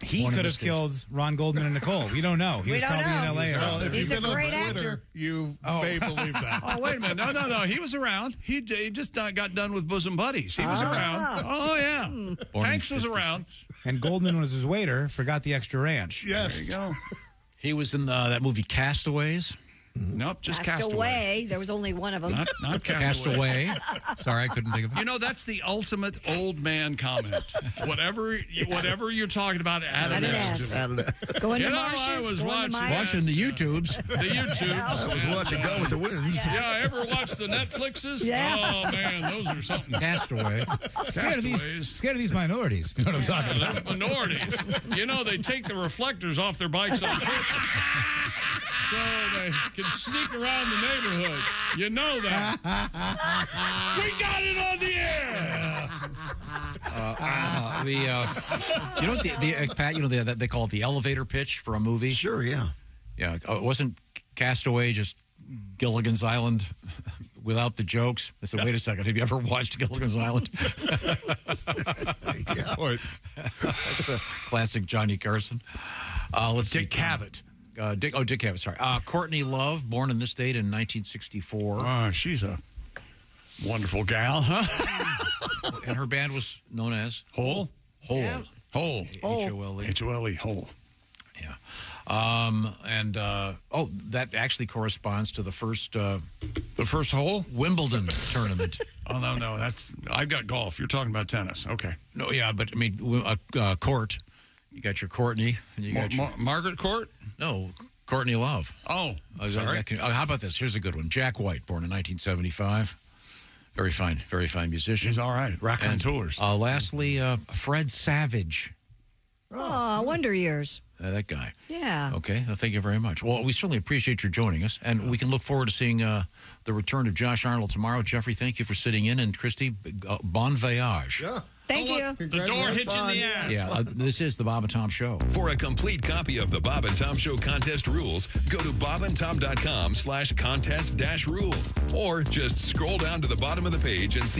He could have killed Ron Goldman and Nicole. We don't know. He was probably in L.A. If He's you've a been on great Twitter, actor. You may believe that. Oh, wait a minute. No. He was around. He just got done with Bosom Buddies. He was around. Oh, yeah. Hanks was around. And Goldman was his waiter, forgot the extra ranch. Yes. There you go. He was in that movie Castaways. Nope, just Castaway. There was only one of them. Not Castaway. Sorry, I couldn't think of it. You know, that's the ultimate old man comment. Whatever you're talking about, add an S. Going to I Marshes, was going to Watching the YouTubes. The YouTubes. I was watching Gone with the Wind. Yeah, ever watch the Netflixes? Yeah. Oh, man, those are something. Castaway. Scared of these minorities. You know what I'm talking about? Those minorities. You know, they take the reflectors off their bikes on purpose. So they can sneak around the neighborhood. You know that. We got it on the air. You know what Pat? You know they call it the elevator pitch for a movie. Sure, yeah. Yeah, it wasn't Castaway just Gilligan's Island without the jokes. I said, wait a second, have you ever watched Gilligan's Island? That's a classic Johnny Carson. Let's Dick Cavett. Dick Cavett, sorry. Courtney Love, born in this date in 1964. She's a wonderful gal, huh? And her band was known as Hole. Yeah. Hole. H-O-L-E. H-O-L-E. Hole. Yeah. That actually corresponds to the first hole Wimbledon tournament. Oh no, I've got golf. You're talking about tennis. Okay. No, yeah, but I mean, court. You got your Courtney, and you got your Margaret Court. No, Courtney Love. Oh, sorry. How about this? Here's a good one. Jack White, born in 1975. Very fine musician. He's all right. Raycon tours. Lastly, Fred Savage. Oh, Wonder Years. That guy. Yeah. Okay. Well, thank you very much. Well, we certainly appreciate your joining us, and we can look forward to seeing the return of Josh Arnold tomorrow. Jeffrey, thank you for sitting in, and Christy, bon voyage. Yeah. Thank you. The door hits you in the ass. Yeah, this is the Bob and Tom Show. For a complete copy of the Bob and Tom Show contest rules, go to bobandtom.com/contest-rules, or just scroll down to the bottom of the page and see